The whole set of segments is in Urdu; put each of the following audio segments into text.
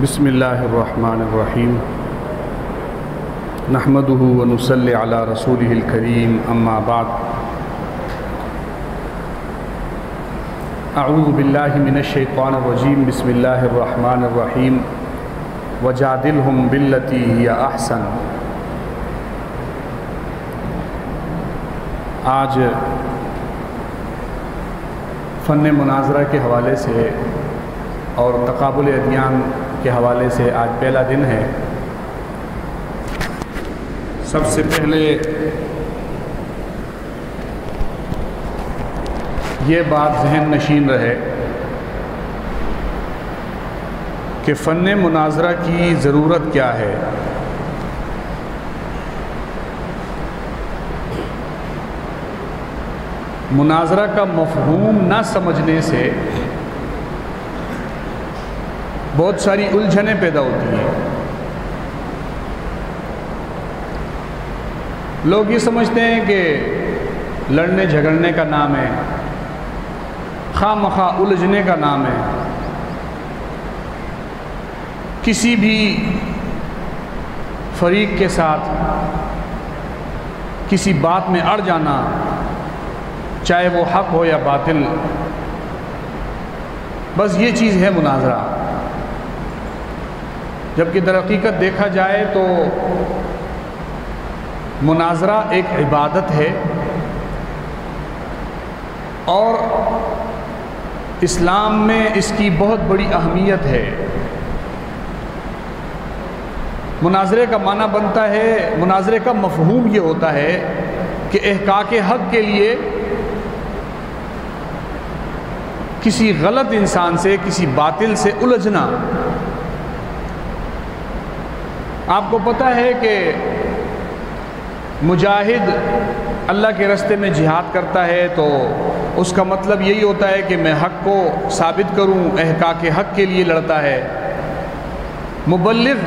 بسم اللہ الرحمن الرحیم نحمدہ ونصلی علی رسولہ الکریم اما بعد اعوذ باللہ من الشیطان الرجیم بسم اللہ الرحمن الرحیم وجادلہم باللتی ہی احسن۔ آج فن مناظرہ کے حوالے سے اور تقابل ادیان کے حوالے سے آج پہلا دن ہے۔ سب سے پہلے یہ بات ذہن نشین رہے کہ فن مناظرہ کی ضرورت کیا ہے۔ مناظرہ کا مفہوم نہ سمجھنے سے بہت ساری الجھنیں پیدا ہوتی ہیں۔ لوگ یہ سمجھتے ہیں کہ لڑنے جھگڑنے کا نام ہے، خواہ مخواہ الجھنے کا نام ہے، کسی بھی فریق کے ساتھ کسی بات میں اڑ جانا، چاہے وہ حق ہو یا باطل، بس یہ چیز ہے مناظرہ۔ جبکہ در حقیقت دیکھا جائے تو مناظرہ ایک عبادت ہے اور اسلام میں اس کی بہت بڑی اہمیت ہے۔ مناظرے کا معنی بنتا ہے، مناظرے کا مفہوم یہ ہوتا ہے کہ احقاق حق کے لیے کسی غلط انسان سے، کسی باطل سے الجھنا۔ آپ کو پتہ ہے کہ مجاہد اللہ کے راستے میں جہاد کرتا ہے تو اس کا مطلب یہی ہوتا ہے کہ میں حق کو ثابت کروں، احقاق حق کے لیے لڑتا ہے۔ مبلغ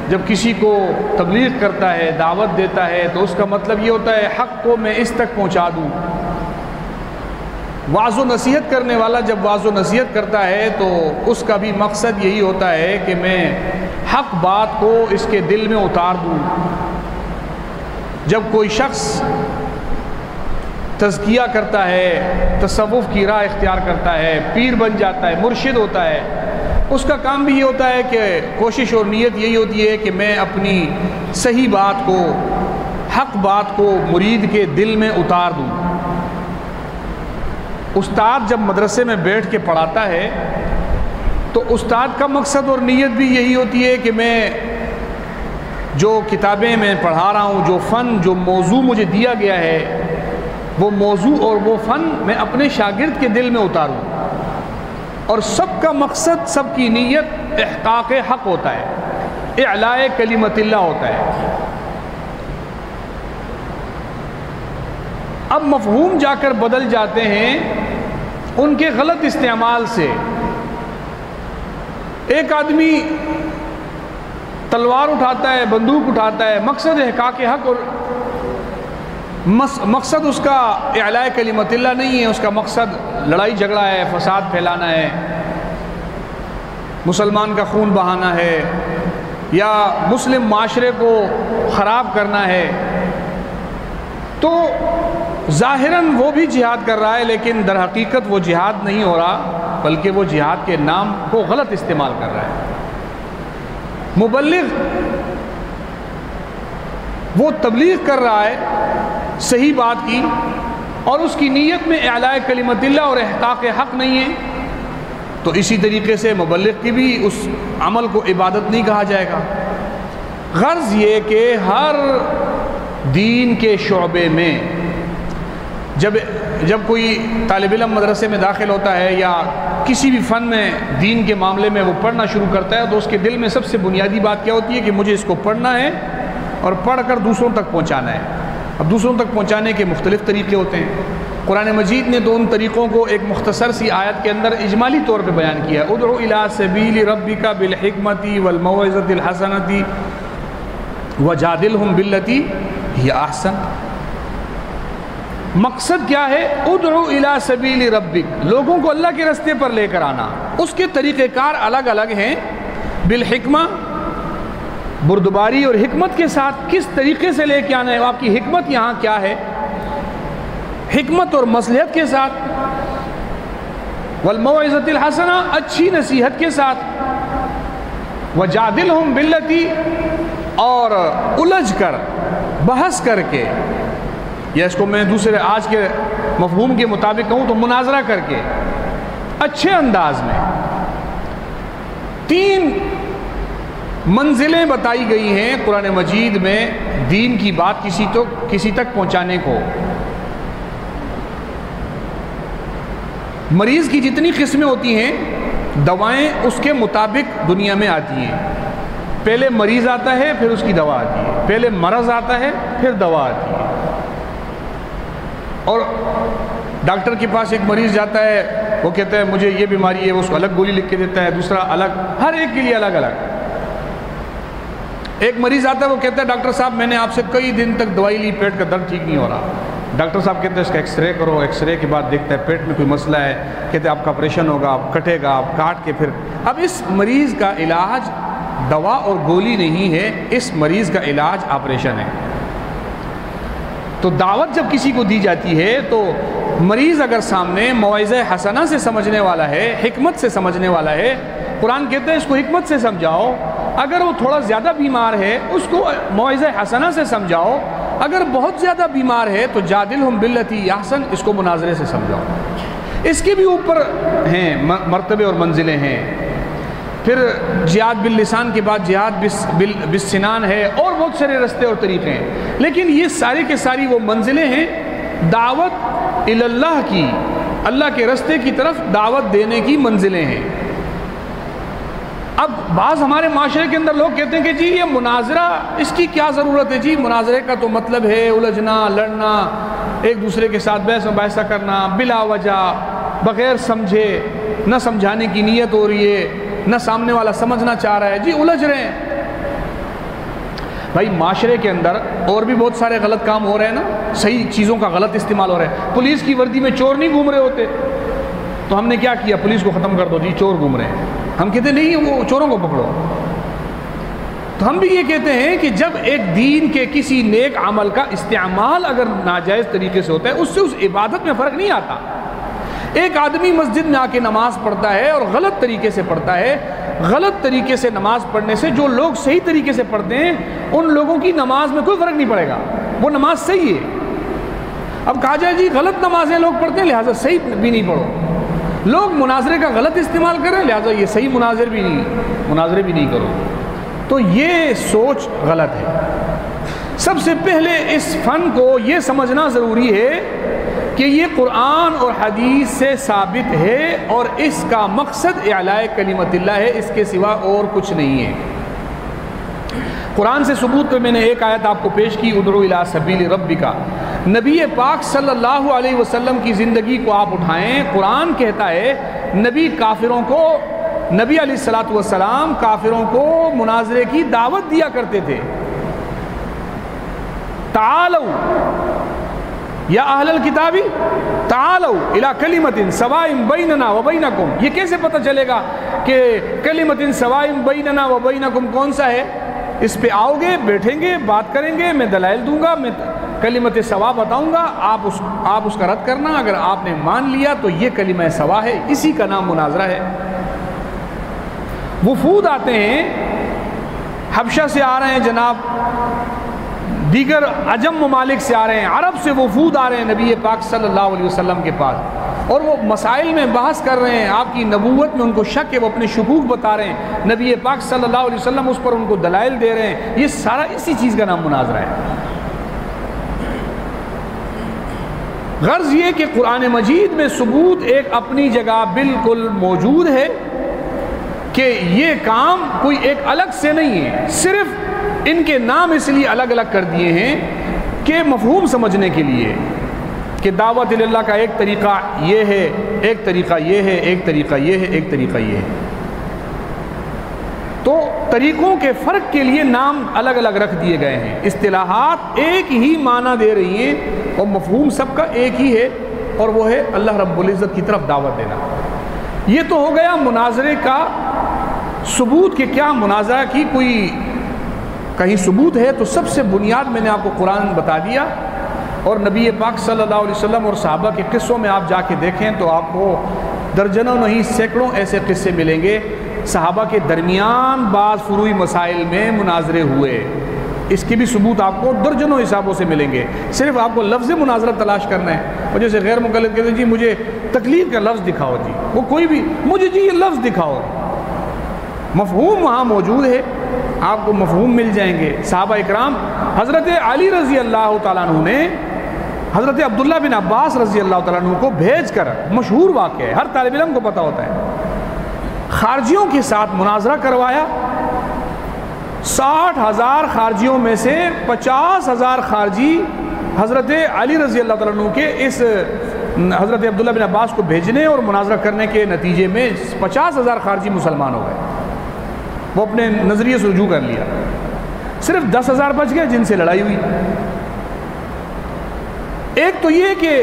جب کسی کو تبلیغ کرتا ہے، دعوت دیتا ہے، تو اس کا مطلب یہ ہوتا ہے حق کو میں اس تک پہنچا دوں۔ واعظ و نصیحت کرنے والا جب واعظ و نصیحت کرتا ہے تو اس کا بھی مقصد یہی ہوتا ہے کہ میں حق بات کو اس کے دل میں اتار دوں۔ جب کوئی شخص تزکیہ کرتا ہے، تصوف کی راہ اختیار کرتا ہے، پیر بن جاتا ہے، مرشد ہوتا ہے، اس کا کام بھی یہ ہوتا ہے کہ کوشش اور نیت یہی ہوتی ہے کہ میں اپنی صحیح بات کو، حق بات کو مرید کے دل میں اتار دوں۔ استاد جب مدرسے میں بیٹھ کے پڑھاتا ہے تو استاد کا مقصد اور نیت بھی یہی ہوتی ہے کہ میں جو کتابیں میں پڑھا رہا ہوں، جو فن، جو موضوع مجھے دیا گیا ہے، وہ موضوع اور وہ فن میں اپنے شاگرد کے دل میں اتاروں۔ اور سب کا مقصد، سب کی نیت احقاق حق ہوتا ہے، اعلاء کلمت اللہ ہوتا ہے۔ اب مفہوم جا کر بدل جاتے ہیں ان کے غلط استعمال سے۔ ایک آدمی تلوار اٹھاتا ہے، بندوق اٹھاتا ہے، مقصد احقاق حق اور مقصد اس کا اعلاء کلمت اللہ نہیں ہے، اس کا مقصد لڑائی جھگڑا ہے، فساد پھیلانا ہے، مسلمان کا خون بہانا ہے، یا مسلم معاشرے کو خراب کرنا ہے۔ تو ظاہراً وہ بھی جہاد کر رہا ہے، لیکن در حقیقت وہ جہاد نہیں ہو رہا، بلکہ وہ جہاد کے نام کو غلط استعمال کر رہا ہے۔ مبلغ وہ تبلیغ کر رہا ہے صحیح بات کی، اور اس کی نیت میں اعلاء کلمت اللہ اور احقاق حق نہیں ہے، تو اسی طریقے سے مبلغ کی بھی اس عمل کو عبادت نہیں کہا جائے گا۔ غرض یہ کہ ہر دین کے شعبے میں جب کوئی طالب علم مدرسے میں داخل ہوتا ہے یا کسی بھی فن میں دین کے معاملے میں وہ پڑھنا شروع کرتا ہے، تو اس کے دل میں سب سے بنیادی بات کیا ہوتی ہے کہ مجھے اس کو پڑھنا ہے اور پڑھ کر دوسروں تک پہنچانا ہے۔ اب دوسروں تک پہنچانے کے مختلف طریقے ہوتے ہیں۔ قرآن مجید نے تو ان طریقوں کو ایک مختصر سی آیت کے اندر اجمالی طور پہ بیان کیا ہے۔ ادعو الی سبیل ربک بالحکمۃ والموعظۃ الحسنۃ وجادلہم باللتی ہی احسن۔ مقصد کیا ہے؟ ادعو الی سبیل ربک، لوگوں کو اللہ کے راستے پر لے کر آنا۔ اس کے طریقہ کار الگ الگ ہیں، بالحکمہ، بردباری اور حکمت کے ساتھ کس طریقے سے لے کے آنا ہے، آپ کی حکمت یہاں کیا ہے، حکمت اور مصلحت کے ساتھ، والموعظۃ الحسنہ، اچھی نصیحت کے ساتھ، وجادلہم باللتی، اور الجھ کر، بحث کر کے، یا اس کو میں دوسرے آج کے مفہوم کے مطابق کہوں تو مناظرہ کر کے، اچھے انداز میں۔ 3 منزلیں بتائی گئی ہیں قرآن مجید میں دین کی بات کسی تک پہنچانے کو۔ مریض کی جتنی قسمیں ہوتی ہیں، دوائیں اس کے مطابق دنیا میں آتی ہیں۔ پہلے مریض آتا ہے، پھر اس کی دوا آتی ہے، پہلے مرض آتا ہے، پھر دوا آتی ہے۔ اور ڈاکٹر کے پاس ایک مریض جاتا ہے، وہ کہتا ہے مجھے یہ بیماری ہے، وہ اس کو الگ گولی لکھ کے دیتا ہے، دوسرا الگ، ہر ایک کے لیے الگ الگ۔ ایک مریض آتا ہے، وہ کہتا ہے ڈاکٹر صاحب میں نے آپ سے کئی دن تک دوائی لی، پیٹ کا درد ٹھیک نہیں ہو رہا۔ ڈاکٹر صاحب کہتے ہیں اس کا ایکس رے کرو، ایکس رے کے بعد دیکھتا ہے پیٹ میں کوئی مسئلہ ہے، کہتے ہیں آپ کا آپریشن ہوگا، آپ کٹے گا، آپ کاٹ کے پھر۔ اب اس مریض کا علاج دوا اور گولی نہیں ہے، اس مریض کا علاج آپریشن ہے۔ تو دعوت جب کسی کو دی جاتی ہے تو مریض اگر سامنے موعظہ حسنہ سے سمجھنے والا ہے، حکمت سے سمجھنے والا ہے، قرآن کہتا ہے اس کو حکمت سے سمجھاؤ۔ اگر وہ تھوڑا زیادہ بیمار ہے اس کو موعظہ حسنہ سے سمجھاؤ، اگر بہت زیادہ بیمار ہے تو جادلہم باللتی احسن، اس کو مناظرے سے سمجھاؤ۔ اس کے بھی اوپر ہیں مرتبے اور منزلیں ہیں۔ پھر جہاد باللسان کے بعد جہاد بالسنان ہے، اور بہت سارے رستے اور طریقے ہیں، لیکن یہ ساری کے ساری وہ منزلیں ہیں دعوت اللہ کی، اللہ کے رستے کی طرف دعوت دینے کی منزلیں ہیں۔ اب بعض ہمارے معاشرے کے اندر لوگ کہتے ہیں کہ جی یہ مناظرہ، اس کی کیا ضرورت ہے جی، مناظرے کا تو مطلب ہے الجھنا، لڑنا، ایک دوسرے کے ساتھ بحث و مباحثہ کرنا بلا وجہ، بغیر سمجھے، نہ سمجھانے کی نیت ہو رہی ہے، نہ سامنے والا سمجھنا چاہ رہا ہے، جی الجھ رہے ہیں۔ بھائی معاشرے کے اندر اور بھی بہت سارے غلط کام ہو رہے ہیں نا، صحیح چیزوں کا غلط استعمال ہو رہا ہے۔ پولیس کی وردی میں چور نہیں گھوم رہے ہوتے، تو ہم نے کیا کیا، پولیس کو ختم کر دو جی، چور گھوم رہے ہیں۔ ہم کہتے نہیں وہ چوروں کو پکڑو۔ تو ہم بھی یہ کہتے ہیں کہ جب ایک دین کے کسی نیک عمل کا استعمال اگر ناجائز طریقے سے ہوتا ہے، اس سے اس عبادت میں فرق نہیں آتا۔ ایک آدمی مسجد میں آ کے نماز پڑھتا ہے اور غلط طریقے سے پڑھتا ہے، غلط طریقے سے نماز پڑھنے سے جو لوگ صحیح طریقے سے پڑھتے ہیں ان لوگوں کی نماز میں کوئی فرق نہیں پڑے گا، وہ نماز صحیح ہے۔ اب کہا جائے جی غلط نمازیں لوگ پڑھتے ہیں لہٰذا صحیح بھی نہیں پڑھو، لوگ مناظرے کا غلط استعمال کر رہے ہیں لہٰذا یہ صحیح مناظرے بھی نہیں کرو، تو یہ سوچ غلط ہے۔ سب سے پہلے اس فن کو یہ سمجھنا ضروری ہے کہ یہ قرآن اور حدیث سے ثابت ہے اور اس کا مقصد اعلاء کلمت اللہ ہے، اس کے سوا اور کچھ نہیں ہے۔ قرآن سے ثبوت پہ میں نے ایک آیت آپ کو پیش کی، ادعو الی سبیل ربک۔ نبی پاک صلی اللہ علیہ وسلم کی زندگی کو آپ اٹھائیں، قرآن کہتا ہے نبی علیہ السلام کافروں کو مناظرے کی دعوت دیا کرتے تھے۔ تعالوا یا اہل الکتاب تعالوا الی کلمۃ سواء بیننا وبینکم۔ یہ کیسے پتہ چلے گا کہ کلمۃ سواء بیننا وبینکم کون سا ہے؟ اس پہ آؤ گے، بیٹھیں گے، بات کریں گے، میں دلائل دوں گا، میں کلمت سوا بتاؤں گا، آپ اس کا رد کرنا، اگر آپ نے مان لیا تو یہ کلمہ سوا ہے، اسی کا نام مناظرہ ہے۔ وفود آتے ہیں، حبشہ سے آ رہے ہیں جناب، دیگر عجم ممالک سے آ رہے ہیں، عرب سے وفود آ رہے ہیں نبی پاک صلی اللہ علیہ وسلم کے پاس، اور وہ مسائل میں بحث کر رہے ہیں، آپ کی نبوت میں ان کو شک ہے، وہ اپنے شکوک بتا رہے ہیں، نبی پاک صلی اللہ علیہ وسلم اس پر ان کو دلائل دے رہے ہیں، یہ سارا اسی چیز کا نام مناظرہ ہے۔ غرض یہ کہ قرآن مجید میں ثبوت ایک اپنی جگہ بالکل موجود ہے کہ یہ کام کوئی ایک الگ سے نہیں ہے، صرف ان کے نام اس لیے الگ الگ کر دیے ہیں کہ مفہوم سمجھنے کے لیے کہ دعوت اللہ کا ایک طریقہ یہ ہے، ایک طریقہ یہ ہے، ایک طریقہ یہ ہے، ایک طریقہ یہ ہے، تو طریقوں کے فرق کے لیے نام الگ الگ رکھ دیے گئے ہیں۔ اصطلاحات ایک ہی معنی دے رہی ہیں اور مفہوم سب کا ایک ہی ہے، اور وہ ہے اللہ رب العزت کی طرف دعوت دینا۔ یہ تو ہو گیا مناظرے کا ثبوت کے کیا مناظرہ کی کوئی کہیں ثبوت ہے تو سب سے بنیاد میں نے آپ کو قرآن بتا دیا، اور نبی پاک صلی اللہ علیہ وسلم اور صحابہ کے قصوں میں آپ جا کے دیکھیں تو آپ کو درجنوں نہیں سینکڑوں ایسے قصے ملیں گے صحابہ کے درمیان بعض فروعی مسائل میں مناظرے ہوئے، اس کی بھی ثبوت آپ کو درجنوں حسابوں سے ملیں گے، صرف آپ کو لفظ مناظرہ تلاش کرنا ہے۔ اور جیسے غیر مقلد کہتے ہیں جی مجھے تقلید کا لفظ دکھاؤ، جی وہ کوئی بھی مجھے جی یہ لفظ دکھاؤ، مفہوم وہاں موجود ہے، آپ کو مفہوم مل جائیں گے۔ صحابہ اکرام حضرت علی رضی اللہ تعالیٰ عنہ نے حضرت عبداللہ بن عباس رضی اللہ تعالیٰ عنہ کو بھیج کر، مشہور واقعہ ہے، ہر طالب علم کو پتہ ہوتا ہے، خارجیوں کے ساتھ مناظرہ کروایا۔ 60,000 خارجیوں میں سے 50,000 خارجی حضرت علی رضی اللہ تعالیٰ عنہ کے اس حضرت عبداللہ بن عباس کو بھیجنے اور مناظرہ کرنے کے نتیجے میں 50,000 خارجی مسلمان ہو گئے، وہ اپنے نظریے سے رجوع کر لیا، صرف 10,000 بچ گئے جن سے لڑائی ہوئی۔ ایک تو یہ کہ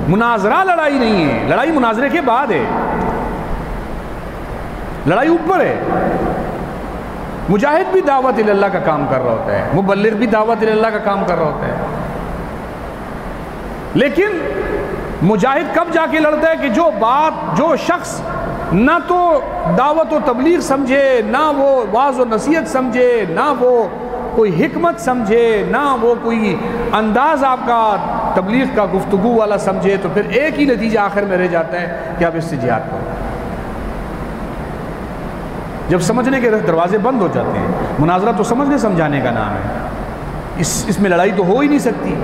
مناظرہ لڑائی نہیں ہے، لڑائی مناظرے کے بعد ہے، لڑائی اوپر ہے۔ مجاہد بھی دعوت اللہ کا کام کر رہا ہوتا ہے، مبلغ بھی دعوت اللہ کا کام کر رہا ہوتا ہے، لیکن مجاہد کب جا کے لڑتا ہے کہ جو شخص نہ تو دعوت و تبلیغ سمجھے، نہ وہ واعظ و نصیحت سمجھے، نہ وہ کوئی حکمت سمجھے، نہ وہ کوئی انداز آپ کا تبلیغ کا گفتگو والا سمجھے، تو پھر ایک ہی نتیجہ آخر میں رہ جاتا ہے کہ آپ اس سے جہاد کرو۔ جب سمجھنے کے دروازے بند ہو جاتے ہیں، مناظرہ تو سمجھنے سمجھانے کا نام ہے، اس میں لڑائی تو ہو ہی نہیں سکتی،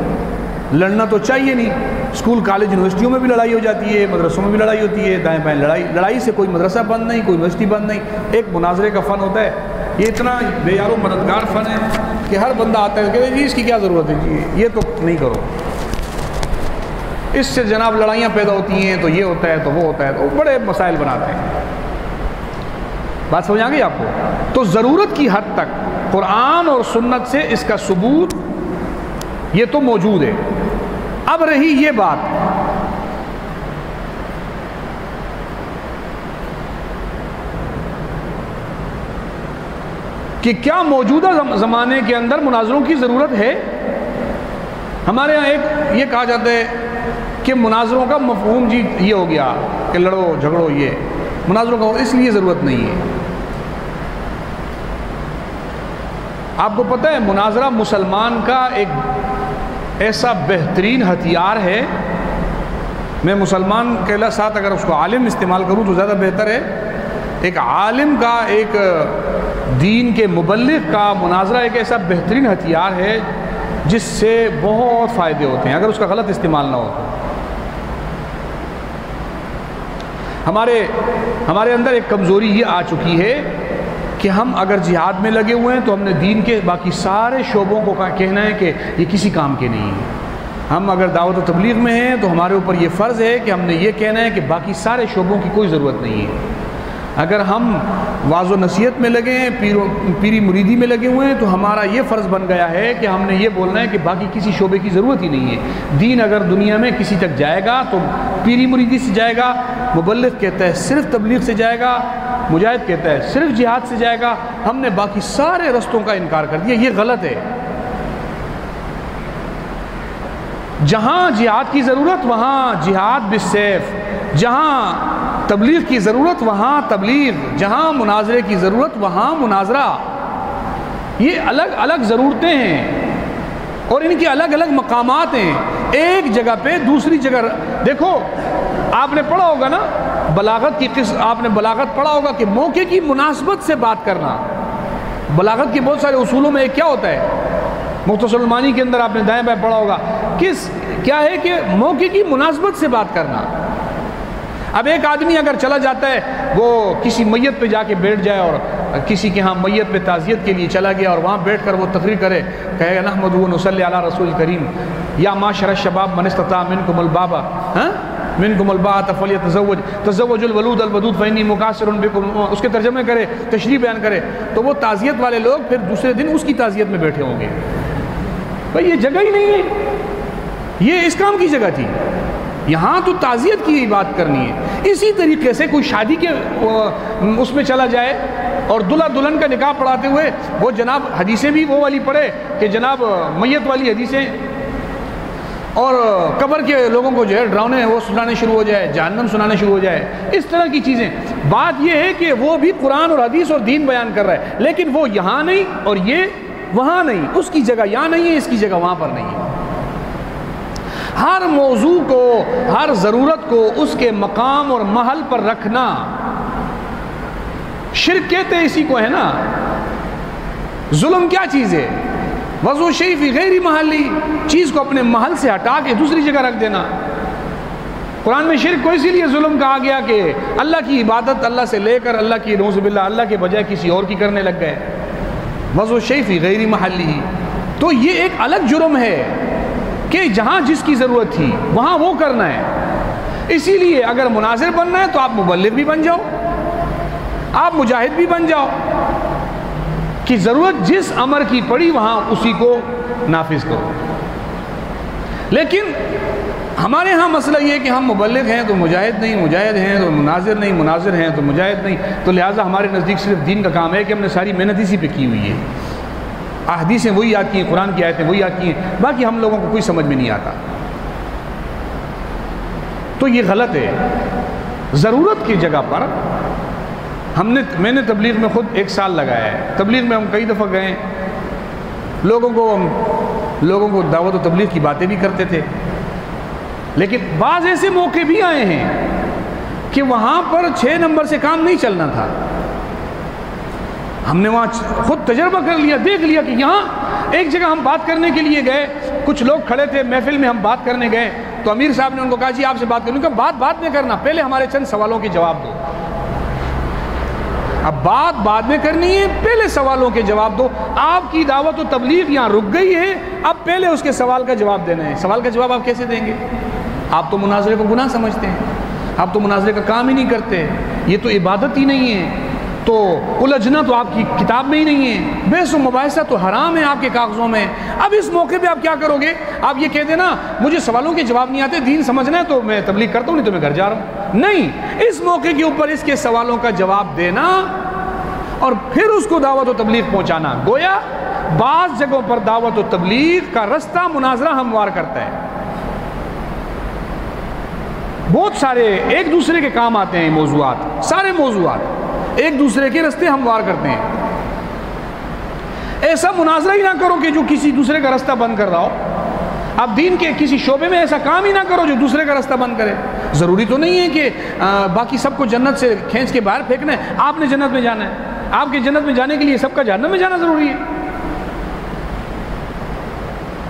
لڑنا تو چاہیے نہیں۔ اسکول کالج یونیورسٹیوں میں بھی لڑائی ہو جاتی ہے، مدرسوں میں بھی لڑائی ہوتی ہے، دائیں بائیں لڑائی سے کوئی مدرسہ بند نہیں، کوئی یونیورسٹی بند نہیں۔ ایک مناظرے کا فن ہوتا ہے، یہ اتنا بے یار و مددگار فن ہے کہ ہر بندہ آتا ہے کہ جی اس کی کیا ضرورت ہے، جی یہ تو نہیں کرو، اس سے جناب لڑائیاں پیدا ہوتی ہیں، تو یہ ہوتا ہے تو وہ ہوتا ہے، تو بڑے مسائل بناتے ہیں۔ بات سمجھ آ گئی آپ کو؟ تو ضرورت کی حد تک قرآن اور سنت سے اس کا ثبوت یہ تو موجود ہے۔ اب رہی یہ بات کہ کیا موجودہ زمانے کے اندر مناظروں کی ضرورت ہے؟ ہمارے ہاں ایک یہ کہا جاتا ہے کہ مناظروں کا مفہوم جی یہ ہو گیا کہ لڑو جھگڑو، یہ مناظروں کا اس لیے ضرورت نہیں ہے۔ آپ کو پتہ ہے مناظرہ مسلمان کا ایک ایسا بہترین ہتھیار ہے، میں مسلمان کے ساتھ اگر اس کو عالم استعمال کروں تو زیادہ بہتر ہے، ایک عالم کا، ایک دین کے مبلغ کا مناظرہ ایک ایسا بہترین ہتھیار ہے جس سے بہت فائدے ہوتے ہیں اگر اس کا غلط استعمال نہ ہو۔ ہمارے اندر ایک کمزوری یہ آ چکی ہے کہ ہم اگر جہاد میں لگے ہوئے ہیں تو ہم نے دین کے باقی سارے شعبوں کو کہنا ہے کہ یہ کسی کام کے نہیں ہیں۔ ہم اگر دعوت و تبلیغ میں ہیں تو ہمارے اوپر یہ فرض ہے کہ ہم نے یہ کہنا ہے کہ باقی سارے شعبوں کی کوئی ضرورت نہیں ہے۔ اگر ہم واعظ و نصیحت میں لگے ہیں، پیری مریدی میں لگے ہوئے ہیں، تو ہمارا یہ فرض بن گیا ہے کہ ہم نے یہ بولنا ہے کہ باقی کسی شعبے کی ضرورت ہی نہیں ہے۔ دین اگر دنیا میں کسی تک جائے گا تو پیری مریدی سے جائے گا، مبلغ کہتا ہے صرف تبلیغ سے جائے گا، مجاہد کہتا ہے صرف جہاد سے جائے گا۔ ہم نے باقی سارے رستوں کا انکار کر دیا، یہ غلط ہے۔ جہاں جہاد کی ضرورت وہاں جہاد بالسیف، جہاں تبلیغ کی ضرورت وہاں تبلیغ، جہاں مناظرے کی ضرورت وہاں مناظرہ۔ یہ الگ الگ ضرورتیں ہیں اور ان کے الگ الگ مقامات ہیں۔ ایک جگہ پہ دوسری جگہ دیکھو، آپ نے پڑھا ہوگا نا بلاغت کی قسم، آپ نے بلاغت پڑھا ہوگا کہ موقع کی مناسبت سے بات کرنا۔ بلاغت کے بہت سارے اصولوں میں ایک کیا ہوتا ہے، مختصر المعانی کے اندر آپ نے دائیں بائیں پڑھا ہوگا، کیا ہے کہ موقع کی مناسبت سے بات کرنا۔ اب ایک آدمی اگر چلا جاتا ہے، وہ کسی میت پہ جا کے بیٹھ جائے اور کسی کے ہاں میت پہ تعزیت کے لیے چلا گیا اور وہاں بیٹھ کر وہ تقریر کرے، کہے گا نحمدہ و نصلی علی رسول کریم، یا معاشر الشباب من استطاع منکم الباء منکم الباء فلیتزوج، تزوج الولود الودود فانی مکاثر بکم، اس کے ترجمے کرے، تشریح بیان کرے، تو وہ تعزیت والے لوگ پھر دوسرے دن اس کی تعزیت میں بیٹھے ہوں گے۔ بھئی یہ جگہ ہی نہیں ہے، یہ اس کام کی جگہ تھی، یہاں تو تعزیت کی بات کرنی ہے۔ اسی طریقے سے کوئی شادی کے اس میں چلا جائے اور دلہا دلہن کا نکاح پڑھاتے ہوئے وہ جناب حدیثیں بھی وہ والی پڑھے کہ جناب میت والی حدیثیں، اور قبر کے لوگوں کو جو ہے ڈراؤنے وہ سنانے شروع ہو جائے، جہنم سنانے شروع ہو جائے، اس طرح کی چیزیں۔ بات یہ ہے کہ وہ بھی قرآن اور حدیث اور دین بیان کر رہا ہے، لیکن وہ یہاں نہیں اور یہ وہاں نہیں، اس کی جگہ یہاں نہیں ہے، اس کی جگہ وہاں پر نہیں ہے۔ ہر موضوع کو، ہر ضرورت کو اس کے مقام اور محل پر رکھنا، شرک کہتے ہیں اسی کو ہے نا۔ ظلم کیا چیز ہے؟ وضع شیء فی غیر محلی، چیز کو اپنے محل سے ہٹا کے دوسری جگہ رکھ دینا۔ قرآن میں شرک کو اسی لیے ظلم کہا گیا کہ اللہ کی عبادت اللہ سے لے کر اللہ کی نعوذ باللہ اللہ کے بجائے کسی اور کی کرنے لگ گئے، وضع شیء فی غیر محلی۔ تو یہ ایک الگ جرم ہے کہ جہاں جس کی ضرورت تھی وہاں وہ کرنا ہے۔ اسی لیے اگر مناظر بننا ہے تو آپ مبلغ بھی بن جاؤ، آپ مجاہد بھی بن جاؤ، کہ ضرورت جس امر کی پڑی وہاں اسی کو نافذ کرو۔ لیکن ہمارے ہاں مسئلہ یہ ہے کہ ہم مبلغ ہیں تو مجاہد نہیں، مجاہد ہیں تو مناظر نہیں، مناظر ہیں تو مجاہد نہیں، تو لہٰذا ہمارے نزدیک صرف دین کا کام ہے کہ ہم نے ساری محنت اسی پہ کی ہوئی ہے، احادیثیں وہی یاد کی ہیں، قرآن کی آیتیں وہی یاد کی ہیں، باقی ہم لوگوں کو کوئی سمجھ میں نہیں آتا۔ تو یہ غلط ہے۔ ضرورت کی جگہ پر میں نے تبلیغ میں خود 1 سال لگایا ہے، تبلیغ میں ہم کئی دفعہ گئے، لوگوں کو دعوت و تبلیغ کی باتیں بھی کرتے تھے، لیکن بعض ایسے موقع بھی آئے ہیں کہ وہاں پر 6 نمبر سے کام نہیں چلنا تھا۔ ہم نے وہاں خود تجربہ کر لیا، دیکھ لیا کہ یہاں ایک جگہ ہم بات کرنے کے لیے گئے، کچھ لوگ کھڑے تھے محفل میں، ہم بات کرنے گئے تو امیر صاحب نے ان کو کہا جی آپ سے بات کروں، کہ بات بعد میں کرنا، پہلے ہمارے چند سوالوں کے جواب دو۔ اب بات بعد میں کرنی ہے، پہلے سوالوں کے جواب دو۔ آپ کی دعوت و تبلیغ یہاں رک گئی ہے، اب پہلے اس کے سوال کا جواب دینا ہے۔ سوال کا جواب آپ کیسے دیں گے؟ آپ تو مناظرے کو گناہ سمجھتے ہیں، آپ تو مناظرے کا کام ہی نہیں کرتے، یہ تو عبادت ہی نہیں ہے، تو الجھنا تو آپ کی کتاب میں ہی نہیں ہے، بحث و مباحثہ تو حرام ہے آپ کے کاغذوں میں۔ اب اس موقع پہ آپ کیا کرو گے؟ آپ یہ کہہ دینا مجھے سوالوں کے جواب نہیں آتے، دین سمجھنا ہے تو میں تبلیغ کرتا ہوں، نہیں تو میں گھر جا رہا ہوں۔ نہیں، اس موقع کے اوپر اس کے سوالوں کا جواب دینا اور پھر اس کو دعوت و تبلیغ پہنچانا۔ گویا بعض جگہوں پر دعوت و تبلیغ کا رستہ مناظرہ ہموار کرتا ہے۔ بہت سارے ایک دوسرے کے کام آتے ہیں موضوعات، سارے موضوعات ایک دوسرے کے رستے ہموار کرتے ہیں۔ ایسا مناظرہ ہی نہ کرو کہ جو کسی دوسرے کا رستہ بند کر رہا ہو۔ اب دین کے کسی شعبے میں ایسا کام ہی نہ کرو جو دوسرے کا رستہ بند کرے۔ ضروری تو نہیں ہے کہ باقی سب کو جنت سے کھینچ کے باہر پھینکنا ہے، آپ نے جنت میں جانا ہے، آپ کے جنت میں جانے کے لیے سب کا جہنم میں جانا ضروری ہے۔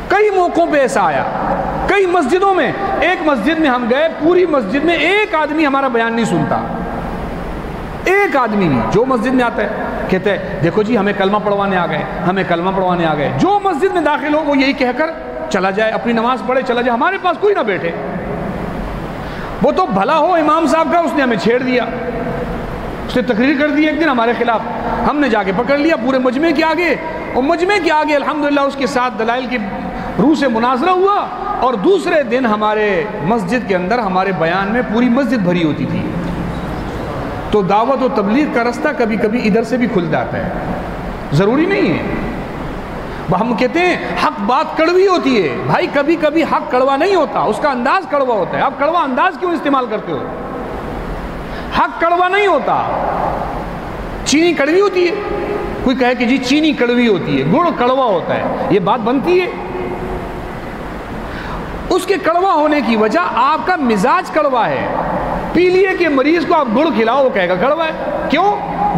کئی موقعوں پہ ایسا آیا، کئی مسجدوں میں، ایک مسجد میں ہم گئے، پوری مسجد میں ایک آدمی ہمارا بیان نہیں سنتا، ایک آدمی بھی جو مسجد میں آتا ہے کہتے ہیں دیکھو جی ہمیں کلمہ پڑھوانے آ گئے، ہمیں کلمہ پڑھوانے آ گئے۔ جو مسجد میں داخل ہو وہ یہی کہہ کر چلا جائے، اپنی نماز پڑھے چلا جائے، ہمارے پاس کوئی نہ بیٹھے۔ وہ تو بھلا ہو امام صاحب کا، اس نے ہمیں چھیڑ دیا، اس نے تقریر کر دی ایک دن ہمارے خلاف، ہم نے جا کے پکڑ لیا پورے مجمع کے آگے، اور مجمع کے آگے الحمدللہ اس کے ساتھ دلائل کی روح سے مناظرہ ہوا، اور دوسرے دن ہمارے مسجد کے اندر ہمارے بیان میں پوری مسجد بھری ہوتی تھی۔ تو دعوت و تبلیغ کا رستہ کبھی کبھی ادھر سے بھی کھل جاتا ہے، ضروری نہیں ہے۔ ہم کہتے ہیں حق بات کڑوی ہوتی ہے، بھائی کبھی کبھی حق کڑوا نہیں ہوتا، اس کا انداز کڑوا ہوتا ہے۔ آپ کڑوا انداز کیوں استعمال کرتے ہو؟ حق کڑوا نہیں ہوتا۔ چینی کڑوی ہوتی ہے، کوئی کہے کہ جی چینی کڑوی ہوتی ہے، گڑ کڑوا ہوتا ہے، یہ بات بنتی ہے؟ اس کے کڑوا ہونے کی وجہ آپ کا مزاج کڑوا ہے۔ پی لیے کہ مریض کو آپ گڑ کھلاؤ وہ کہے گا کڑوا ہے، کیوں؟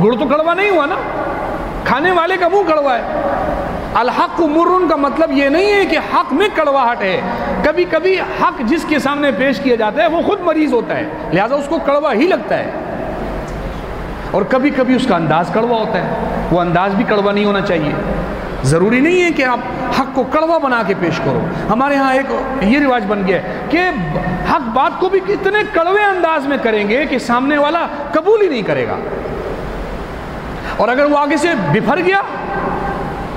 گڑ تو کڑوا نہیں ہوا نا، کھانے والے کا منہ کڑوا ہے۔ الحق مرن کا مطلب یہ نہیں ہے کہ حق میں کڑواہٹ ہے، کبھی کبھی حق جس کے سامنے پیش کیا جاتا ہے وہ خود مریض ہوتا ہے، لہٰذا اس کو کڑوا ہی لگتا ہے، اور کبھی کبھی اس کا انداز کڑوا ہوتا ہے، وہ انداز بھی کڑوا نہیں ہونا چاہیے۔ ضروری نہیں ہے کہ آپ حق کو کڑوا بنا کے پیش کرو۔ ہمارے ہاں ایک یہ رواج بن گیا ہے کہ حق بات کو بھی اتنے کڑوے انداز میں کریں گے کہ سامنے والا قبول ہی نہیں کرے گا، اور اگر وہ آگے سے بفر گیا،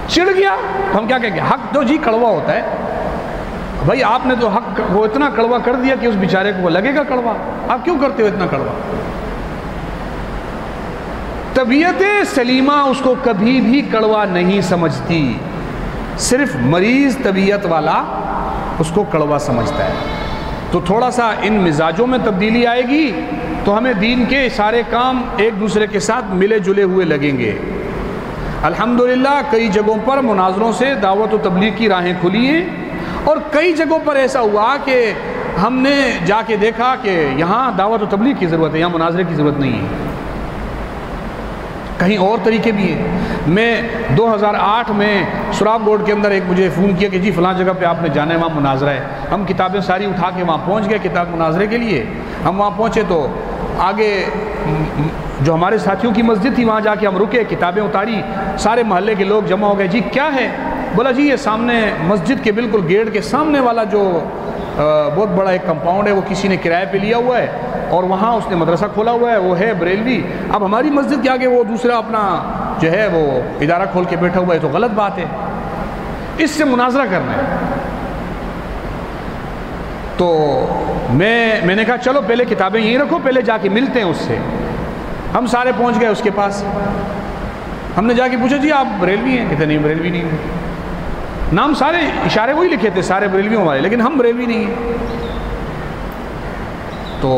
چڑ گیا، تو ہم کیا کہیں گے؟ حق تو جی کڑوا ہوتا ہے، بھائی آپ نے تو حق وہ اتنا کڑوا کر دیا کہ اس بیچارے کو وہ لگے گا کڑوا، آپ کیوں کرتے ہو اتنا کڑوا؟ طبیعت سلیمہ اس کو کبھی بھی کڑوا نہیں سمجھتی، صرف مریض طبیعت والا اس کو کڑوا سمجھتا ہے۔ تو تھوڑا سا ان مزاجوں میں تبدیلی آئے گی تو ہمیں دین کے سارے کام ایک دوسرے کے ساتھ ملے جلے ہوئے لگیں گے۔ الحمدللہ کئی جگہوں پر مناظروں سے دعوت و تبلیغ کی راہیں کھلی ہیں، اور کئی جگہوں پر ایسا ہوا کہ ہم نے جا کے دیکھا کہ یہاں دعوت و تبلیغ کی ضرورت ہے، یہاں مناظرے کی ضرورت نہیں ہے، کہیں اور طریقے بھی ہیں۔ میں 2008 میں سراب روڈ کے اندر ایک مجھے فون کیا کہ جی فلاں جگہ پہ آپ نے جانا ہے، وہاں مناظرہ ہے۔ ہم کتابیں ساری اٹھا کے وہاں پہنچ گئے کتاب مناظرے کے لیے۔ ہم وہاں پہنچے تو آگے جو ہمارے ساتھیوں کی مسجد تھی وہاں جا کے ہم رکے، کتابیں اتاری، سارے محلے کے لوگ جمع ہو گئے۔ جی کیا ہے؟ بولا جی یہ سامنے مسجد کے بالکل گیٹ کے سامنے والا جو بہت بڑا ایک کمپاؤنڈ ہے وہ کسی نے کرائے پہ لیا ہوا ہے، اور وہاں اس نے مدرسہ کھولا ہوا ہے، وہ ہے بریلوی۔ اب ہماری مسجد کے آگے وہ دوسرا اپنا جو ہے وہ ادارہ کھول کے بیٹھا ہوا ہے، تو غلط بات ہے، اس سے مناظرہ کرنا ہے۔ تو میں نے کہا چلو پہلے کتابیں یہیں رکھو، پہلے جا کے ملتے ہیں اس سے۔ ہم سارے پہنچ گئے اس کے پاس۔ ہم نے جا کے پوچھا جی آپ بریلوی ہیں؟ کہتے نہیں بریلوی نہیں ہیں۔ نام سارے اشارے وہی لکھے تھے سارے بریلویوں والے، لیکن ہم بریلوی نہیں ہیں۔ تو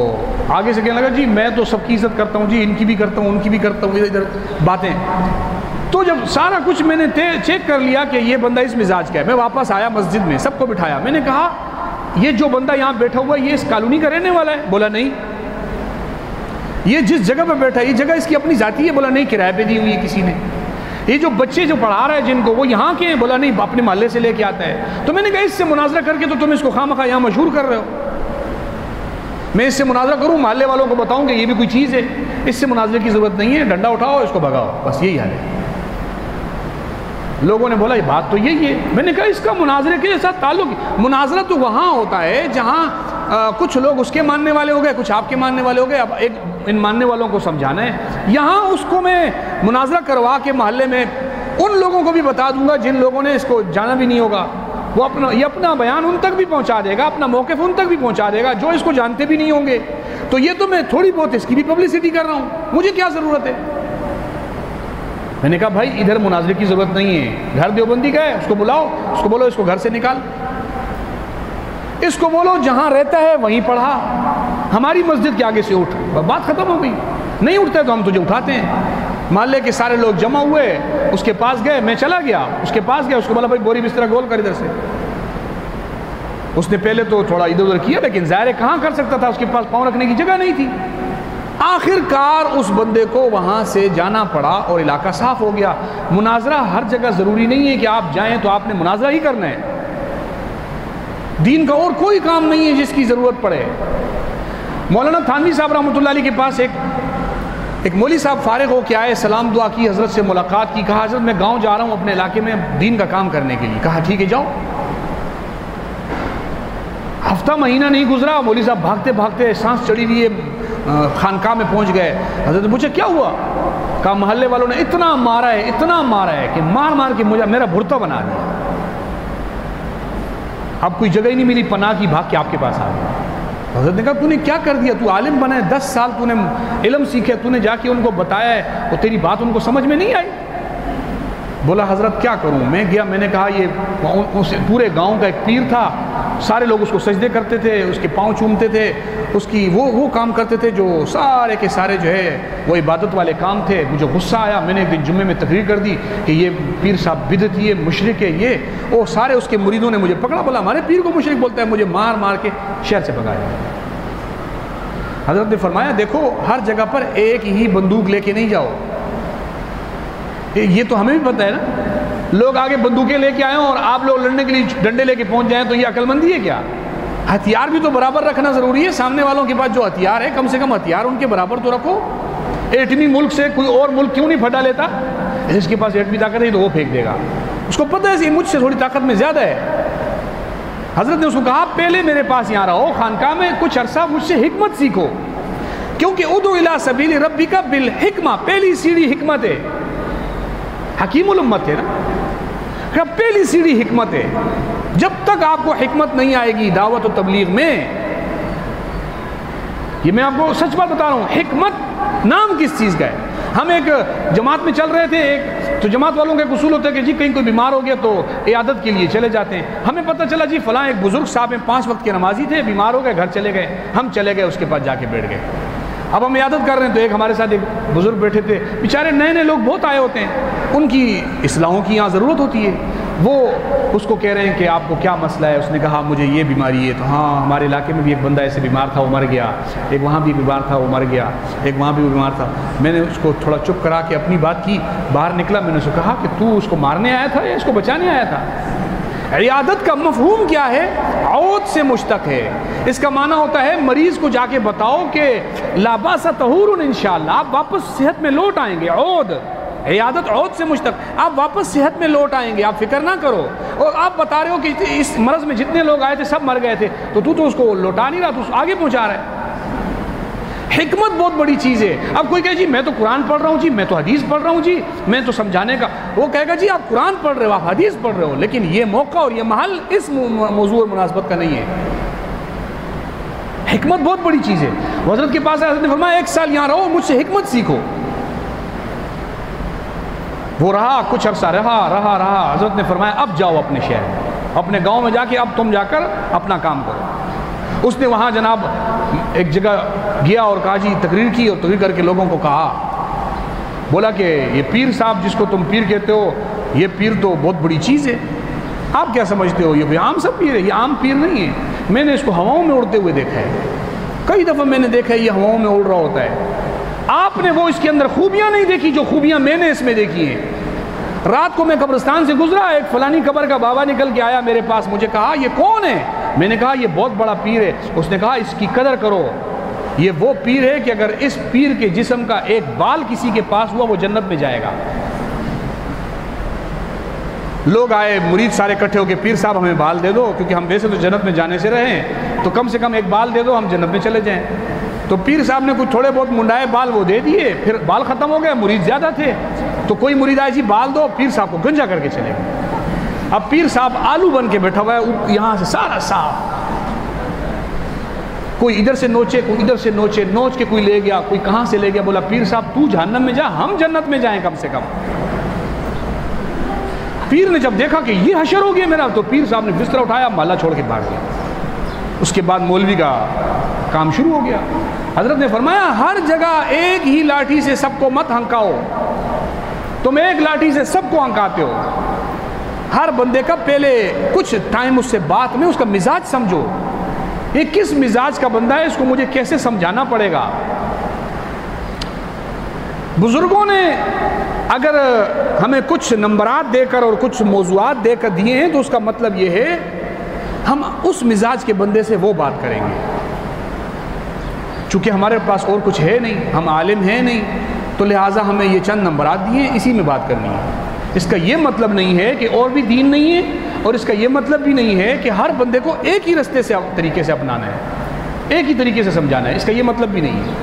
آگے سے کہنے لگا جی میں تو سب کی عزت کرتا ہوں جی، ان کی بھی کرتا ہوں، ان کی بھی کرتا ہوں، ادھر باتیں۔ تو جب سارا کچھ میں نے چیک کر لیا کہ یہ بندہ اس مزاج کا ہے، میں واپس آیا مسجد میں، سب کو بٹھایا۔ میں نے کہا یہ جو بندہ یہاں بیٹھا ہوا ہے یہ اس کالونی کا رہنے والا ہے؟ بولا نہیں۔ یہ جس جگہ پہ بیٹھا ہے یہ جگہ اس کی اپنی ذاتی ہے؟ بولا نہیں، کرائے پہ دی ہوئی ہے کسی نے۔ یہ جو بچے جو پڑھا رہا ہے جن کو، وہ یہاں کے ہیں؟ بولا نہیں، اپنے محلے سے لے کے آتا ہے۔ تو میں نے کہا اس سے مناظرہ کر کے تو تم اس کو خواہ مخواہ یہاں مشہور کر رہے ہو۔ میں اس سے مناظرہ کروں، محلے والوں کو بتاؤں کہ یہ بھی کوئی چیز ہے، اس سے مناظرے کی ضرورت نہیں ہے، ڈنڈا اٹھاؤ اس کو بھگاؤ، بس یہی حال ہے۔ لوگوں نے بولا یہ بات تو یہی ہے۔ میں نے کہا اس کا مناظرے کے ساتھ تعلق، مناظرہ تو وہاں ہوتا ہے جہاں کچھ لوگ اس کے ماننے والے ہو گئے، کچھ آپ کے ماننے والے ہو گئے، اب ایک ان ماننے والوں کو سمجھانا ہے۔ یہاں اس کو میں مناظرہ کروا کے محلے میں ان لوگوں کو بھی بتا دوں گا جن لوگوں نے اس کو جانا بھی نہیں ہوگا، وہ یہ اپنا بیان ان تک بھی پہنچا دے گا، اپنا موقف ان تک بھی پہنچا دے گا جو اس کو جانتے بھی نہیں ہوں گے۔ تو یہ تو میں تھوڑی بہت اس کی بھی پبلسٹی کر رہا ہوں، مجھے کیا ضرورت ہے؟ میں نے کہا بھائی ادھر مناظرے کی ضرورت نہیں ہے، گھر دیوبندی کا ہے، اس کو بلاؤ، اس کو بولو اس کو گھر سے نکال، اس کو بولو جہاں رہتا ہے وہیں پڑھا، ہماری مسجد کے آگے سے اٹھ، بات ختم ہو گئی۔ نہیں اٹھتا ہے تو ہم تجھے اٹھاتے ہیں۔ محلے کے سارے لوگ جمع ہوئے، اس کے پاس گئے، میں چلا گیا اس کے پاس گیا، اس کو بولا بھائی بوری بسترا گول کر ادھر سے۔ اس نے پہلے تو تھوڑا ادھر ادھر کیا، لیکن ظاہر ہے کہاں کر سکتا تھا، اس کے پاس پاؤں رکھنے کی جگہ نہیں تھی۔ آخر کار اس بندے کو وہاں سے جانا پڑا اور علاقہ صاف ہو گیا۔ مناظرہ ہر جگہ ضروری نہیں ہے کہ آپ جائیں تو آپ نے مناظرہ ہی کرنا ہے، دین کا اور کوئی کام نہیں ہے جس کی ضرورت پڑے۔ مولانا تھانوی صاحب رحمۃ اللہ علیہ کے پاس ایک مولوی صاحب فارغ ہو کے آئے، سلام دعا کی، حضرت سے ملاقات کی، کہا حضرت میں گاؤں جا رہا ہوں اپنے علاقے میں دین کا کام کرنے کے لیے۔ کہا ٹھیک ہے جاؤ۔ ہفتہ مہینہ نہیں گزرا، مولوی صاحب بھاگتے بھاگتے سانس چڑھی ہوئی خانقاہ میں پہنچ گئے۔ حضرت نے پوچھا کیا ہوا؟ کہا محلے والوں نے اتنا مارا ہے کہ مار مار کے مجھے میرا بھرتا بنا دیا، اب کوئی جگہ ہی نہیں ملی پناہ کی، بھاگ کے آپ کے پاس آ گیا۔ حضرت نے کہا تو نے کیا کر دیا؟ تو عالم بنا ہے، 10 سال تو نے علم سیکھے، تو نے جا کے ان کو بتایا ہے، وہ تیری بات ان کو سمجھ میں نہیں آئی؟ بولا حضرت کیا کروں؟ میں گیا، میں نے کہا یہ پورے گاؤں کا ایک پیر تھا، سارے لوگ اس کو سجدے کرتے تھے، اس کے پاؤں چومتے تھے، اس کی وہ کام کرتے تھے جو سارے کے سارے جو ہے وہ عبادت والے کام تھے۔ مجھے غصہ آیا، میں نے ایک دن جمعے میں تقریر کر دی کہ یہ پیر صاحب بدعتی ہے، مشرک ہے یہ، اور سارے اس کے مریدوں نے مجھے پکڑا، بولا ہمارے پیر کو مشرک بولتا ہے، مجھے مار مار کے شہر سے بھگایا۔ حضرت نے فرمایا دیکھو ہر جگہ پر ایک ہی بندوق لے کے نہیں جاؤ، یہ تو ہمیں بھی پتہ ہے نا، لوگ آگے بندوقیں لے کے آئے ہوں اور آپ لوگ لڑنے کے لیے ڈنڈے لے کے پہنچ جائیں تو یہ عقل مندی ہے کیا؟ ہتھیار بھی تو برابر رکھنا ضروری ہے، سامنے والوں کے پاس جو ہتھیار ہے کم سے کم ہتھیار ان کے برابر تو رکھو۔ ایٹمی ملک سے کوئی اور ملک کیوں نہیں پھٹا لیتا؟ جس کے پاس ایٹمی طاقت ہے تو وہ پھینک دے گا، اس کو پتہ ہے مجھ سے تھوڑی طاقت میں زیادہ ہے۔ حضرت نے اس کو کہا پہلے میرے پاس یہاں رہو خانقاہ میں، کچھ عرصہ مجھ سے حکمت سیکھو، کیونکہ ادعو الی سبیل ربک بالحکمہ، پہلی سیڑھی حکمت ہے، حکیم الامت ہے نا، پہلی سیڑھی حکمت ہے. جب تک آپ کو حکمت نہیں آئے گی دعوت و تبلیغ میں، یہ میں آپ کو سچ بات بتا رہا ہوں، حکمت نام کس چیز کا ہے. ہم ایک جماعت میں چل رہے تھے، تو جماعت والوں کا ایک اصول ہوتا ہے کہ جی کہیں کوئی بیمار ہو گیا تو عیادت کے لیے چلے جاتے ہیں. ہمیں پتہ چلا جی فلاں ایک بزرگ صاحب ہیں، 5 وقت کے نمازی تھے، بیمار ہو گئے، گھر چلے گئے. ہم چلے گئے اس کے پاس جا کے بیٹھ گئے. اب ہم عیادت کر رہے ہیں تو ایک ہمارے ساتھ ایک بزرگ بیٹھے تھے، بیچارے نئے نئے لوگ بہت آئے ہوتے ہیں، ان کی اصلاحوں کی یہاں ضرورت ہوتی ہے. وہ اس کو کہہ رہے ہیں کہ آپ کو کیا مسئلہ ہے. اس نے کہا مجھے یہ بیماری ہے. تو ہاں ہمارے علاقے میں بھی ایک بندہ ایسے بیمار تھا، وہ مر گیا. ایک وہاں بھی بیمار تھا، وہ مر گیا. ایک وہاں بھی بیمار تھا. میں نے اس کو تھوڑا چپ کرا کے اپنی بات کی، باہر نکلا. میں نے اس کو کہا کہ تو اس کو مارنے آیا تھا یا اس کو بچانے آیا تھا؟ عیادت کا مفہوم کیا ہے؟ عود سے مشتق ہے. اس کا معنی ہوتا ہے مریض کو جا کے بتاؤ کہ لا باس طہور انشاءاللہ، آپ واپس صحت میں لوٹ آئیں گے. عود، عیادت عود سے مشتق، آپ واپس صحت میں لوٹ آئیں گے، آپ فکر نہ کرو. اور آپ بتا رہے ہو کہ اس مرض میں جتنے لوگ آئے تھے سب مر گئے تھے، تو اس کو لوٹا نہیں رہا، تو آگے پہنچا رہا ہے. حکمت بہت بڑی چیز ہے. اب کوئی کہے جی میں تو قرآن پڑھ رہا ہوں جی، میں تو حدیث پڑھ رہا ہوں جی، میں تو سمجھانے کا، وہ کہے گا جی آپ قرآن پڑھ رہے ہو، آپ حدیث پڑھ رہے ہو، لیکن یہ موقع اور یہ محل اس موضوع اور مناسبت کا نہیں ہے. حکمت بہت بڑی چیز ہے. حضرت کے پاس حضرت نے فرمایا 1 سال یہاں رہو، مجھ سے حکمت سیکھو. وہ رہا، کچھ عرصہ رہا. حضرت نے فرمایا اب جاؤ اپنے شہر میں، اپنے گاؤں میں جا کے اب تم جا کر اپنا کام کرو. اس نے وہاں جناب ایک جگہ گیا اور کہا جی تقریر کی، اور تقریر کر کے لوگوں کو کہا، بولا کہ یہ پیر صاحب جس کو تم پیر کہتے ہو، یہ پیر تو بہت بڑی چیز ہے. آپ کیا سمجھتے ہو یہ کوئی عام سا پیر ہے؟ یہ عام پیر نہیں ہے. میں نے اس کو ہواؤں میں اڑتے ہوئے دیکھا ہے، کئی دفعہ میں نے دیکھا ہے یہ ہواؤں میں اڑ رہا ہوتا ہے. آپ نے وہ اس کے اندر خوبیاں نہیں دیکھی جو خوبیاں میں نے اس میں دیکھی ہیں. رات کو میں قبرستان سے گزرا، ایک فلانی قبر کا بابا نکل کے آیا میرے پاس، مجھے کہا یہ کون ہے؟ میں نے کہا یہ بہت بڑا پیر ہے. اس نے کہا اس کی قدر کرو، یہ وہ پیر ہے کہ اگر اس پیر کے جسم کا ایک بال کسی کے پاس ہوا وہ جنت میں جائے گا. لوگ آئے، مرید سارے اکٹھے ہو کے پیر صاحب ہمیں بال دے دو، کیونکہ ہم ویسے تو جنت میں جانے سے رہے ہیں، تو کم سے کم ایک بال دے دو، ہم جنت میں چلے جائیں. تو پیر صاحب نے کچھ تھوڑے بہت منڈائے بال وہ دے دیے. پھر بال ختم ہو گئے، مرید زیادہ تھے، تو کوئی مرید آئے جی بال دو، پیر صاحب کو گنجا کر کے چلے گئے. اب پیر صاحب آلو بن کے بیٹھا ہوا ہے، یہاں سے سارا صاف، کوئی ادھر سے نوچے، کوئی ادھر سے نوچے، نوچ کے کوئی لے گیا، کوئی کہاں سے لے گیا. بولا پیر صاحب تو جہنم میں جا، ہم جنت میں جائیں کم سے کم. پیر نے جب دیکھا کہ یہ حشر ہو گیا میرا، تو پیر صاحب نے بستر اٹھایا، محلہ چھوڑ کے بھاگ گیا. اس کے بعد مولوی کا کام شروع ہو گیا. حضرت نے فرمایا ہر جگہ ایک ہی لاٹھی سے سب کو مت ہنکاؤ، تم ایک لاٹھی سے سب کو ہنکاتے ہو. ہر بندے کا پہلے کچھ ٹائم اس سے بات میں اس کا مزاج سمجھو، یہ کس مزاج کا بندہ ہے، اس کو مجھے کیسے سمجھانا پڑے گا. بزرگوں نے اگر ہمیں کچھ نمبرات دے کر اور کچھ موضوعات دے کر دیے ہیں تو اس کا مطلب یہ ہے ہم اس مزاج کے بندے سے وہ بات کریں گے. چونکہ ہمارے پاس اور کچھ ہے نہیں، ہم عالم ہیں نہیں، تو لہٰذا ہمیں یہ چند نمبرات دیے، اسی میں بات کرنی ہے. اس کا یہ مطلب نہیں ہے کہ اور بھی دین نہیں ہے، اور اس کا یہ مطلب بھی نہیں ہے کہ ہر بندے کو ایک ہی رستے سے طریقے سے اپنانا ہے، ایک ہی طریقے سے سمجھانا ہے. اس کا یہ مطلب بھی نہیں ہے.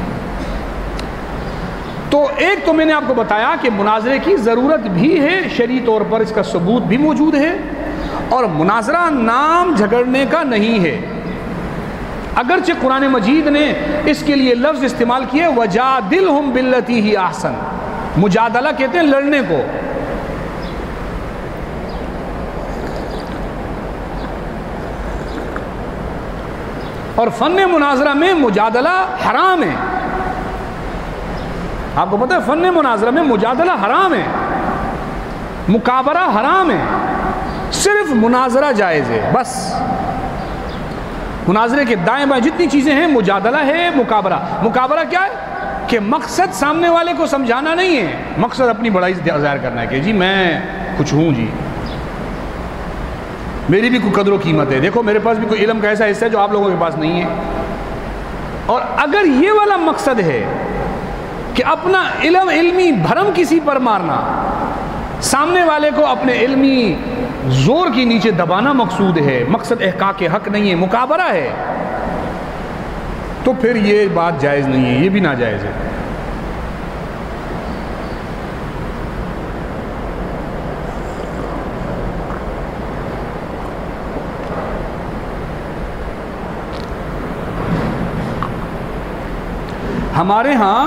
تو ایک تو میں نے آپ کو بتایا کہ مناظرے کی ضرورت بھی ہے، شرعی طور پر اس کا ثبوت بھی موجود ہے، اور مناظرہ نام جھگڑنے کا نہیں ہے. اگرچہ قرآن مجید نے اس کے لیے لفظ استعمال کیے وَجَادِلْهُمْ بِالَّتِي هِيَ أَحْسَنُ، مجادلہ کہتے ہیں لڑنے کو. اور فن مناظرہ میں مجادلہ حرام ہے. آپ کو پتہ ہے فن مناظرہ میں مجادلہ حرام ہے، مکابرہ حرام ہے، صرف مناظرہ جائز ہے. بس مناظرے کے دائیں بائیں جتنی چیزیں ہیں مجادلہ ہے، مکابرہ. مکابرہ کیا ہے کہ مقصد سامنے والے کو سمجھانا نہیں ہے، مقصد اپنی بڑائی ظاہر کرنا ہے کہ جی میں کچھ ہوں، جی میری بھی کوئی قدر و قیمت ہے، دیکھو میرے پاس بھی کوئی علم کا ایسا حصہ ہے جو آپ لوگوں کے پاس نہیں ہے. اور اگر یہ والا مقصد ہے کہ اپنا علمی بھرم کسی پر مارنا، سامنے والے کو اپنے علمی زور کی نیچے دبانا مقصود ہے، مقصد احقاق حق نہیں ہے، مکابرہ ہے، تو پھر یہ بات جائز نہیں ہے، یہ بھی ناجائز ہے. ہمارے ہاں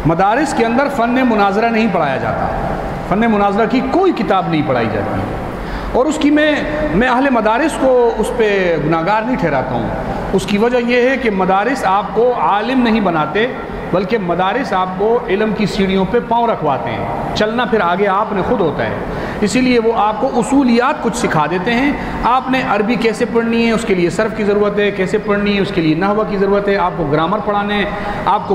مدارس کے اندر فن مناظرہ نہیں پڑھایا جاتا، فن مناظرہ کی کوئی کتاب نہیں پڑھائی جاتی، اور اس کی میں اہل مدارس کو اس پہ گناہگار نہیں ٹھہراتا ہوں۔ اس کی وجہ یہ ہے کہ مدارس آپ کو عالم نہیں بناتے، بلکہ مدارس آپ کو علم کی سیڑھیوں پہ پاؤں رکھواتے ہیں، چلنا پھر آگے آپ نے خود ہوتا ہے۔ اسی لیے وہ آپ کو اصولیات کچھ سکھا دیتے ہیں، آپ نے عربی کیسے پڑھنی ہے اس کے لیے صرف کی ضرورت ہے، کیسے پڑھنی ہے اس کے لیے نحو کی ضرورت ہے، آپ کو گرامر پڑھانے ہیں، آپ کو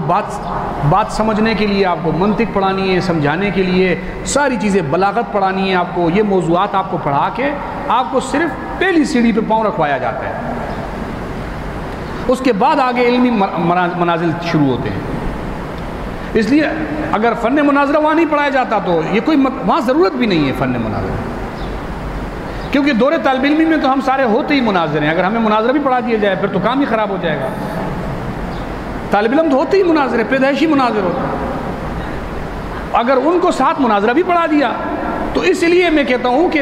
بات سمجھنے کے لیے آپ کو منطق پڑھانی ہے، سمجھانے کے لیے ساری چیزیں، بلاغت پڑھانی ہے آپ کو، یہ موضوعات آپ کو پڑھا کے آپ کو صرف پہلی سیڑھی پہ پاؤں رکھوایا جاتا ہے، اس کے بعد آگے علمی منازل شروع ہوتے ہیں۔ اس لیے اگر فن مناظرہ وہاں نہیں پڑھایا جاتا تو یہ کوئی وہاں ضرورت بھی نہیں ہے فن مناظرہ، کیونکہ دور طالب علمی میں تو ہم سارے ہوتے ہی مناظر ہیں، اگر ہمیں مناظرہ بھی پڑھا دیا جائے پھر تو کام ہی خراب ہو جائے گا۔ طالب علم تو ہوتے ہی مناظر ہے، پیدائشی مناظر ہوتے ہیں، اگر ان کو ساتھ مناظرہ بھی پڑھا دیا تو اس لیے میں کہتا ہوں کہ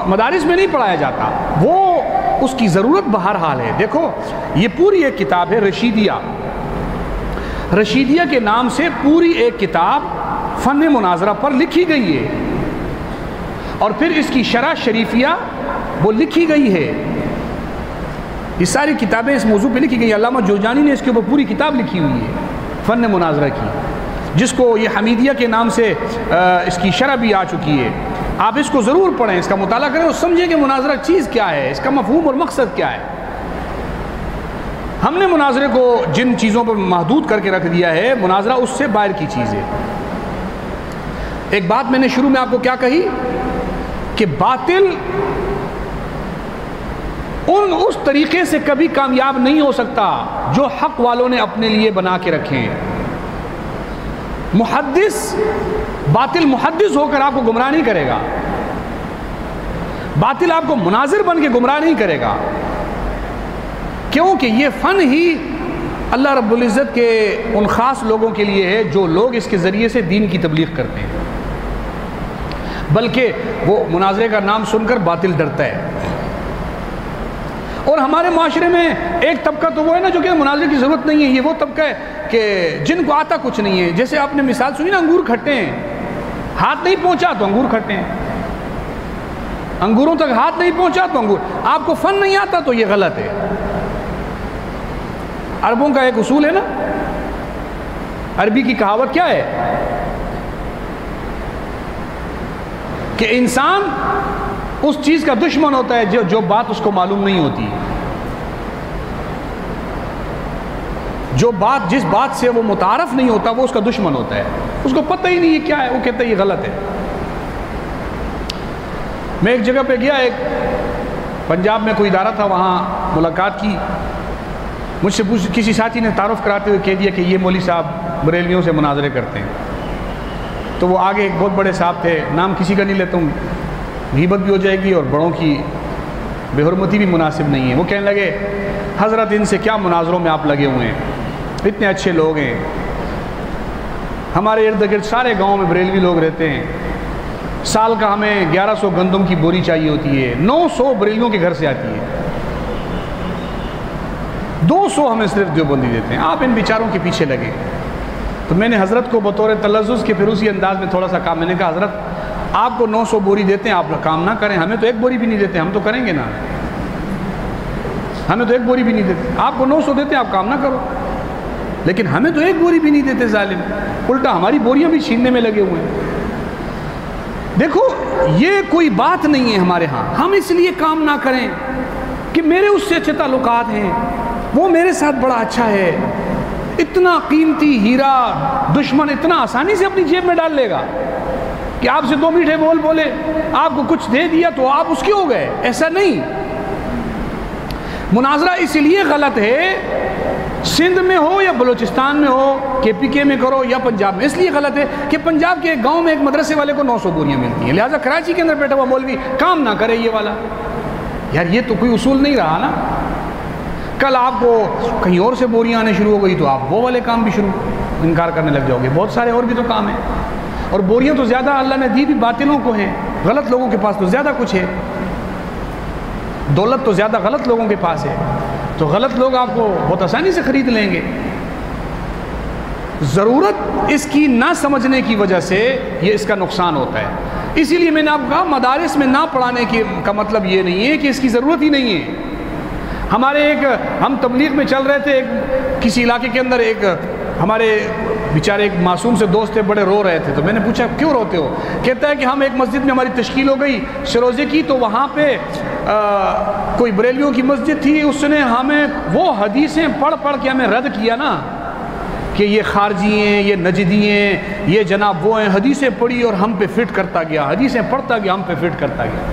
مدارس میں نہیں پڑھایا جاتا، وہ اس کی ضرورت بہرحال ہے۔ دیکھو یہ پوری ایک کتاب ہے رشیدیہ، رشیدیہ کے نام سے پوری ایک کتاب فن مناظرہ پر لکھی گئی ہے، اور پھر اس کی شرح شریفیہ وہ لکھی گئی ہے، یہ ساری کتابیں اس موضوع پہ لکھی گئی ہیں۔ علامہ جوزجانی نے اس کے اوپر پوری کتاب لکھی ہوئی ہے فن مناظرہ کی، جس کو یہ حمیدیہ کے نام سے اس کی شرح بھی آ چکی ہے۔ آپ اس کو ضرور پڑھیں، اس کا مطالعہ کریں اور سمجھیں کہ مناظرہ چیز کیا ہے، اس کا مفہوم اور مقصد کیا ہے۔ ہم نے مناظرے کو جن چیزوں پر محدود کر کے رکھ دیا ہے، مناظرہ اس سے باہر کی چیز ہے۔ ایک بات میں نے شروع میں آپ کو کیا کہی کہ باطل اس طریقے سے کبھی کامیاب نہیں ہو سکتا جو حق والوں نے اپنے لیے بنا کے رکھے ہیں۔ باطل محدث ہو کر آپ کو گمراہ نہیں کرے گا، باطل آپ کو مناظر بن کے گمراہ نہیں کرے گا، کیونکہ یہ فن ہی اللہ رب العزت کے ان خاص لوگوں کے لیے ہے جو لوگ اس کے ذریعے سے دین کی تبلیغ کرتے ہیں، بلکہ وہ مناظرے کا نام سن کر باطل ڈرتا ہے۔ اور ہمارے معاشرے میں ایک طبقہ تو وہ ہے نا جو کہ مناظرے کی ضرورت نہیں ہے، یہ وہ طبقہ ہے کہ جن کو آتا کچھ نہیں ہے۔ جیسے آپ نے مثال سنی نا، انگور کھٹے ہیں، ہاتھ نہیں پہنچا تو انگور کھٹے ہیں، انگوروں تک ہاتھ نہیں پہنچا تو انگور۔ آپ کو فن نہیں آتا تو یہ غلط ہے۔ عربوں کا ایک اصول ہے نا، عربی کی کہاوت کیا ہے کہ انسان اس چیز کا دشمن ہوتا ہے جو بات اس کو معلوم نہیں ہوتی، جس بات سے وہ متعارف نہیں ہوتا وہ اس کا دشمن ہوتا ہے، اس کو پتہ ہی نہیں یہ کیا ہے، وہ کہتا ہے یہ غلط ہے۔ میں ایک جگہ پہ گیا، ایک پنجاب میں کوئی ادارہ تھا، وہاں ملاقات کی، مجھ سے کسی ساتھی نے تعارف کراتے ہوئے کہہ دیا کہ یہ مولوی صاحب بریلویوں سے مناظرے کرتے ہیں۔ تو وہ آگے ایک بہت بڑے صاحب تھے، نام کسی کا نہیں لیتا ہوں، غیبت بھی ہو جائے گی اور بڑوں کی بے حرمتی بھی مناسب نہیں ہے۔ وہ کہنے لگے حضرت ان سے کیا مناظروں میں آپ لگے ہوئے ہیں، اتنے اچھے لوگ ہیں، ہمارے ارد گرد سارے گاؤں میں بریلوی لوگ رہتے ہیں، سال کا ہمیں 1100 گندم کی بوری چاہیے ہوتی ہے، 900 بریلویوں کے گھر سے آتی ہے، 200 ہمیں صرف دیوبندی دیتے ہیں، آپ ان بیچاروں کے پیچھے لگے۔ تو میں نے حضرت کو بطور تلذذ کے پھر اسی انداز میں تھوڑا سا کہا، میں نے کہا حضرت آپ کو 900 بوری دیتے ہیں، آپ کام نہ کریں، ہمیں تو ایک بوری بھی نہیں دیتے، ہم تو کریں گے نا، ہمیں تو ایک بوری بھی نہیں دیتے، آپ کو 900 دیتے ہیں آپ کام نہ کرو، لیکن ہمیں تو ایک بوری بھی نہیں دیتے ظالم، الٹا ہماری بوریاں بھی چھیننے میں لگے ہوئے ہیں۔ دیکھو یہ کوئی بات نہیں ہے ہمارے ہاں، ہم اس لیے کام نہ کریں کہ میرے اس سے اچھے تعلقات ہیں، وہ میرے ساتھ بڑا اچھا ہے، اتنا قیمتی ہیرا دشمن اتنا آسانی سے اپنی جیب میں ڈال لے گا کہ آپ سے 2 میٹھے بول بولے، آپ کو کچھ دے دیا تو آپ اس کے ہو گئے، ایسا نہیں۔ مناظرہ اس لیے غلط ہے، سندھ میں ہو یا بلوچستان میں ہو، KPK میں کرو یا پنجاب میں، اس لیے غلط ہے کہ پنجاب کے ایک گاؤں میں ایک مدرسے والے کو 900 بوریاں ملتی ہیں، لہٰذا کراچی کے اندر بیٹھا ہوا مولوی کام نہ کرے یہ والا۔ یار یہ تو کوئی اصول نہیں رہا نا، کل آپ کو کہیں اور سے بوریاں آنے شروع ہو گئی تو آپ وہ والے کام بھی انکار کرنے لگ جاؤ گے، بہت سارے اور بھی تو کام ہیں، اور بوریاں تو زیادہ اللہ نے دی بھی باطلوں کو ہیں، غلط لوگوں کے پاس تو زیادہ کچھ ہے، دولت تو زیادہ غلط لوگوں کے پاس ہے۔ تو غلط لوگ آپ کو بہت آسانی سے خرید لیں گے۔ ضرورت اس کی نہ سمجھنے کی وجہ سے یہ اس کا نقصان ہوتا ہے۔ اسی لیے میں نے آپ کو کہا مدارس میں نہ پڑھانے کا مطلب یہ نہیں ہے کہ اس کی ضرورت ہی نہیں ہے۔ ہم تبلیغ میں چل رہے تھے، کسی علاقے کے اندر ایک ہمارے بیچارے ایک معصوم سے دوست تھے، بڑے رو رہے تھے، تو میں نے پوچھا کیوں روتے ہو؟ کہتا ہے کہ ہم ایک مسجد میں ہماری تشکیل ہو گئی شروزے کی، تو وہاں پہ کوئی بریلیوں کی مسجد تھی، اس نے ہمیں وہ حدیثیں پڑھ پڑھ کے ہمیں رد کیا نا کہ یہ خارجی ہیں، یہ نجدی ہیں، یہ جناب وہ ہیں، حدیثیں پڑھی اور ہم پہ فٹ کرتا گیا، حدیثیں پڑھتا گیا، ہم پہ فٹ کرتا گیا۔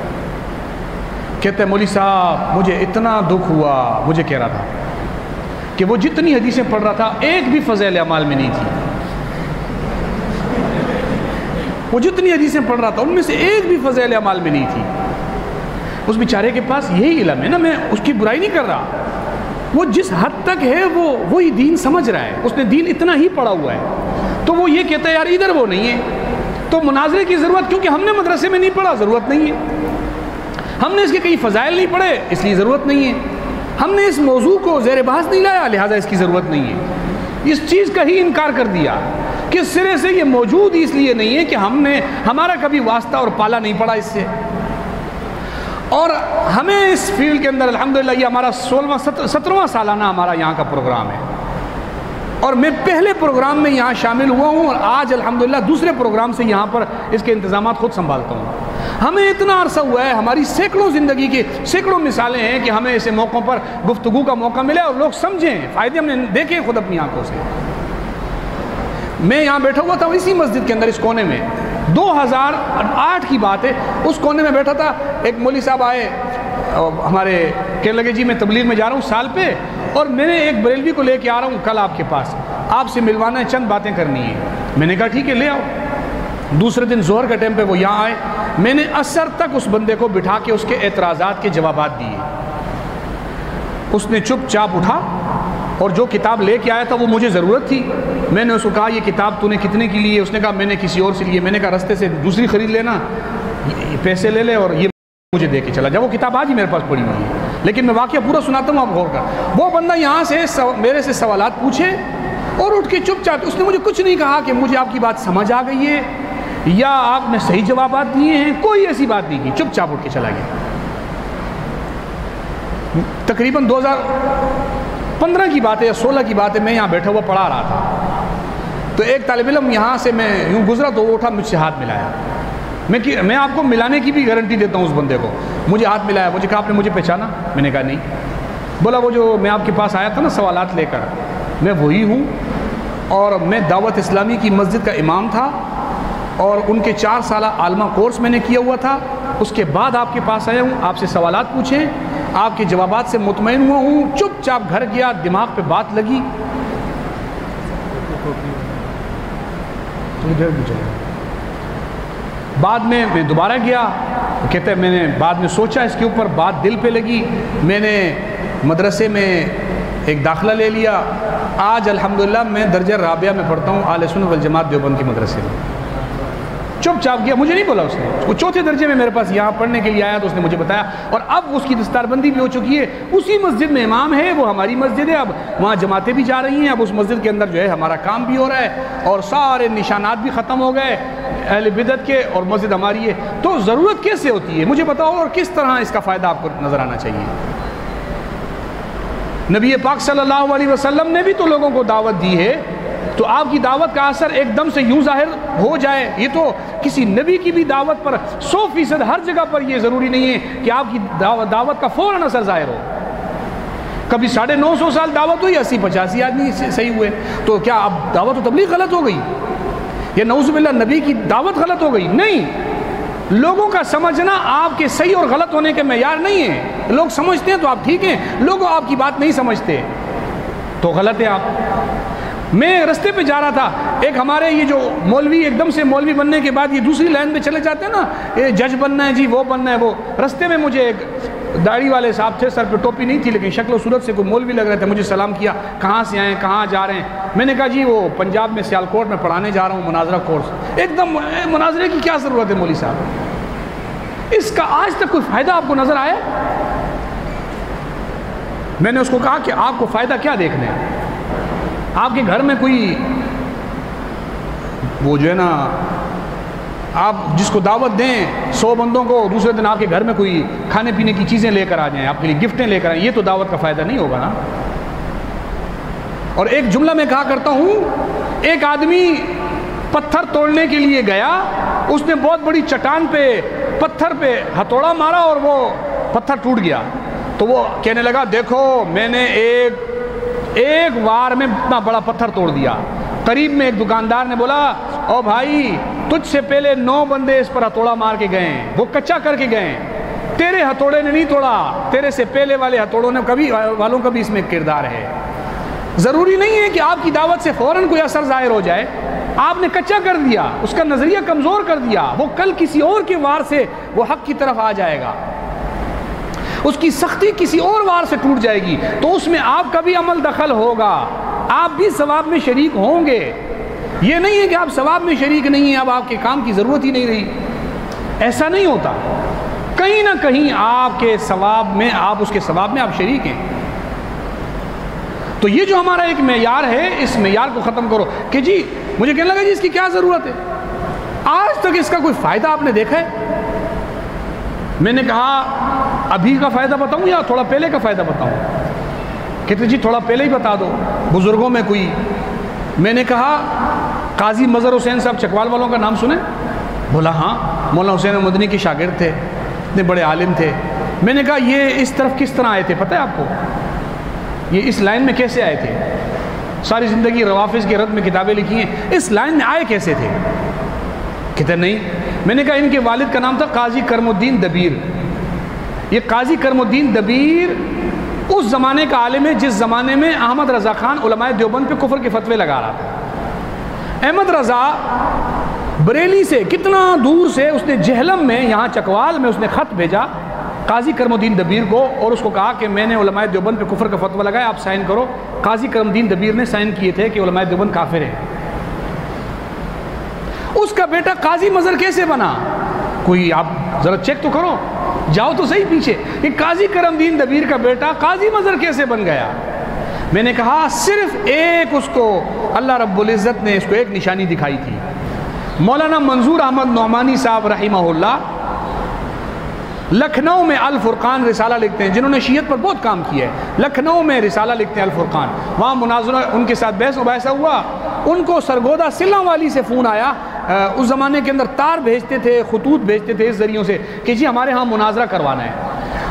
کہتے ہیں مولوی صاحب مجھے اتنا دکھ ہوا، مجھے کہہ رہا تھا کہ وہ جتنی حدیثیں پڑھ رہا تھا ایک بھی فضائل اعمال میں نہیں تھی، وہ جتنی حدیثیں پڑھ رہا تھا ان میں سے ایک بھی فضائل اعمال میں نہیں تھی۔ اس بیچارے کے پاس یہی علم ہے نا، میں اس کی برائی نہیں کر رہا، وہ جس حد تک ہے وہی دین سمجھ رہا ہے، اس نے دین اتنا ہی پڑھا ہوا ہے، تو وہ یہ کہتا ہے یار ادھر وہ نہیں ہے، تو مناظرے کی ضرورت کیونکہ ہم نے مدرسے میں نہیں پڑھا، ضرورت نہیں ہے، ہم نے اس کے کئی فضائل نہیں پڑھے اس لیے ضرورت نہیں ہے، ہم نے اس موضوع کو زیر بحث نہیں لایا لہٰذا اس کی ضرورت نہیں ہے، اس چیز کا ہی انکار کر دیا کہ سرے سے یہ موجود اس لیے نہیں ہے کہ ہمارا کبھی واسطہ اور پالا نہیں پڑا اس سے، اور ہمیں اس فیلڈ کے اندر الحمدللہ یہ ہمارا 17واں سالانہ ہمارا یہاں کا پروگرام ہے، اور میں پہلے پروگرام میں یہاں شامل ہوا ہوں، اور آج الحمدللہ دوسرے پروگرام سے یہاں پر اس کے انتظامات خود سنبھالتا ہوں۔ ہمیں اتنا عرصہ ہوا ہے، ہماری سینکڑوں زندگی کی سینکڑوں مثالیں ہیں کہ ہمیں ایسے موقعوں پر گفتگو کا موقع ملے اور لوگ سمجھیں، فائدے ہم نے دیکھے خود اپنی آنکھوں سے۔ میں یہاں بیٹھا ہوا تھا اسی مسجد کے اندر اس کونے میں، 2008 کی بات ہے، اس کونے میں بیٹھا تھا، ایک مولوی صاحب آئے ہمارے، کہنے لگے جی میں تبلیغ میں جا رہا ہوں سال پہ، اور میں نے ایک بریلوی کو لے کے آ رہا ہوں کل آپ کے پاس، آپ سے ملوانا ہے، چند باتیں کرنی ہے۔ میں نے کہا ٹھیک ہے لے آؤ۔ دوسرے دن ظہر کے ٹائم پہ وہ یہاں آئے، میں نے عصر تک اس بندے کو بٹھا کے اس کے اعتراضات کے جوابات دیے، اس نے چپ چاپ اٹھا اور جو کتاب لے کے آیا تھا وہ مجھے ضرورت تھی، میں نے اس کو کہا یہ کتاب تو نے کتنے کی لی ہے؟ اس نے کہا میں نے کسی اور سے لی ہے۔ میں نے کہا رستے سے دوسری خرید لینا، پیسے لے لے اور یہ مجھے دے کے چلا جا۔ وہ کتاب آج ہی میرے پاس پڑی ہوئی ہے، لیکن میں واقعہ پورا سناتا ہوں آپ غور کر۔ وہ بندہ یہاں سے میرے سے سوالات پوچھے اور اٹھ کے چپ چاپ، اس نے مجھے کچھ نہیں کہا کہ مجھے آپ کی بات سمجھ آ گئی ہے یا آپ نے صحیح جوابات دیے ہیں، کوئی ایسی بات نہیں کی، چپ چاپ اٹھ کے چلا گیا۔ تقریباً 2015 کی بات ہے یا 16 کی بات ہے، میں یہاں بیٹھا ہوا پڑھا رہا تھا، تو ایک طالب علم یہاں سے میں یوں گزرا تو وہ اٹھا مجھ سے ہاتھ ملایا۔ میں آپ کو ملانے کی بھی گارنٹی دیتا ہوں اس بندے کو، مجھے ہاتھ ملایا، مجھے کہا آپ نے مجھے پہچانا؟ میں نے کہا نہیں۔ بولا وہ جو میں آپ کے پاس آیا تھا نا سوالات لے کر، میں وہی ہوں، اور میں دعوت اسلامی کی مسجد کا امام تھا، اور ان کے 4 سالہ عالمہ کورس میں نے کیا ہوا تھا، اس کے بعد آپ کے پاس آیا ہوں، آپ سے سوالات پوچھیں، آپ کے جوابات سے مطمئن ہوا ہوں، چپ چاپ گھر گیا، دماغ پہ بات لگی۔ بعد میں دوبارہ گیا، کہتے ہیں میں نے بعد میں سوچا اس کے اوپر، بات دل پہ لگی، میں نے مدرسے میں ایک داخلہ لے لیا، آج الحمدللہ میں درجہ رابعہ میں پڑھتا ہوں اہل سنت والجماعت دیوبند کے مدرسے میں۔ چپ چاپ گیا، مجھے نہیں بولا اس نے، وہ 4تھے درجے میں میرے پاس یہاں پڑھنے کے لیے آیا تو اس نے مجھے بتایا، اور اب اس کی دستار بندی بھی ہو چکی ہے، اسی مسجد میں امام ہے، وہ ہماری مسجد ہے، اب وہاں جماعتیں بھی جا رہی ہیں، اب اس مسجد کے اندر جو ہے ہمارا کام بھی ہو رہا ہے، اور سارے نشانات بھی ختم ہو گئے اہل بدعت کے، اور مسجد ہماری ہے۔ تو ضرورت کیسے ہوتی ہے مجھے بتاؤ، اور کس طرح اس کا فائدہ آپ کو نظر آنا چاہیے؟ نبی پاک صلی اللہ علیہ وسلم نے بھی تو لوگوں کو دعوت دی ہے، تو آپ کی دعوت کا اثر ایک دم سے یوں ظاہر ہو جائے، یہ تو کسی نبی کی بھی دعوت پر 100% ہر جگہ پر یہ ضروری نہیں ہے کہ آپ کی دعوت کا فوراً اثر ظاہر ہو۔ کبھی 950 سال دعوت ہوئی، 80-85 آدمی صحیح ہوئے، تو کیا اب دعوت و تبلیغ غلط ہو گئی؟ یا نعوذ باللہ نبی کی دعوت غلط ہو گئی؟ نہیں، لوگوں کا سمجھنا آپ کے صحیح اور غلط ہونے کے معیار نہیں ہے، لوگ سمجھتے ہیں تو آپ ٹھیک ہیں، لوگ آپ کی بات نہیں سمجھتے تو غلط ہے آپ۔ میں رستے پہ جا رہا تھا، ایک ہمارے یہ جو مولوی ایک دم سے مولوی بننے کے بعد یہ دوسری لائن میں چلے جاتے ہیں نا، یہ جج بننا ہے جی، وہ بننا ہے، وہ رستے میں مجھے ایک داڑھی والے صاحب تھے، سر پہ ٹوپی نہیں تھی لیکن شکل و صورت سے کوئی مولوی لگ رہے تھے، مجھے سلام کیا، کہاں سے آئے ہیں، کہاں جا رہے ہیں؟ میں نے کہا جی وہ پنجاب میں سیالکوٹ میں پڑھانے جا رہا ہوں مناظرہ کورس۔ ایک دم مناظرے کی کیا ضرورت ہے مولوی صاحب؟ اس کا آج تک کوئی فائدہ آپ کو نظر آیا؟ میں نے اس کو کہا کہ آپ کو فائدہ کیا دیکھنا ہے؟ آپ کے گھر میں کوئی وہ جو ہے نا آپ جس کو دعوت دیں 100 بندوں کو، دوسرے دن آپ کے گھر میں کوئی کھانے پینے کی چیزیں لے کر آ جائیں، آپ کے لیے گفٹیں لے کر آئیں، یہ تو دعوت کا فائدہ نہیں ہوگا نا۔ اور ایک جملہ میں کہا کرتا ہوں، ایک آدمی پتھر توڑنے کے لیے گیا، اس نے بہت بڑی چٹان پہ پتھر پہ ہتھوڑا مارا اور وہ پتھر ٹوٹ گیا، تو وہ کہنے لگا دیکھو میں نے ایک وار میں اتنا بڑا پتھر توڑ دیا۔ قریب میں ایک دکاندار نے بولا او بھائی تجھ سے پہلے 9 بندے اس پر ہتھوڑا مار کے گئے ہیں، وہ کچا کر کے گئے، تیرے ہتھوڑے نے نہیں توڑا، تیرے سے پہلے والے ہتھوڑوں نے والوں کا بھی اس میں کردار ہے۔ ضروری نہیں ہے کہ آپ کی دعوت سے فوراً کوئی اثر ظاہر ہو جائے، آپ نے کچا کر دیا، اس کا نظریہ کمزور کر دیا، وہ کل کسی اور کے وار سے وہ حق کی طرف آ جائے گا، اس کی سختی کسی اور وار سے ٹوٹ جائے گی، تو اس میں آپ کا بھی عمل دخل ہوگا، آپ بھی ثواب میں شریک ہوں گے۔ یہ نہیں ہے کہ آپ ثواب میں شریک نہیں ہیں، اب آپ کے کام کی ضرورت ہی نہیں رہی، ایسا نہیں ہوتا، کہیں نہ کہیں آپ کے ثواب میں، آپ اس کے ثواب میں آپ شریک ہیں۔ تو یہ جو ہمارا ایک معیار ہے، اس معیار کو ختم کرو کہ جی مجھے کہنے لگا جی اس کی کیا ضرورت ہے، آج تک اس کا کوئی فائدہ آپ نے دیکھا ہے؟ میں نے کہا ابھی کا فائدہ بتاؤں یا تھوڑا پہلے کا فائدہ بتاؤں؟ کہتے جی تھوڑا پہلے ہی بتا دو، بزرگوں میں کوئی۔ میں نے کہا قاضی مظہر حسین صاحب چکوال والوں کا نام سنیں؟ بولا ہاں، مولانا حسین مدنی کے شاگرد تھے، اتنے بڑے عالم تھے۔ میں نے کہا یہ اس طرف کس طرح آئے تھے پتہ ہے آپ کو؟ یہ اس لائن میں کیسے آئے تھے؟ ساری زندگی روافظ کے رد میں کتابیں لکھی ہیں، اس لائن میں آئے کیسے تھے؟ کہتے نہیں۔ میں نے کہا ان کے والد کا نام تھا قاضی کرم الدین دبیر۔ یہ قاضی کرم الدین دبیر اس زمانے کا عالم ہے جس زمانے میں احمد رضا خان علماء دیوبند پہ کفر کے فتوے لگا رہا تھا۔ احمد رضا بریلی سے کتنا دور سے اس نے جہلم میں، یہاں چکوال میں اس نے خط بھیجا قاضی کرم الدین دبیر کو، اور اس کو کہا کہ میں نے علماء دیوبند پہ کفر کا فتویٰ لگایا، آپ سائن کرو۔ قاضی کرم الدین دبیر نے سائن کیے تھے کہ علماء دیوبند کافر ہیں۔ اس کا بیٹا قاضی مظہر کیسے بنا؟ کوئی آپ ذرا چیک تو کرو، جاؤ تو صحیح پیچھے، کہ قاضی کرم الدین دبیر کا بیٹا قاضی مظہر کیسے بن گیا؟ میں نے کہا صرف ایک اس کو اللہ رب العزت نے اس کو ایک نشانی دکھائی تھی۔ مولانا منظور احمد نعمانی صاحب رحمہ اللہ لکھنؤ میں الفرقان رسالہ لکھتے ہیں، جنہوں نے شیعت پر بہت کام کیا ہے، لکھنؤ میں رسالہ لکھتے ہیں الفرقان، وہاں مناظرہ ان کے ساتھ بحث و مباحثہ ہوا۔ ان کو سرگودا سلّا والی سے فون آیا، اس زمانے کے اندر تار بھیجتے تھے، خطوط بھیجتے تھے اس ذریعوں سے کہ جی ہمارے ہاں مناظرہ کروانا ہے۔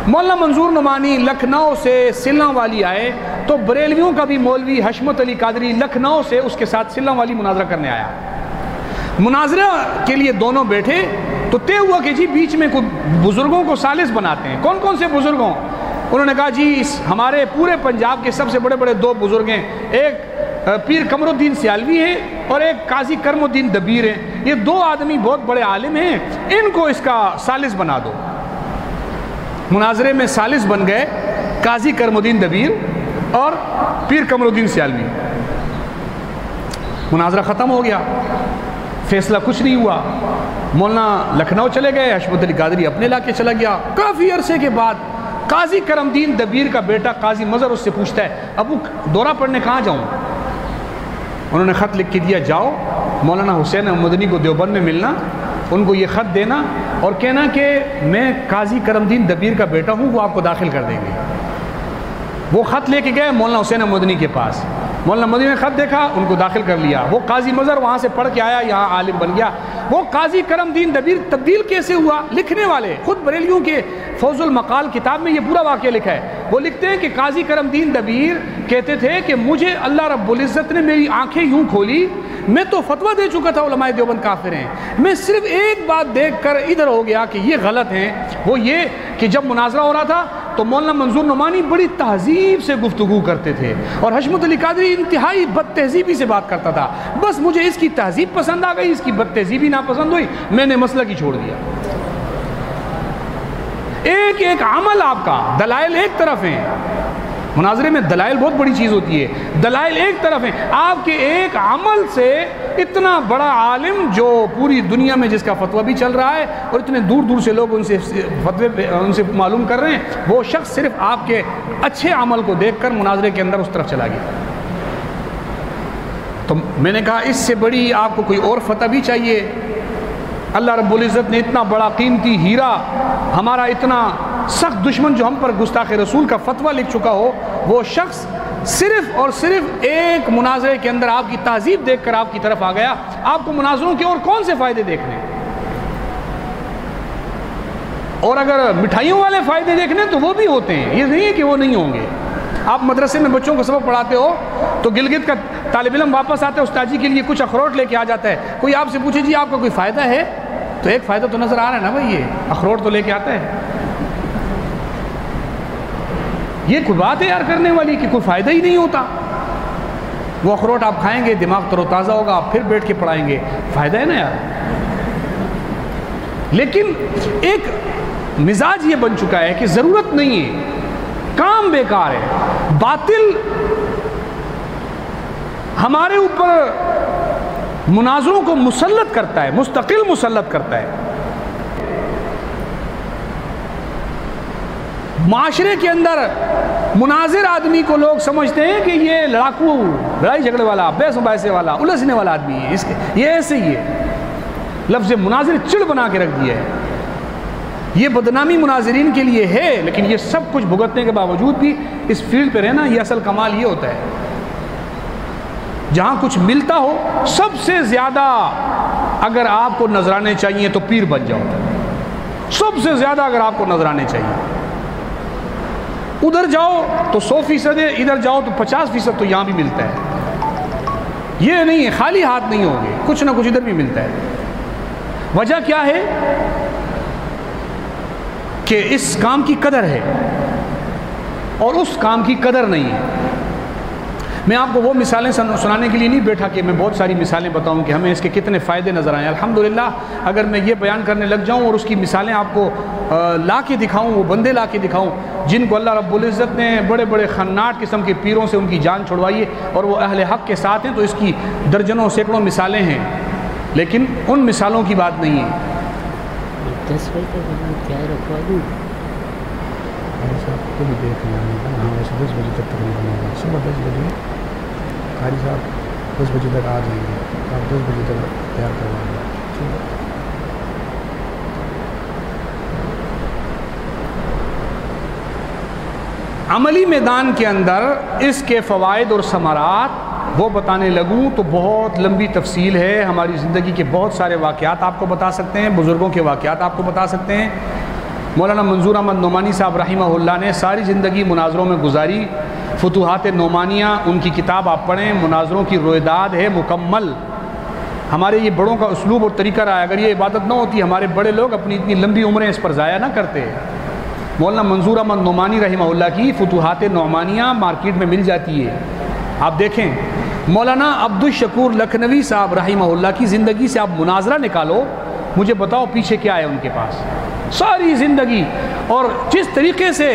مولانا منظور نعمانی لکھنؤ سے سلّا والی آئے تو بریلویوں کا بھی مولوی حشمت علی قادری لکھنؤ سے اس کے ساتھ سلّا والی مناظرہ کرنے آیا۔ مناظرہ کے لیے دونوں بیٹھے تو طے ہوا کہ جی بیچ میں کچھ بزرگوں کو ثالث بناتے ہیں۔ کون کون سے بزرگوں؟ انہوں نے کہا جی ہمارے پورے پنجاب کے سب سے بڑے بڑے 2 بزرگ ہیں، ایک پیر قمر الدین سیالوی ہے اور ایک قاضی کرم الدین دبیر ہیں، یہ 2 آدمی بہت بڑے عالم ہیں، ان کو اس کا ثالث بنا دو۔ مناظرے میں ثالث بن گئے قاضی کرم الدین دبیر اور پیر قمر الدین سیالوی۔ مناظرہ ختم ہو گیا، فیصلہ کچھ نہیں ہوا۔ مولانا لکھنؤ چلے گئے، حشمت علی قادری اپنے علاقے چلا گیا۔ کافی عرصے کے بعد قاضی کرم الدین دبیر کا بیٹا قاضی مظہر اس سے پوچھتا ہے ابو دورہ پڑھنے کہاں جاؤں؟ انہوں نے خط لکھ کے دیا جاؤ مولانا حسین مدنی کو دیوبند میں ملنا، ان کو یہ خط دینا اور کہنا کہ میں قاضی کرم الدین دبیر کا بیٹا ہوں، وہ آپ کو داخل کر دیں گے۔ وہ خط لے کے گئے مولانا حسین مدنی کے پاس، مولانا مدنی نے خط دیکھا، ان کو داخل کر لیا۔ وہ قاضی مظہر وہاں سے پڑھ کے آیا، یہاں عالم بن گیا۔ وہ قاضی کرم الدین دبیر تبدیل کیسے ہوا؟ لکھنے والے خود بریلیوں کے فوز المقال کتاب میں یہ پورا واقعہ لکھا ہے۔ وہ لکھتے ہیں کہ قاضی کرم الدین دبیر کہتے تھے کہ مجھے اللہ رب العزت نے میری آنکھیں یوں کھولی، میں تو فتویٰ دے چکا تھا علماء دیوبند کافر ہیں، میں صرف ایک بات دیکھ کر ادھر ہو گیا کہ یہ غلط ہیں۔ وہ یہ کہ جب مناظرہ ہو رہا تھا تو مولانا منظور نعمانی بڑی تہذیب سے گفتگو کرتے تھے اور حشمت علی قادری انتہائی بد تہذیبی سے بات کرتا تھا، بس مجھے اس کی تہذیب پسند آ گئی، اس کی بد تہذیبی ناپسند ہوئی، میں نے مسئلہ کی چھوڑ دیا۔ ایک ایک عمل آپ کا، دلائل ایک طرف ہیں، مناظرے میں دلائل بہت بڑی چیز ہوتی ہے. دلائل ایک طرف ہیں، آپ کے ایک عمل سے اتنا بڑا عالم جو پوری دنیا میں جس کا فتویٰ بھی چل رہا ہے اور اتنے دور دور سے لوگ ان سے فتوے ان سے معلوم کر رہے ہیں، وہ شخص صرف آپ کے اچھے عمل کو دیکھ کر مناظرے کے اندر اس طرف چلا گیا. تو میں نے کہا اس سے بڑی آپ کو کوئی اور فتح بھی چاہیے؟ اللہ رب العزت نے اتنا بڑا قیمتی ہیرا، ہمارا اتنا سخت دشمن جو ہم پر گستاخ رسول کا فتویٰ لکھ چکا ہو، وہ شخص صرف اور صرف ایک مناظرے کے اندر آپ کی تہذیب دیکھ کر آپ کی طرف آ گیا. آپ کو مناظروں کے اور کون سے فائدے دیکھنے؟ اور اگر مٹھائیوں والے فائدے دیکھنے تو وہ بھی ہوتے ہیں، یہ نہیں ہے کہ وہ نہیں ہوں گے. آپ مدرسے میں بچوں کو سبق پڑھاتے ہو تو گلگت کا طالب علم واپس آتا ہے، استاد جی کے لیے کچھ اخروٹ لے کے آ جاتا ہے. کوئی آپ سے پوچھے جی آپ کا کوئی فائدہ ہے؟ تو ایک فائدہ تو نظر آ رہا ہے نا بھائی، یہ اخروٹ تو لے کے آتا ہے. یہ کوئی بات ہے یار کرنے والی کہ کوئی فائدہ ہی نہیں ہوتا. وہ اخروٹ آپ کھائیں گے، دماغ تر و تازہ ہوگا، آپ پھر بیٹھ کے پڑھائیں گے، فائدہ ہے نا یار. لیکن ایک مزاج یہ بن چکا ہے کہ ضرورت نہیں ہے، کام بیکار ہے. باطل ہمارے اوپر مناظروں کو مسلط کرتا ہے، مستقل مسلط کرتا ہے. معاشرے کے اندر مناظر آدمی کو لوگ سمجھتے ہیں کہ یہ لڑاکو، لڑائی جھگڑے والا، بحث و مباحثے والا، الجھنے والا آدمی ہے. یہ ایسے ہی ہے. لفظ مناظر چڑ بنا کے رکھ دیا ہے. یہ بدنامی مناظرین کے لیے ہے، لیکن یہ سب کچھ بھگتنے کے باوجود بھی اس فیلڈ پہ رہنا، یہ اصل کمال یہ ہوتا ہے. جہاں کچھ ملتا ہو، سب سے زیادہ اگر آپ کو نذرانے چاہیے تو پیر بن جاؤ. سب سے زیادہ اگر آپ کو نذرانے چاہیے، ادھر جاؤ تو 100% ہے، ادھر جاؤ تو 50% تو یہاں بھی ملتا ہے. یہ نہیں ہے خالی ہاتھ نہیں ہوگے، کچھ نہ کچھ ادھر بھی ملتا ہے. وجہ کیا ہے کہ اس کام کی قدر ہے اور اس کام کی قدر نہیں ہے. میں آپ کو وہ مثالیں سنانے کے لیے نہیں بیٹھا کہ میں بہت ساری مثالیں بتاؤں کہ ہمیں اس کے کتنے فائدے نظر آئیں. الحمدللہ اگر میں یہ بیان کرنے لگ جاؤں اور اس کی مثالیں آپ کو لا کے دکھاؤں، وہ بندے لا کے دکھاؤں جن کو اللہ رب العزت نے بڑے بڑے خناٹ قسم کے پیروں سے ان کی جان چھڑوائی ہے اور وہ اہل حق کے ساتھ ہیں، تو اس کی درجنوں سینکڑوں مثالیں ہیں، لیکن ان مثالوں کی بات نہیں ہے. 10 بجے تک کیا رکھوا دوں؟ صاحب کو بھی دیکھ لیں. ہاں ویسے 10 بجے تک تقریباً ہوگا. صبح 10 بجے قاری صاحب 10 بجے تک آ جائیں گے. آپ 10 بجے تک تیار کروا دیں. ٹھیک ہے. عملی میدان کے اندر اس کے فوائد اور ثمرات وہ بتانے لگوں تو بہت لمبی تفصیل ہے. ہماری زندگی کے بہت سارے واقعات آپ کو بتا سکتے ہیں، بزرگوں کے واقعات آپ کو بتا سکتے ہیں. مولانا منظور احمد نعمانی صاحب رحمہ اللہ نے ساری زندگی مناظروں میں گزاری. فتوحات نعمانیہ ان کی کتاب آپ پڑھیں، مناظروں کی رویداد ہے مکمل. ہمارے یہ بڑوں کا اسلوب اور طریقہ رہا ہے. اگر یہ عبادت نہ ہوتی ہمارے بڑے لوگ اپنی اتنی لمبی عمریں اس پر ضائع نہ کرتے. مولانا منظور احمد نعمانی رحمہ اللہ کی فتوحات نعمانیہ مارکیٹ میں مل جاتی ہے، آپ دیکھیں. مولانا عبدالشکور لکھنوی صاحب رحمہ اللہ کی زندگی سے آپ مناظرہ نکالو، مجھے بتاؤ پیچھے کیا ہے ان کے پاس. ساری زندگی اور جس طریقے سے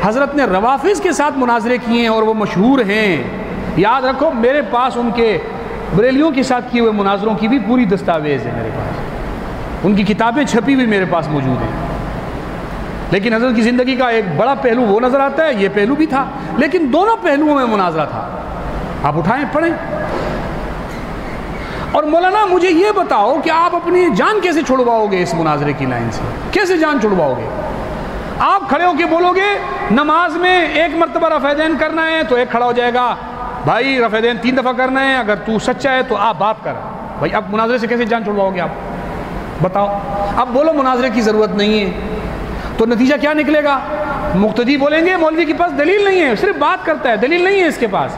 حضرت نے روافظ کے ساتھ مناظرے کیے ہیں اور وہ مشہور ہیں. یاد رکھو میرے پاس ان کے بریلیوں کے ساتھ کیے ہوئے مناظروں کی بھی پوری دستاویز ہے میرے پاس، ان کی کتابیں چھپی ہوئی میرے پاس موجود ہیں. لیکن حضرت کی زندگی کا ایک بڑا پہلو وہ نظر آتا ہے، یہ پہلو بھی تھا، لیکن دونوں پہلوؤں میں مناظرہ تھا. آپ اٹھائیں پڑھیں. اور مولانا مجھے یہ بتاؤ کہ آپ اپنی جان کیسے چھڑواؤ گے اس مناظرے کی لائن سے؟ کیسے جان چھڑواؤ گے؟ آپ کھڑے ہو کے بولو گے نماز میں 1 مرتبہ رفعین کرنا ہے تو ایک کھڑا ہو جائے گا بھائی رفعین 3 دفعہ کرنا ہے، اگر تو سچا ہے تو آپ بات کر. بھائی اب مناظرے سے کیسے جان چھڑواؤ گے آپ بتاؤ؟ اب بولو مناظرے کی ضرورت نہیں ہے تو نتیجہ کیا نکلے گا؟ مقتدی بولیں گے مولوی کے پاس دلیل نہیں ہے، صرف بات کرتا ہے، دلیل نہیں ہے اس کے پاس.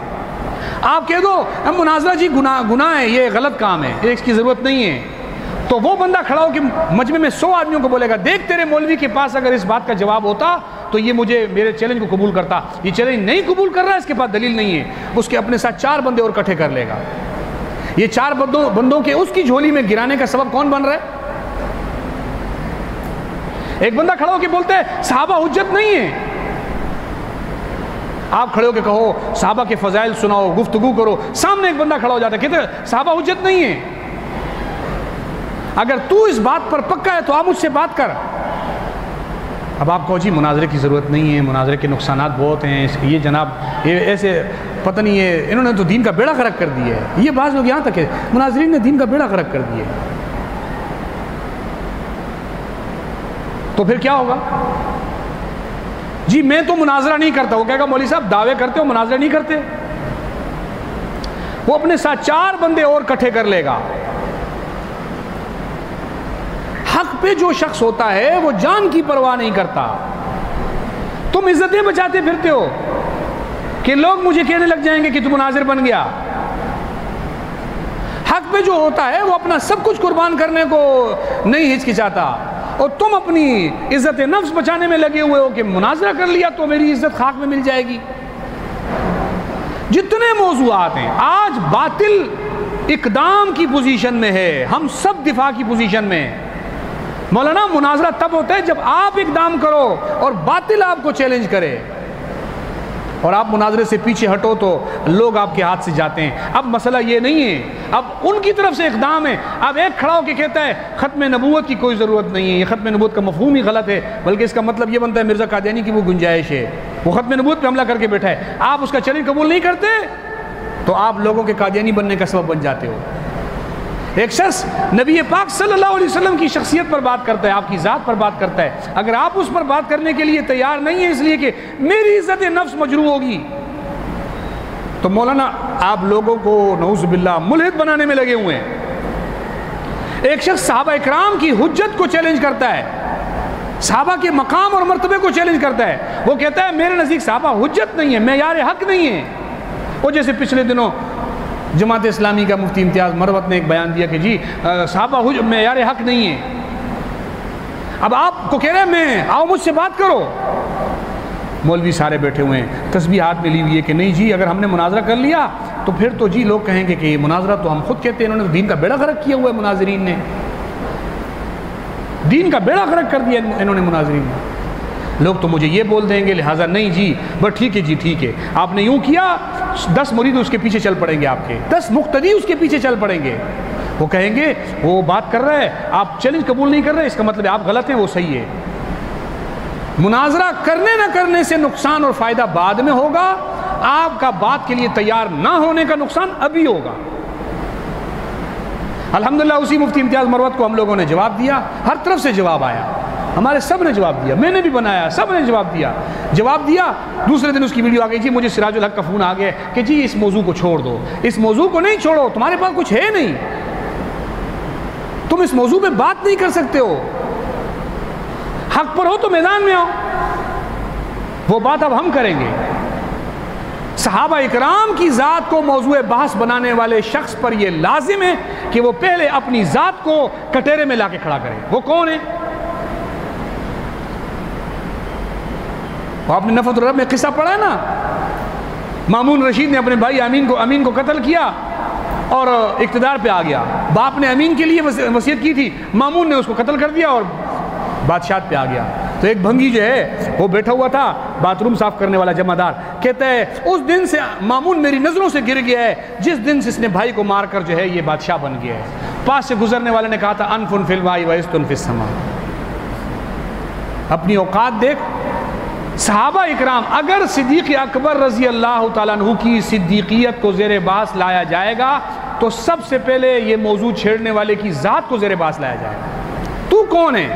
آپ کہہ دو مناظرہ جی گناہ ہے، یہ غلط کام ہے، اس کی ضرورت نہیں ہے، تو وہ بندہ کھڑا ہو کہ مجمع میں 100 آدمیوں کو بولے گا دیکھ تیرے مولوی کے پاس اگر اس بات کا جواب ہوتا تو یہ میرے چیلنج کو قبول کرتا. یہ چیلنج نہیں قبول کر رہا ہے، اس کے پاس دلیل نہیں ہے. اس کے اپنے ساتھ 4 بندے اور اکٹھے کر لے گا. یہ 4 بندوں کے اس کی جھولی میں گرانے کا سبب کون بن رہا ہے؟ ایک بندہ کھڑا ہو کے بولتا ہے صحابہ حجت نہیں ہے. آپ کھڑے ہو کے کہو صحابہ کے فضائل سناؤ، گفتگو کرو، سامنے ایک بندہ کھڑا ہو جاتا ہے کہتے ہیں صحابہ حجت نہیں ہے. اگر تو اس بات پر پکا ہے تو آپ مجھ سے بات کر. اب آپ کہو جی مناظرے کی ضرورت نہیں ہے، مناظرے کے نقصانات بہت ہیں، یہ جناب یہ ایسے پتہ نہیں ہے انہوں نے تو دین کا بیڑا غرق کر دیا ہے. یہ بعض لوگ یہاں تک ہے مناظرین نے دین کا بیڑا غرق کر دیا ہے. تو پھر کیا ہوگا؟ جی میں تو مناظرہ نہیں کرتا. وہ کہے گا مولوی صاحب دعوے کرتے ہو مناظرہ نہیں کرتے. وہ اپنے ساتھ 4 بندے اور کٹھے کر لے گا. حق پہ جو شخص ہوتا ہے وہ جان کی پرواہ نہیں کرتا. تم عزتیں بچاتے پھرتے ہو کہ لوگ مجھے کہنے لگ جائیں گے کہ تم مناظر بن گیا. حق پہ جو ہوتا ہے وہ اپنا سب کچھ قربان کرنے کو نہیں ہچکچاتا، اور تم اپنی عزت نفس بچانے میں لگے ہوئے ہو کہ مناظرہ کر لیا تو میری عزت خاک میں مل جائے گی. جتنے موضوعات ہیں آج باطل اقدام کی پوزیشن میں ہے، ہم سب دفاع کی پوزیشن میں. مولانا مناظرہ تب ہوتا ہے جب آپ اقدام کرو اور باطل آپ کو چیلنج کرے، اور آپ مناظرے سے پیچھے ہٹو تو لوگ آپ کے ہاتھ سے جاتے ہیں. اب مسئلہ یہ نہیں ہے، اب ان کی طرف سے اقدام ہے. اب ایک کھڑا ہو کے کہتا ہے ختم نبوت کی کوئی ضرورت نہیں ہے، یہ ختم نبوت کا مفہوم ہی غلط ہے، بلکہ اس کا مطلب یہ بنتا ہے مرزا قادیانی کی وہ گنجائش ہے، وہ ختم نبوت پہ حملہ کر کے بیٹھا ہے. آپ اس کا چیلنج قبول نہیں کرتے تو آپ لوگوں کے قادیانی بننے کا سبب بن جاتے ہو. ایک شخص نبی پاک صلی اللہ علیہ وسلم کی شخصیت پر بات کرتا ہے، آپ کی ذات پر بات کرتا ہے، اگر آپ اس پر بات کرنے کے لیے تیار نہیں ہیں اس لیے کہ میری عزت نفس مجروح ہوگی، تو مولانا آپ لوگوں کو نعوذ باللہ ملحد بنانے میں لگے ہوئے ہیں. ایک شخص صحابہ اکرام کی حجت کو چیلنج کرتا ہے، صحابہ کے مقام اور مرتبے کو چیلنج کرتا ہے. وہ کہتا ہے میرے نزدیک صحابہ حجت نہیں ہے، معیار حق نہیں ہے. وہ جیسے پچھلے دنوں جماعت اسلامی کا مفتی امتیاز مروت نے ایک بیان دیا کہ جی صحابہ معیار حق نہیں ہے. اب آپ کو کہہ رہے ہیں میں آؤ مجھ سے بات کرو. مولوی سارے بیٹھے ہوئے ہیں، تسبیح ہاتھ میں لی ہوئی ہے کہ نہیں جی اگر ہم نے مناظرہ کر لیا تو پھر تو جی لوگ کہیں گے کہ یہ مناظرہ تو ہم خود کہتے ہیں، انہوں نے دین کا بیڑا غرق کیا ہوا ہے. مناظرین نے دین کا بیڑا غرق کر دیا انہوں نے مناظرین نے. لوگ تو مجھے یہ بول دیں گے لہٰذا نہیں جی بس ٹھیک ہے جی ٹھیک ہے، آپ نے یوں کیا 10 مرید اس کے پیچھے چل پڑیں گے، آپ کے 10 مقتدی اس کے پیچھے چل پڑیں گے. وہ کہیں گے وہ بات کر رہا ہے آپ چیلنج قبول نہیں کر رہے، اس کا مطلب آپ غلط ہیں وہ صحیح ہے. مناظرہ کرنے نہ کرنے سے نقصان اور فائدہ بعد میں ہوگا، آپ کا بات کے لیے تیار نہ ہونے کا نقصان ابھی ہوگا. الحمدللہ اسی مفتی امتیاز مروت کو ہم لوگوں نے جواب دیا، ہر طرف سے جواب آیا، ہمارے سب نے جواب دیا، میں نے بھی بنایا، سب نے جواب دیا. دوسرے دن اس کی ویڈیو آ گئی جی مجھے سراج الحق کا فون آ گیا کہ جی اس موضوع کو چھوڑ دو. اس موضوع کو نہیں چھوڑو، تمہارے پاس کچھ ہے نہیں، تم اس موضوع پہ بات نہیں کر سکتے ہو. حق پر ہو تو میدان میں آؤ، وہ بات اب ہم کریں گے. صحابہ اکرام کی ذات کو موضوع بحث بنانے والے شخص پر یہ لازم ہے کہ وہ پہلے اپنی ذات کو کٹہرے میں لا کے کھڑا کرے. وہ کون ہے؟ آپ نے نفت الرب میں قصہ پڑھا ہے نا، مامون رشید نے اپنے بھائی امین کو قتل کیا اور اقتدار پہ آ گیا. باپ نے امین کے لیے وصیت کی تھی، مامون نے اس کو قتل کر دیا اور بادشاہت پہ آ گیا. تو ایک بھنگی جو ہے وہ بیٹھا ہوا تھا، باتھ روم صاف کرنے والا جمع دار، کہتا ہے اس دن سے مامون میری نظروں سے گر گیا ہے جس دن سے اس نے بھائی کو مار کر جو ہے یہ بادشاہ بن گیا ہے. پاس سے گزرنے والے نے کہا تھا انفن فی الوائی وعزتن فی السما. اپنی اوقات دیکھ. صحابہ اکرام اگر صدیق اکبر رضی اللہ تعالیٰ عنہ کی صدیقیت کو زیر بحث لایا جائے گا تو سب سے پہلے یہ موضوع چھیڑنے والے کی ذات کو زیر بحث لایا جائے گا. تو کون ہے؟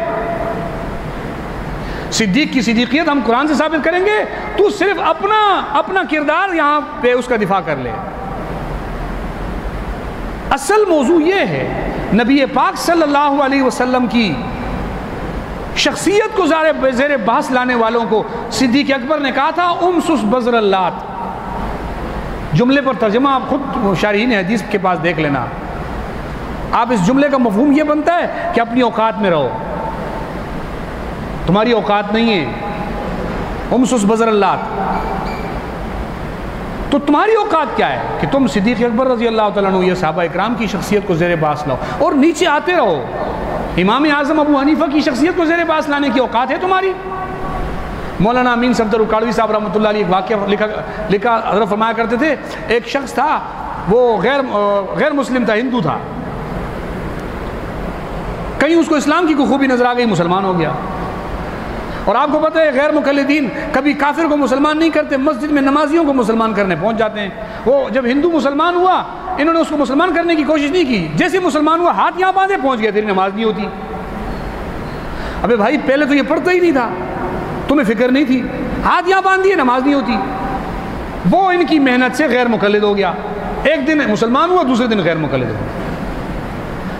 صدیق کی صدیقیت ہم قرآن سے ثابت کریں گے، تو صرف اپنا کردار یہاں پہ اس کا دفاع کر لے. اصل موضوع یہ ہے نبی پاک صلی اللہ علیہ وسلم کی شخصیت کو زیر بحث لانے والوں کو صدیق اکبر نے کہا تھا امسس بزر اللات. جملے پر ترجمہ آپ خود شارحین حدیث کے پاس دیکھ لینا. آپ اس جملے کا مفہوم یہ بنتا ہے کہ اپنی اوقات میں رہو، تمہاری اوقات نہیں ہے. امسس بزر اللات، تو تمہاری اوقات کیا ہے کہ تم صدیق اکبر رضی اللہ تعالیٰ عنہ یہ صحابہ اکرام کی شخصیت کو زیر بحث لاؤ اور نیچے آتے رہو. امام اعظم ابو حنیفہ کی شخصیت کو زیر بحث لانے کی اوقات ہے تمہاری؟ مولانا امین صفدر اکاڑوی صاحب رحمۃ اللہ علیہ ایک واقعہ لکھا حضرت فرمایا کرتے تھے، ایک شخص تھا وہ غیر مسلم تھا، ہندو تھا، کہیں اس کو اسلام کی کوئی خوبی نظر آ گئی، مسلمان ہو گیا. اور آپ کو پتہ ہے غیر مقلدین کبھی کافر کو مسلمان نہیں کرتے، مسجد میں نمازیوں کو مسلمان کرنے پہنچ جاتے ہیں. وہ جب ہندو مسلمان ہوا، انہوں نے اس کو مسلمان کرنے کی کوشش نہیں کی، جیسے مسلمان ہوا ہاتھ یہاں باندھے پہنچ گئے، تیری نماز نہیں ہوتی. ابے بھائی پہلے تو یہ پڑھتا ہی نہیں تھا، تمہیں فکر نہیں تھی، ہاتھ یہاں باندھ دیے نماز نہیں ہوتی. وہ ان کی محنت سے غیر مقلد ہو گیا، ایک دن مسلمان ہوا، دوسرے دن غیر مقلد ہوا.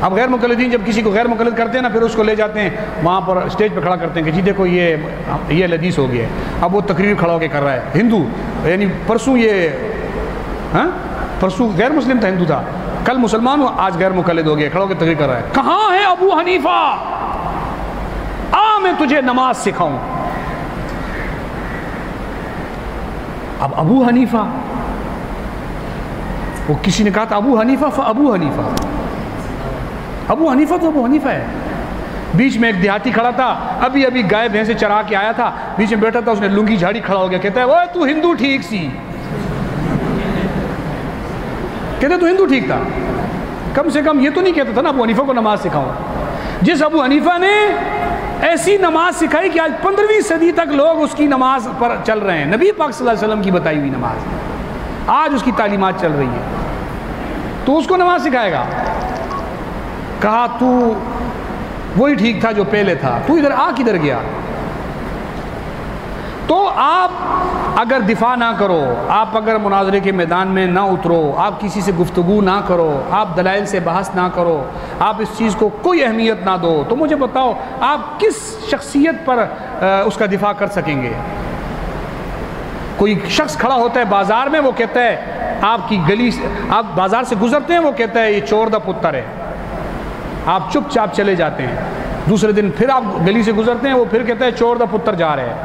اب غیر مقلدین جب کسی کو غیر مقلد کرتے ہیں نا، پھر اس کو لے جاتے ہیں وہاں پر اسٹیج پہ کھڑا کرتے ہیں کہ جی دیکھو یہ حدیث ہو گیا ہے. اب وہ تقریر کھڑا ہو کے کر رہا ہے، ہندو یعنی پرسوں غیر مسلم تھا، ہندو تھا، کل مسلمان ہوا، آج غیر مقلد ہو گیا، کھڑا ہو کے تقریر کر رہا ہے. کہاں ہے ابو حنیفہ؟ میں تجھے نماز سکھاؤں. اب ابو حنیفہ، وہ کسی نے کہا تھا ابو حنیفہ، ابو حنیفہ تو ابو حنیفہ ہے. بیچ میں ایک دیہاتی کھڑا تھا، ابھی گائے بھینسے چرا کے آیا تھا، بیچ میں بیٹھا تھا، اس نے لنگی جھاڑی کھڑا ہو گیا، کہتا ہے اوے تو ہندو ٹھیک سی. کہتے تو ہندو ٹھیک تھا، کم سے کم یہ تو نہیں کہتا تھا نا ابو حنیفہ کو نماز سکھاؤں. جس ابو حنیفہ نے ایسی نماز سکھائی کہ آج 15ویں صدی تک لوگ اس کی نماز پر چل رہے ہیں، نبی پاک صلی اللہ علیہ وسلم کی بتائی ہوئی نماز، آج اس کی تعلیمات چل رہی ہے، تو اس کو نماز سکھائے گا. کہا تو وہی ٹھیک تھا جو پہلے تھا، تو ادھر آ کدھر گیا؟ تو آپ اگر دفاع نہ کرو، آپ اگر مناظرے کے میدان میں نہ اترو، آپ کسی سے گفتگو نہ کرو، آپ دلائل سے بحث نہ کرو، آپ اس چیز کو کوئی اہمیت نہ دو، تو مجھے بتاؤ آپ کس شخصیت پر اس کا دفاع کر سکیں گے؟ کوئی شخص کھڑا ہوتا ہے بازار میں، وہ کہتا ہے آپ کی گلی سے، آپ بازار سے گزرتے ہیں، وہ کہتا ہے یہ چور دا پتر ہے، آپ چپ چاپ چلے جاتے ہیں. دوسرے دن پھر آپ گلی سے گزرتے ہیں، وہ پھر کہتا ہے چور دا پتر جا رہے ہیں،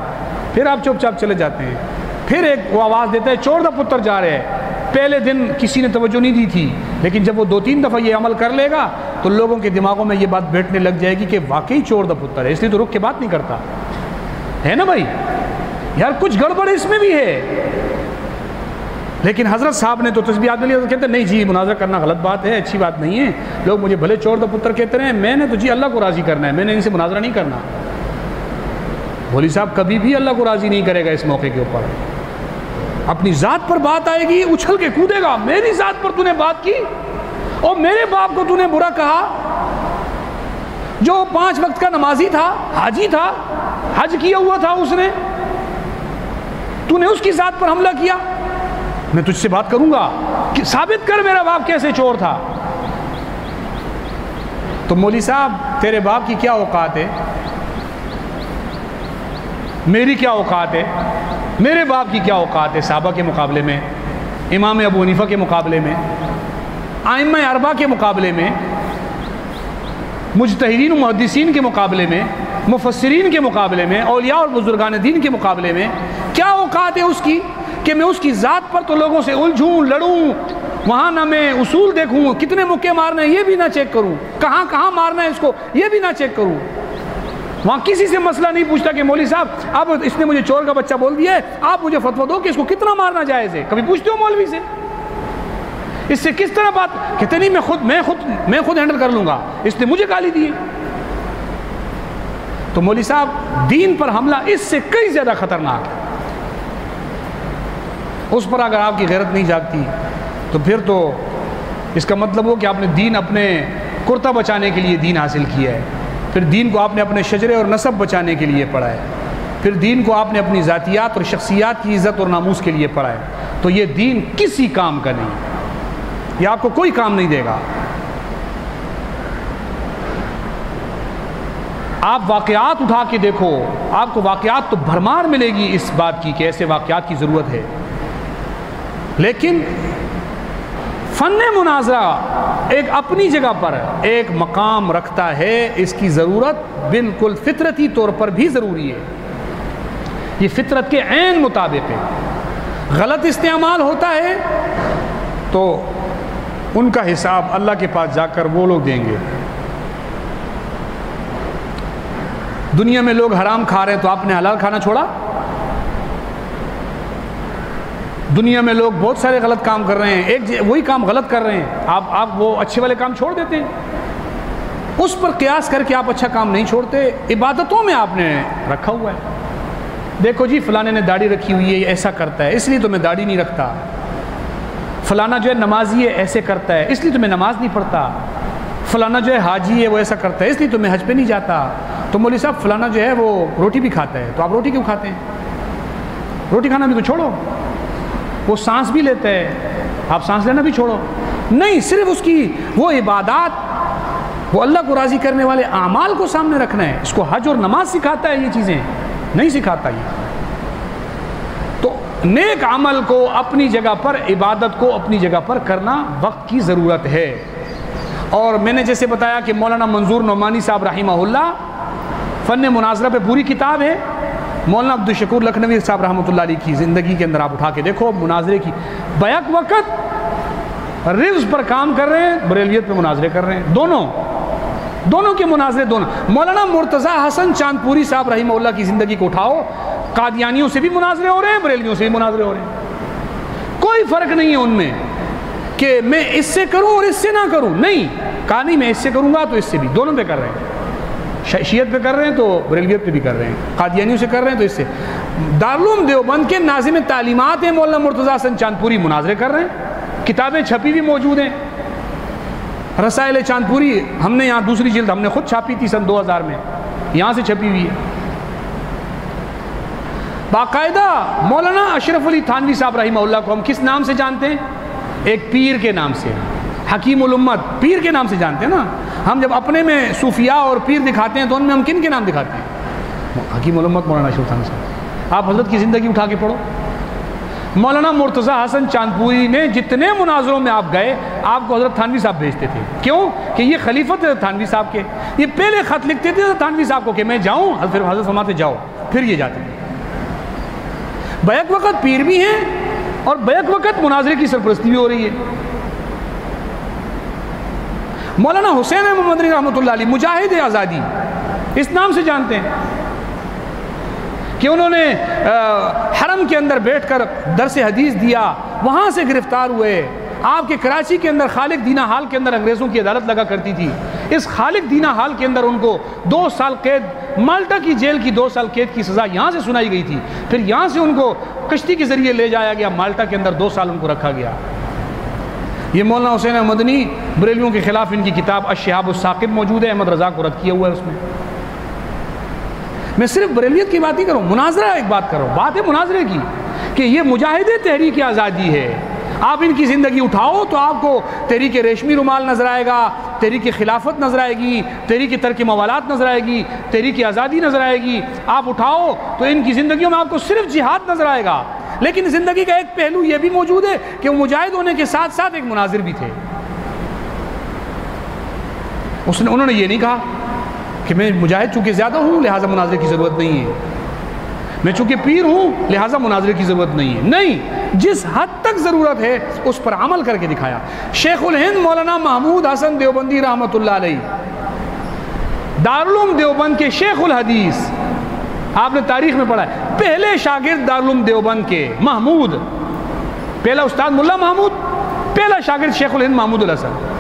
پھر آپ چپ چاپ چلے جاتے ہیں. پھر ایک وہ آواز دیتا ہے چور دا پتر جا رہے ہیں. پہلے دن کسی نے توجہ نہیں دی تھی، لیکن جب وہ 2-3 دفعہ یہ عمل کر لے گا تو لوگوں کے دماغوں میں یہ بات بیٹھنے لگ جائے گی کہ واقعی چور دا پتر ہے، اس لیے تو رک کے بات نہیں کرتا ہے نا بھائی. یار کچھ گڑبڑ اس میں بھی ہے. لیکن حضرت صاحب نے تو تسبیحات میں لیا، تو کہتے ہیں نہیں جی مناظرہ کرنا غلط بات ہے، اچھی بات نہیں ہے، لوگ مجھے بھلے چور دا پتر کہتے رہے ہیں، میں نے تو جی اللہ کو راضی کرنا ہے، میں نے ان سے مناظرہ نہیں کرنا. مولوی صاحب کبھی بھی اللہ کو راضی نہیں کرے گا اس موقع کے اوپر. اپنی ذات پر بات آئے گی اچھل کے کودے گا، میری ذات پر تو نے بات کی اور میرے باپ کو تو نے برا کہا جو 5 وقت کا نمازی تھا، حاجی تھا، حج کیا ہوا تھا اس نے، تو نے اس کی ذات پر حملہ کیا. میں تجھ سے بات کروں گا کہ ثابت کر میرا باپ کیسے چور تھا. تو مولوی صاحب تیرے باپ کی کیا اوقات ہے، میری کیا اوقات ہے، میرے باپ کی کیا اوقات ہے صحابہ کے مقابلے میں، امام ابو حنیفہ کے مقابلے میں، ائمہ اربعہ کے مقابلے میں، مجتہدین و محدثین کے مقابلے میں، مفسرین کے مقابلے میں، اولیاء اور بزرگان دین کے مقابلے میں. کیا اوقات ہے اس کی کہ میں اس کی ذات پر تو لوگوں سے الجھوں، لڑوں، وہاں نہ میں اصول دیکھوں، کتنے مکے مارنا ہے یہ بھی نہ چیک کروں، کہاں کہاں مارنا ہے اس کو یہ بھی نہ چیک کروں. وہاں کسی سے مسئلہ نہیں پوچھتا کہ مولوی صاحب اب اس نے مجھے چور کا بچہ بول دیا ہے، آپ مجھے فتویٰ دو کہ اس کو کتنا مارنا جائز ہے. کبھی پوچھتے ہو مولوی سے اس سے کس طرح بات؟ کہتے نہیں میں خود ہینڈل کر لوں گا، اس نے مجھے گالی دی. تو مولوی صاحب دین پر حملہ اس سے کئی زیادہ خطرناک ہے. اس پر اگر آپ کی غیرت نہیں جاگتی تو پھر تو اس کا مطلب ہو کہ آپ نے دین اپنے کرتا بچانے کے لیے دین حاصل کیا ہے، پھر دین کو آپ نے اپنے شجرے اور نسب بچانے کے لیے پڑھا ہے، پھر دین کو آپ نے اپنی ذاتیات اور شخصیات کی عزت اور ناموس کے لیے پڑھا ہے. تو یہ دین کسی کام کا نہیں، یہ آپ کو کوئی کام نہیں دے گا. آپ واقعات اٹھا کے دیکھو، آپ کو واقعات تو بھرمار ملے گی اس بات کی کہ ایسے واقعات کی ضرورت ہے. لیکن فن مناظرہ ایک اپنی جگہ پر ایک مقام رکھتا ہے، اس کی ضرورت بالکل فطرتی طور پر بھی ضروری ہے، یہ فطرت کے عین مطابق ہے. غلط استعمال ہوتا ہے تو ان کا حساب اللہ کے پاس جا کر وہ لوگ دیں گے. دنیا میں لوگ حرام کھا رہے ہیں تو آپ نے حلال کھانا چھوڑا؟ دنیا میں لوگ بہت سارے غلط کام کر رہے ہیں، وہی کام غلط کر رہے ہیں، آپ وہ اچھے والے کام چھوڑ دیتے ہیں، اس پر قیاس کر کے آپ اچھا کام نہیں چھوڑتے، عبادتوں میں آپ نے رکھا ہوا ہے۔ دیکھو جی فلانے نے داڑھی رکھی ہوئی ہے، ایسا کرتا ہے اس لیے تو میں داڑھی نہیں رکھتا، فلانا جو ہے نمازی ہے ایسے کرتا ہے اس لیے تو میں نماز نہیں پڑھتا، فلانا جو ہے حاجی ہے وہ ایسا کرتا ہے اس لیے تو میں حج پہ نہیں جاتا، تو مولوی صاحب فلانا جو ہے وہ روٹی بھی کھاتا ہے تو آپ روٹی کیوں کھاتے ہیں؟ روٹی کھانا بھی تو چھوڑو، وہ سانس بھی لیتا ہے آپ سانس لینا بھی چھوڑو، نہیں صرف اس کی وہ عبادات، وہ اللہ کو راضی کرنے والے اعمال کو سامنے رکھنا ہے، اس کو حج اور نماز سکھاتا ہے، یہ چیزیں نہیں سکھاتا یہ۔ تو نیک عمل کو اپنی جگہ پر، عبادت کو اپنی جگہ پر کرنا وقت کی ضرورت ہے۔ اور میں نے جیسے بتایا کہ مولانا منظور نعمانی صاحب رحمہ اللہ فن مناظرہ پہ پوری کتاب ہے، مولانا عبدالشکور لکھنوی صاحب رحمۃ اللہ علیہ کی زندگی کے اندر آپ اٹھا کے دیکھو مناظرے کی، بیک وقت ریوز پر کام کر رہے ہیں، بریلویت پہ مناظرے کر رہے ہیں، دونوں کے مناظرے دونوں۔ مولانا مرتضیٰ حسن چاندپوری صاحب رحمہ اللہ کی زندگی کو اٹھاؤ، قادیانیوں سے بھی مناظرے ہو رہے ہیں، بریلویوں سے بھی مناظرے ہو رہے ہیں، کوئی فرق نہیں ہے ان میں کہ میں اس سے کروں اور اس سے نہ کروں، نہیں کہا نہیں میں اس سے کروں گا تو اس سے بھی، دونوں پہ کر رہے ہیں، شیعت پہ کر رہے ہیں تو بریلویت پہ بھی کر رہے ہیں، قادیانیوں سے کر رہے ہیں تو اس سے۔ دارالعلوم دیوبند کے ناظم تعلیمات ہیں مولانا مرتضیٰ حسن چاندپوری، مناظرے کر رہے ہیں، کتابیں چھپی ہوئی موجود ہیں، رسائل چاندپوری ہم نے یہاں دوسری جلد ہم نے خود چھاپی تھی سن 2000 میں، یہاں سے چھپی ہوئی ہے۔ باقاعدہ مولانا اشرف علی تھانوی صاحب رحمہ اللہ کو ہم کس نام سے جانتے ہیں؟ ایک پیر کے نام سے، حکیم الامت پیر کے نام سے جانتے ہیں نا۔ ہم جب اپنے میں صوفیاء اور پیر دکھاتے ہیں تو ان میں ہم کن کے نام دکھاتے ہیں؟ حکیم الامت مولانا اشرف تھانوی صاحب۔ آپ حضرت کی زندگی اٹھا کے پڑھو، مولانا مرتضیٰ حسن چاندپوری نے جتنے مناظروں میں آپ گئے آپ کو حضرت تھانوی صاحب بھیجتے تھے، کیوں کہ یہ خلیفت ہے تھانوی صاحب کے، یہ پہلے خط لکھتے تھے تھانوی صاحب کو کہ میں جاؤں، پھر حضرت فرماتے جاؤ، پھر یہ جاتے تھے۔ بیک وقت پیر بھی ہیں اور بیک وقت مناظرے کی سرپرستی بھی ہو رہی ہے۔ مولانا حسین احمد مدنی رحمۃ اللہ علیہ مجاہد آزادی اس نام سے جانتے ہیں کہ انہوں نے حرم کے اندر بیٹھ کر درس حدیث دیا، وہاں سے گرفتار ہوئے، آپ کے کراچی کے اندر خالق دینہ ہال کے اندر انگریزوں کی عدالت لگا کرتی تھی، اس خالق دینہ ہال کے اندر ان کو 2 سال قید، مالٹا کی جیل کی 2 سال قید کی سزا یہاں سے سنائی گئی تھی، پھر یہاں سے ان کو کشتی کے ذریعے لے جایا گیا، مالٹا کے اندر 2 سال ان کو رکھا گیا۔ یہ مولانا حسین احمد مدنی بریلویوں کے خلاف ان کی کتاب الشہاب الثاقب موجود ہے، احمد رضا کو رد کیا ہوا ہے اس میں۔ میں صرف بریلیت کی بات نہیں کروں، مناظرہ ایک بات کرو، بات ہے مناظرے کی کہ یہ مجاہد تحریک آزادی ہے۔ آپ ان کی زندگی اٹھاؤ تو آپ کو تحریک ریشمی رومال نظر آئے گا، تحریک خلافت نظر آئے گی، تحریک ترک موالات نظر آئے گی، تحریک آزادی نظر آئے گی۔ آپ اٹھاؤ تو ان کی زندگیوں میں آپ کو صرف جہاد نظر آئے گا، لیکن زندگی کا ایک پہلو یہ بھی موجود ہے کہ وہ مجاہد ہونے کے ساتھ ساتھ ایک مناظر بھی تھے۔ انہوں نے یہ نہیں کہا کہ میں مجاہد چونکہ زیادہ ہوں لہٰذا مناظرے کی ضرورت نہیں ہے، میں چونکہ پیر ہوں لہٰذا مناظرے کی ضرورت نہیں ہے، نہیں، جس حد تک ضرورت ہے اس پر عمل کر کے دکھایا۔ شیخ الہند مولانا محمود حسن دیوبندی رحمۃ اللہ علیہ، دارالعلوم دیوبند کے شیخ الحدیث، آپ نے تاریخ میں پڑھا ہے، پہلے شاگرد دارالعلوم دیوبند کے محمود، پہلا استاد ملا محمود، پہلا شاگرد شیخ الہند محمود الحسن،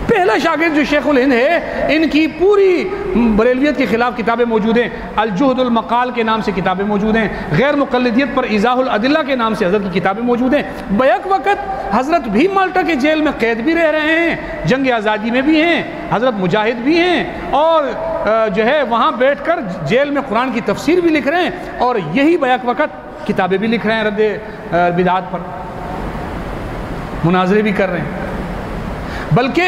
پہلا شاگرد جو شیخ الہند ہے، ان کی پوری بریلویت کے خلاف کتابیں موجود ہیں، الجہد المقال کے نام سے کتابیں موجود ہیں، غیر مقلدیت پر ایضاح الادلہ کے نام سے حضرت کی کتابیں موجود ہیں۔ بیک وقت حضرت بھی مالٹا کے جیل میں قید بھی رہ رہے ہیں، جنگ آزادی میں بھی ہیں، حضرت مجاہد بھی ہیں، اور جو ہے وہاں بیٹھ کر جیل میں قرآن کی تفسیر بھی لکھ رہے ہیں، اور یہی بیک وقت کتابیں بھی لکھ رہے ہیں رد بدعات پر، مناظرے بھی کر رہے ہیں۔ بلکہ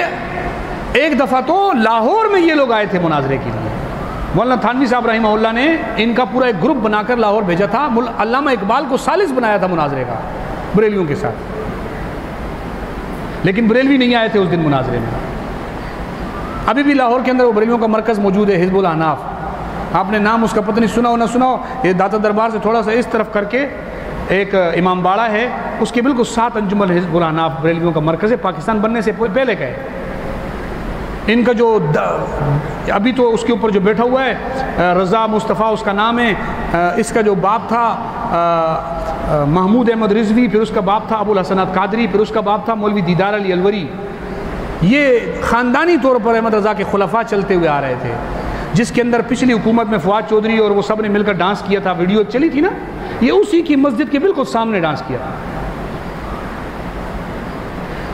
ایک دفعہ تو لاہور میں یہ لوگ آئے تھے مناظرے کے لیے، مولانا تھانوی صاحب رحمہ اللہ نے ان کا پورا ایک گروپ بنا کر لاہور بھیجا تھا، علامہ اقبال کو ثالث بنایا تھا مناظرے کا بریلویوں کے ساتھ، لیکن بریلوی نہیں آئے تھے اس دن مناظرے میں۔ ابھی بھی لاہور کے اندر وہ بریلویوں کا مرکز موجود ہے، حزب الاحناف، آپ نے نام اس کا پتہ نہیں سنا ہو نہ سنا ہو، یہ داتا دربار سے تھوڑا سا اس طرف کر کے ایک امام باڑہ ہے، اس کے بالکل 7 انجمن حزب الاحناف بریلویوں کا مرکز ہے، پاکستان بننے سے پہلے کا ہے۔ ان کا جو ابھی تو اس کے اوپر جو بیٹھا ہوا ہے رضا مصطفیٰ اس کا نام ہے، اس کا جو باپ تھا محمود احمد رضوی، پھر اس کا باپ تھا ابو الحسنات قادری، پھر اس کا باپ تھا مولوی دیدار علی الوری. یہ خاندانی طور پر احمد رضا کے خلفاء چلتے ہوئے آ رہے تھے، جس کے اندر پچھلی حکومت میں فواد چودھری اور وہ سب نے مل کر ڈانس کیا تھا، ویڈیو چلی تھی نا، یہ اسی کی مسجد کے بالکل سامنے ڈانس کیا تھا.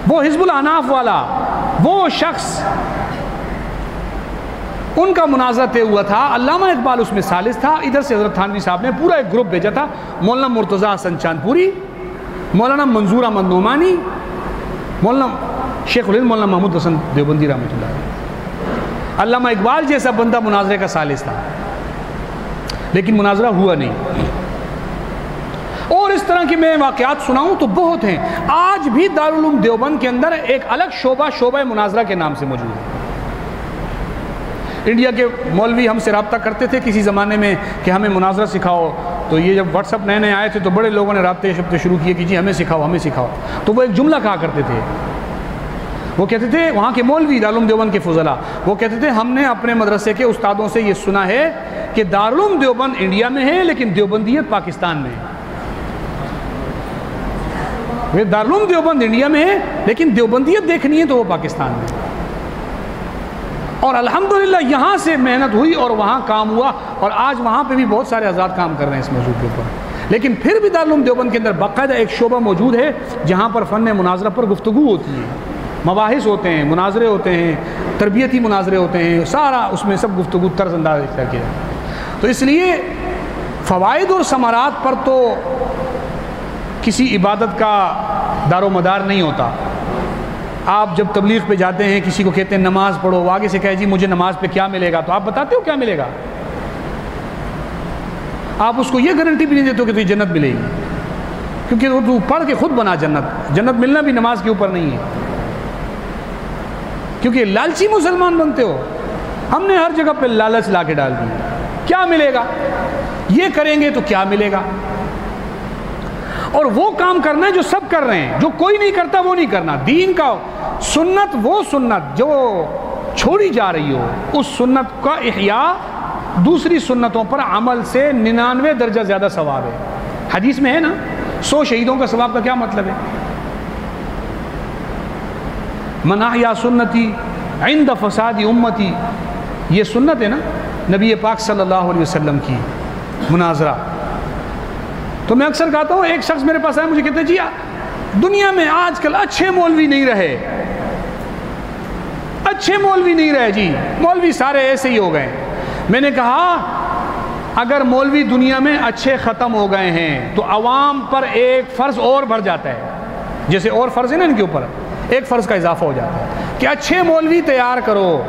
وہ حزب الاحناف والا وہ شخص، ان کا مناظرہ طے ہوا تھا. علامہ اقبال اس میں ثالث تھا. ادھر سے حضرت تھانوی صاحب نے پورا ایک گروپ بھیجا تھا، مولانا مرتضیٰ حسن چاندپوری، مولانا منظور احمد نعمانی، مولانا شیخ الہند مولانا محمود حسن دیوبندی رحمۃ اللہ علیہ. علامہ اقبال جیسا بندہ مناظرے کا ثالث تھا، لیکن مناظرہ ہوا نہیں. اور اس طرح کی میں واقعات سناؤں تو بہت ہیں. آج بھی دارالعلوم دیوبند کے اندر ایک الگ شعبہ مناظرہ کے نام سے موجود ہے. انڈیا کے مولوی ہم سے رابطہ کرتے تھے کسی زمانے میں کہ ہمیں مناظرہ سکھاؤ، تو یہ جب واٹس ایپ نئے نئے آئے تھے تو بڑے لوگوں نے رابطے شروع کیے کہ جی ہمیں سکھاؤ ہمیں سکھاؤ. تو وہ ایک جملہ کہا کرتے تھے، وہ کہتے تھے وہاں کے مولوی دارالعلوم دیوبند کے فضلاء، وہ کہتے تھے ہم نے اپنے مدرسے کے استادوں سے یہ سنا ہے کہ دارالعلوم دیوبند انڈیا میں ہے لیکن دیوبندیت پاکستان میں ہے. دارالعلوم دیوبند انڈیا میں ہے لیکن دیوبندیت دیکھنی ہے تو وہ پاکستان میں. اور الحمدللہ یہاں سے محنت ہوئی اور وہاں کام ہوا، اور آج وہاں پہ بھی بہت سارے آزاد کام کر رہے ہیں اس موضوع کے اوپر. لیکن پھر بھی دارالعلوم دیوبند کے اندر باقاعدہ ایک شعبہ موجود ہے جہاں پر فن مناظرہ پر گفتگو ہوتی ہے، مباحث ہوتے ہیں، مناظرے ہوتے ہیں، تربیتی مناظرے ہوتے ہیں، سارا اس میں سب گفتگو طرز انداز کیا کیا. تو اس لیے فوائد اور ثمرات پر تو کسی عبادت کا دار و مدار نہیں ہوتا. آپ جب تبلیغ پہ جاتے ہیں کسی کو کہتے ہیں نماز پڑھو، وہ آگے سے کہے جی مجھے نماز پہ کیا ملے گا، تو آپ بتاتے ہو کیا ملے گا؟ آپ اس کو یہ گارنٹی بھی نہیں دیتے ہو کہ تجھے جنت ملے گی، کیونکہ وہ تو پڑھ کے خود بنا جنت ملنا بھی نماز کے اوپر نہیں ہے. کیونکہ لالچی مسلمان بنتے ہو. ہم نے ہر جگہ پہ لالچ لا کے ڈال دی. کیا ملے گا؟ یہ کریں گے تو کیا ملے گا؟ اور وہ کام کرنا ہے جو سب کر رہے ہیں، جو کوئی نہیں کرتا وہ نہیں کرنا. دین کا سنت، وہ سنت جو چھوڑی جا رہی ہو، اس سنت کا احیاء دوسری سنتوں پر عمل سے 99 درجہ زیادہ ثواب ہے. حدیث میں ہے نا 100 شہیدوں کا ثواب کا کیا مطلب ہے؟ من احیا سنتی عند فساد امتی، یہ سنت ہے نا نبی پاک صلی اللہ علیہ وسلم کی مناظرہ. تو میں اکثر کہتا ہوں، ایک شخص میرے پاس آیا مجھے کہتے ہیں جی دنیا میں آج کل اچھے مولوی نہیں رہے، اچھے مولوی نہیں رہے جی، مولوی سارے ایسے ہی ہو گئے. میں نے کہا اگر مولوی دنیا میں اچھے ختم ہو گئے ہیں تو عوام پر ایک فرض اور بڑھ جاتا ہے. جیسے اور فرض ہے نا ان کے اوپر، ایک فرض کا اضافہ ہو جاتا ہے کہ اچھے مولوی تیار کرو.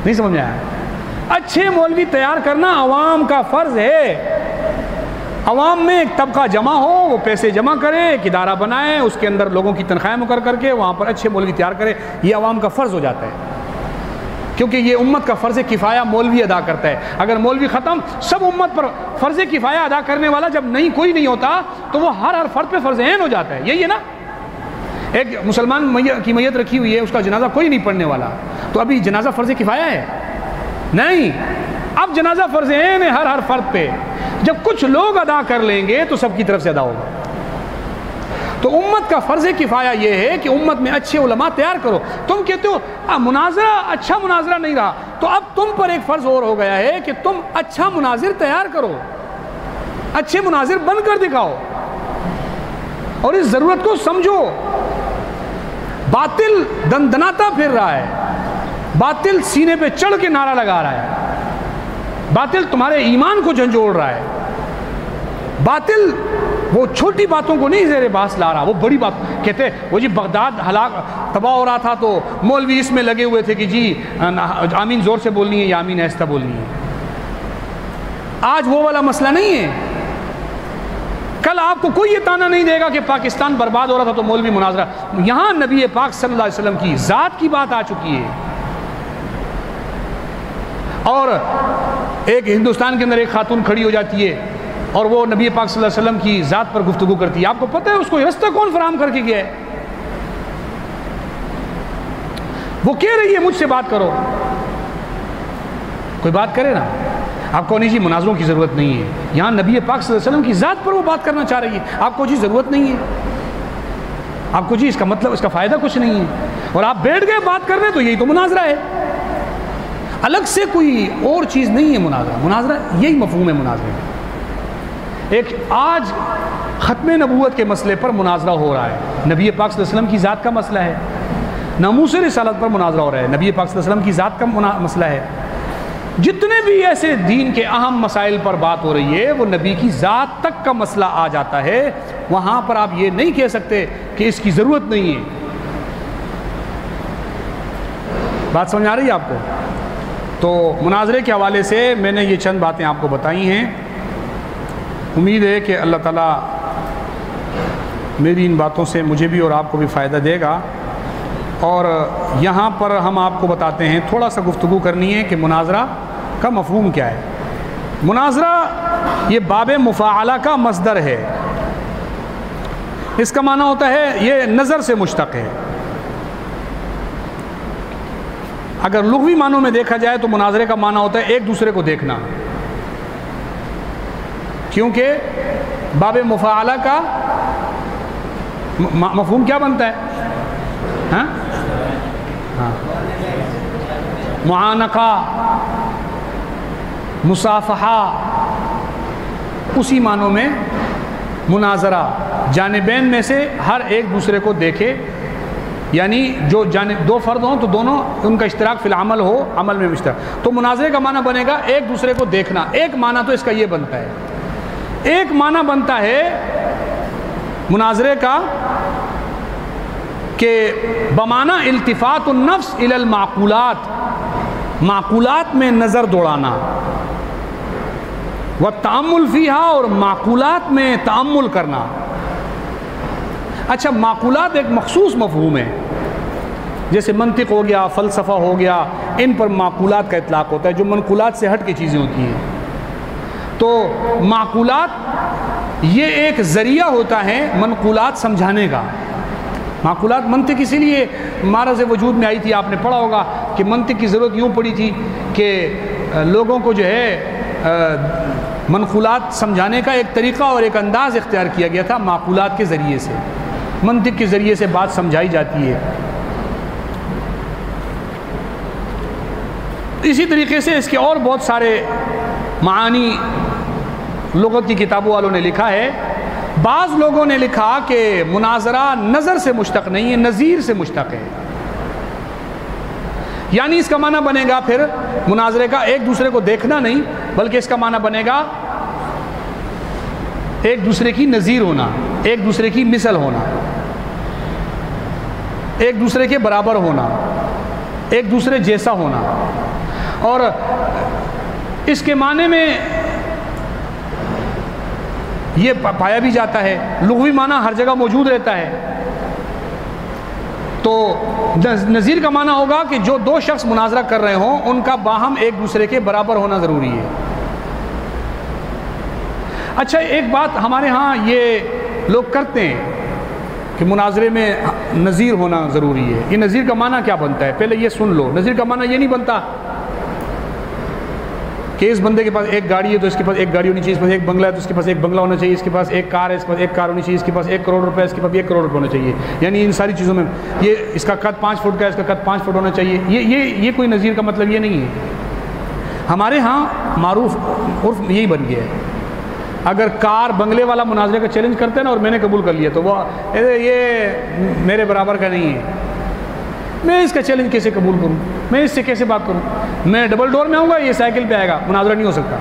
نہیں سمجھ میں آیا؟ اچھے مولوی تیار کرنا عوام کا فرض ہے. عوام میں ایک طبقہ جمع ہو، وہ پیسے جمع کرے، ایک ادارہ بنائے، اس کے اندر لوگوں کی تنخواہیں مقرر کر کے وہاں پر اچھے مولوی تیار کرے. یہ عوام کا فرض ہو جاتا ہے، کیونکہ یہ امت کا فرض کفایہ مولوی ادا کرتا ہے. اگر مولوی ختم، سب امت پر فرض کفایہ ادا کرنے والا جب کوئی نہیں ہوتا تو وہ ہر فرد پہ فرض عین ہو جاتا ہے. یہی ہے نا، ایک مسلمان کی میت رکھی ہوئی ہے، اس کا جنازہ کوئی نہیں پڑھنے والا، تو ابھی جنازہ فرض کفایہ ہے؟ نہیں، اب جنازہ فرض عین ہے ہر فرد پہ. جب کچھ لوگ ادا کر لیں گے تو سب کی طرف سے ادا ہوگا. تو امت کا فرض کفایہ یہ ہے کہ امت میں اچھے علماء تیار کرو. تم کہتے ہو مناظرہ اچھا مناظرہ نہیں رہا، تو اب تم پر ایک فرض اور ہو گیا ہے کہ تم اچھا مناظر تیار کرو، اچھے مناظر بن کر دکھاؤ، اور اس ضرورت کو سمجھو. باطل دندناتا پھر رہا ہے، باطل سینے پہ چڑھ کے نعرہ لگا رہا ہے، باطل تمہارے ایمان کو جھنجھوڑ رہا ہے. باطل وہ چھوٹی باتوں کو نہیں زیر بحث لا رہا، وہ بڑی بات کہتے وہ جی بغداد ہلاک تباہ ہو رہا تھا تو مولوی اس میں لگے ہوئے تھے کہ جی آمین زور سے بولنی ہے یا آمین آہستہ بولنی ہے. آج وہ والا مسئلہ نہیں ہے. کل آپ کو کوئی یہ تانا نہیں دے گا کہ پاکستان برباد ہو رہا تھا تو مولوی مناظرہ. یہاں نبی پاک صلی اللہ علیہ وسلم کی ذات کی بات آ چکی ہے. اور ایک ہندوستان کے اندر ایک خاتون کھڑی ہو جاتی ہے اور وہ نبی پاک صلی اللہ علیہ وسلم کی ذات پر گفتگو کرتی ہے. آپ کو پتہ ہے اس کو رستہ کون فراہم کر کے گیا ہے؟ وہ کہہ رہی ہے مجھ سے بات کرو. کوئی بات کرے نا. آپ کو نہیں جی مناظروں کی ضرورت نہیں ہے، یہاں نبی پاک صلی اللہ علیہ وسلم کی ذات پر وہ بات کرنا چاہ رہی ہے، آپ کو جی ضرورت نہیں ہے، آپ کو جی اس کا مطلب اس کا فائدہ کچھ نہیں ہے، اور آپ بیٹھ گئے بات کر رہے ہیں، تو یہی تو مناظرہ ہے، الگ سے کوئی اور چیز نہیں ہے مناظرہ یہی مفہوم ہے مناظرے میں۔ ایک آج ختم نبوت کے مسئلے پر مناظرہ ہو رہا ہے، نبی پاک صلی اللہ علیہ وسلم کی ذات کا مسئلہ ہے، ناموس رسالت پر مناظرہ ہو رہا ہے، نبی پاک صلی اللہ علیہ وسلم کی ذات کا مسئلہ ہے، جتنے بھی ایسے دین کے اہم مسائل پر بات ہو رہی ہے وہ نبی کی ذات تک کا مسئلہ آ جاتا ہے، وہاں پر آپ یہ نہیں کہہ سکتے کہ اس کی ضرورت نہیں ہے۔ بات سمجھ آ رہی ہے آپ کو؟ تو مناظرے کے حوالے سے میں نے یہ چند باتیں آپ کو بتائی ہیں، امید ہے کہ اللہ تعالیٰ میری ان باتوں سے مجھے بھی اور آپ کو بھی فائدہ دے گا، اور یہاں پر ہم آپ کو بتاتے ہیں، تھوڑا سا گفتگو کرنی ہے کہ مناظرہ کا مفہوم کیا ہے۔ مناظرہ یہ باب مفاعلہ کا مصدر ہے، اس کا معنی ہوتا ہے، یہ نظر سے مشتق ہے۔ اگر لغوی معنوں میں دیکھا جائے تو مناظرے کا معنی ہوتا ہے ایک دوسرے کو دیکھنا، کیونکہ باب مفاعلہ کا مفہوم کیا بنتا ہے؟ ہاں معانقہ، مصافحہ، اسی معنوں میں مناظرہ، جانبین میں سے ہر ایک دوسرے کو دیکھے، یعنی جو جانب دو فرد ہوں تو دونوں ان کا اشتراک فی العمل ہو، عمل میں مشترک، تو مناظرے کا معنی بنے گا ایک دوسرے کو دیکھنا۔ ایک معنی تو اس کا یہ بنتا ہے، ایک معنی بنتا ہے مناظرے کا کہ بمعنی التفات النفس الی المعقولات، معقولات میں نظر دوڑانا، والتأمل فیہا، اور معقولات میں تأمل کرنا۔ اچھا، معقولات ایک مخصوص مفہوم ہے، جیسے منطق ہو گیا، فلسفہ ہو گیا، ان پر معقولات کا اطلاق ہوتا ہے، جو منقولات سے ہٹ کے چیزیں ہوتی ہیں۔ تو معقولات یہ ایک ذریعہ ہوتا ہے منقولات سمجھانے کا۔ معقولات، منطق اسی لیے معرض وجود میں آئی تھی، آپ نے پڑھا ہوگا کہ منطق کی ضرورت یوں پڑی تھی کہ لوگوں کو جو ہے منقولات سمجھانے کا ایک طریقہ اور ایک انداز اختیار کیا گیا تھا، معقولات کے ذریعے سے، منطق کے ذریعے سے بات سمجھائی جاتی ہے۔ اسی طریقے سے اس کے اور بہت سارے معانی لغت کی کتابوں والوں نے لکھا ہے۔ بعض لوگوں نے لکھا کہ مناظرہ نظر سے مشتق نہیں ہے، نظیر سے مشتق ہے، یعنی اس کا معنی بنے گا پھر مناظرے کا ایک دوسرے کو دیکھنا نہیں، بلکہ اس کا معنی بنے گا ایک دوسرے کی نظیر ہونا، ایک دوسرے کی مثل ہونا، ایک دوسرے کے برابر ہونا، ایک دوسرے جیسا ہونا۔ اور اس کے معنی میں یہ پایا بھی جاتا ہے، لغوی معنی ہر جگہ موجود رہتا ہے۔ تو نظیر کا معنی ہوگا کہ جو دو شخص مناظرہ کر رہے ہوں ان کا باہم ایک دوسرے کے برابر ہونا ضروری ہے۔ اچھا، ایک بات ہمارے ہاں یہ لوگ کرتے ہیں کہ مناظرے میں نظیر ہونا ضروری ہے۔ یہ نظیر کا معنی کیا بنتا ہے؟ پہلے یہ سن لو، نظیر کا معنی یہ نہیں بنتا کہ اس بندے کے پاس ایک گاڑی ہے تو اس کے پاس ایک گاڑی ہونی چاہیے، اس کے پاس ایک بنگلہ ہے تو اس کے پاس ایک بنگلہ ہونا چاہیے، اس کے پاس ایک کار ہے، اس کے پاس ایک کار ہونی چاہیے، اس کے پاس 1 کروڑ روپے ہے، اس کے پاس 1 کروڑ روپے ہونا چاہیے، یعنی ان ساری چیزوں میں یہ اس کا قد 5 فٹ کا ہے، اس کا قد 5 فٹ ہونا چاہیے۔ یہ کوئی نظیر کا مطلب یہ نہیں ہے۔ ہمارے ہاں معروف عرف یہی بن گیا ہے، اگر کار بنگلے والا مناظرے کا چیلنج کرتے ہیں نا اور میں نے قبول کر لیا تو وہ یہ میرے برابر کا نہیں ہے، میں اس کا چیلنج کیسے قبول کروں، میں اس سے کیسے بات کروں، میں ڈبل ڈور میں آؤں گا، یہ سائیکل پہ آئے گا، مناظرہ نہیں ہو سکتا۔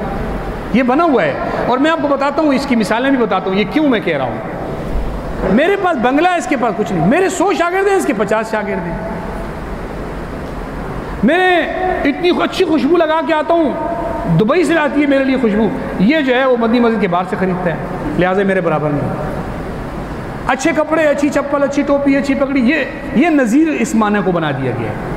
یہ بنا ہوا ہے، اور میں آپ کو بتاتا ہوں، اس کی مثالیں بھی بتاتا ہوں یہ کیوں میں کہہ رہا ہوں۔ میرے پاس بنگلہ ہے، اس کے پاس کچھ نہیں، میرے 100 شاگرد ہیں، اس کے 50 شاگرد ہیں، میں اتنی اچھی خوشبو لگا کے آتا ہوں، دبئی سے آتی ہے میرے لیے خوشبو، یہ جو ہے وہ مدنی مسجد کے باہر سے خریدتا ہے، لہٰذا میرے برابر نہیں۔ اچھے کپڑے، اچھی چپل، اچھی ٹوپی، اچھی پگڑی، یہ نظیر اس معنی کو بنا دیا گیا ہے۔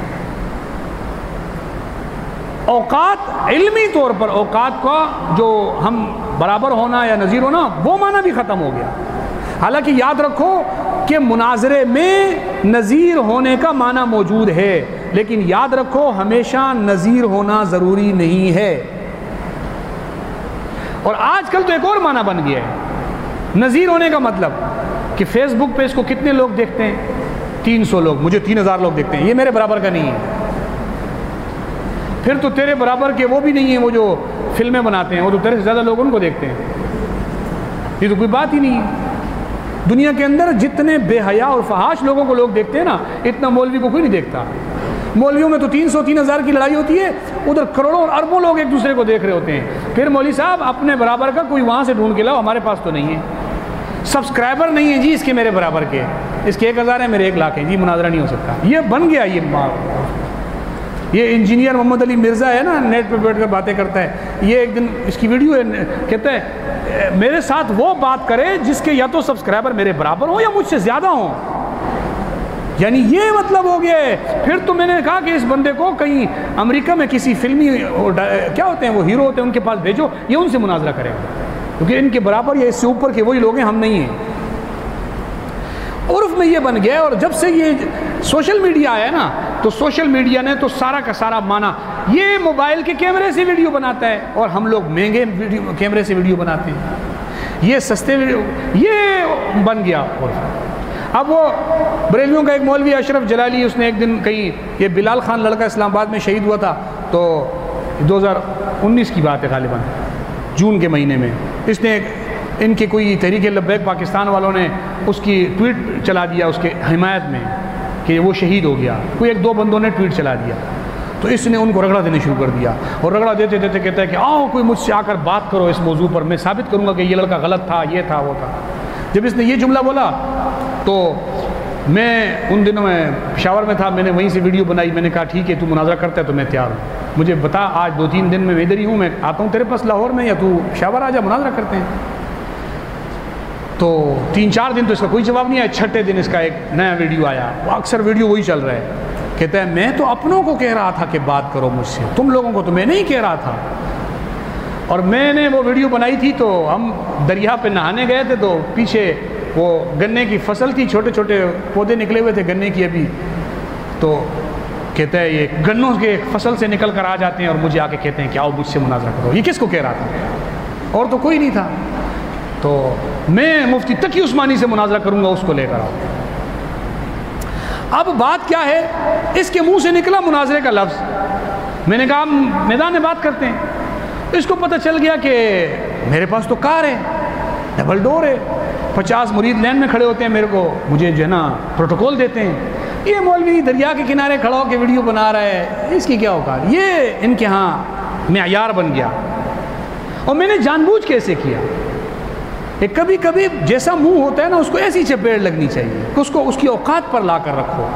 اوقات علمی طور پر اوقات کا جو ہم برابر ہونا یا نظیر ہونا وہ معنی بھی ختم ہو گیا۔ حالانکہ یاد رکھو کہ مناظرے میں نظیر ہونے کا معنی موجود ہے، لیکن یاد رکھو ہمیشہ نظیر ہونا ضروری نہیں ہے۔ اور آج کل تو ایک اور معنی بن گیا ہے نذیر ہونے کا مطلب کہ فیس بک پہ اس کو کتنے لوگ دیکھتے ہیں 300 لوگ, مجھے 3000 لوگ دیکھتے ہیں, یہ میرے برابر کا نہیں ہے. پھر تو تیرے برابر کے وہ بھی نہیں ہیں وہ جو فلمیں بناتے ہیں, وہ تو تیرے سے زیادہ لوگ ان کو دیکھتے ہیں. یہ تو کوئی بات ہی نہیں ہے. دنیا کے اندر جتنے بے حیا اور فحاش لوگوں کو لوگ دیکھتے ہیں نا, اتنا مولوی کو کوئی نہیں دیکھتا. مولویوں میں تو 300-3000 کی لڑائی ہوتی ہے, ادھر کروڑوں اور اربوں لوگ ایک دوسرے کو دیکھ رہے ہوتے ہیں. پھر مولوی صاحب اپنے برابر کا کوئی وہاں سے ڈھونڈ کے لاؤ, ہمارے پاس تو نہیں ہے. سبسکرائبر نہیں ہے جی اس کے میرے برابر کے, اس کے 1000 ہیں میرے 1 لاکھ ہیں جی, مناظرہ نہیں ہو سکتا. یہ بن گیا. یہ انجینئر محمد علی مرزا ہے نا, نیٹ پہ بیٹھ کر باتیں کرتا ہے. یہ ایک دن اس کی ویڈیو ہے, کہتا ہے میرے ساتھ وہ بات کرے جس کے یا تو سبسکرائبر میرے برابر ہوں یا مجھ سے زیادہ ہوں. یعنی یہ مطلب ہو گیا ہے. پھر تو میں نے کہا کہ اس بندے کو کہیں امریکہ میں کسی فلمی کیا ہوتے ہیں وہ ہیرو ہوتے ہیں ان کے پاس بھیجو, یہ ان سے مناظرہ کرے گا, کیونکہ ان کے برابر یا اس سے اوپر کے وہی لوگ ہیں, ہم نہیں ہیں. عرف میں یہ بن گیا ہے. اور جب سے یہ سوشل میڈیا آیا ہے نا, تو سوشل میڈیا نے تو سارا کا سارا مانا, یہ موبائل کے کیمرے سے ویڈیو بناتا ہے اور ہم لوگ مہنگے کیمرے سے ویڈیو بناتے ہیں, یہ سستے ویڈیو, یہ بن گیا. اب وہ بریلویوں کا ایک مولوی اشرف جلالی, اس نے ایک دن کہیں, یہ بلال خان لڑکا اسلام آباد میں شہید ہوا تھا, تو 2019 کی بات ہے غالباً, جون کے مہینے میں, اس نے ان کے کوئی تحریک لبیک پاکستان والوں نے اس کی ٹویٹ چلا دیا اس کے حمایت میں کہ وہ شہید ہو گیا. کوئی 1-2 بندوں نے ٹویٹ چلا دیا, تو اس نے ان کو رگڑا دینے شروع کر دیا. اور رگڑا دیتے دیتے کہتا ہے کہ آؤ کوئی مجھ سے آ کر بات کرو اس موضوع پر, میں ثابت کروں گا کہ یہ لڑکا غلط تھا, یہ تھا, وہ تھا. جب اس نے یہ جملہ بولا تو میں ان دنوں میں پشاور میں تھا, میں نے وہیں سے ویڈیو بنائی. میں نے کہا ٹھیک ہے تو مناظرہ کرتا ہے تو میں تیار ہوں, مجھے بتا آج 2-3 دن میں ادھر ہی ہوں, میں آتا ہوں تیرے پاس لاہور میں, یا تو پشاور آ جا مناظرہ کرتے ہیں. تو 3-4 دن تو اس کا کوئی جواب نہیں آیا. 6ٹھے دن اس کا ایک نیا ویڈیو آیا, وہ اکثر ویڈیو وہی چل رہا ہے. کہتا ہے میں تو اپنوں کو کہہ رہا تھا کہ بات کرو مجھ سے, تم لوگوں کو تو میں نہیں کہہ رہا تھا. اور میں نے وہ ویڈیو بنائی تھی تو ہم دریا پہ نہانے گئے تھے, تو پیچھے وہ گنے کی فصل تھی, چھوٹے چھوٹے پودے نکلے ہوئے تھے گنے کی ابھی. تو کہتا ہے یہ گنوں کے فصل سے نکل کر آ جاتے ہیں اور مجھے آ کے کہتے ہیں کہ آؤ مجھ سے مناظرہ کرو. یہ کس کو کہہ رہا تھا؟ اور تو کوئی نہیں تھا. تو میں مفتی تقی عثمانی سے مناظرہ کروں گا, اس کو لے کر آؤ. اب بات کیا ہے, اس کے منہ سے نکلا مناظرے کا لفظ. میں نے کہا ہم میدان میں بات کرتے ہیں. اس کو پتہ چل گیا کہ میرے پاس تو کار ہے, ڈبل ڈور ہے, 50 مرید لین میں کھڑے ہوتے ہیں, میرے کو مجھے جو ہے نا پروٹوکول دیتے ہیں. یہ مولوی دریا کے کنارے کھڑا ہو کے ویڈیو بنا رہا ہے, اس کی کیا اوقات. یہ ان کے ہاں معیار بن گیا. اور میں نے جان بوجھ کے ایسے کیا. کبھی کبھی جیسا منہ ہوتا ہے نا, اس کو ایسی چپیڑ لگنی چاہیے کہ اس کو اس کی اوقات پر لا کر رکھو.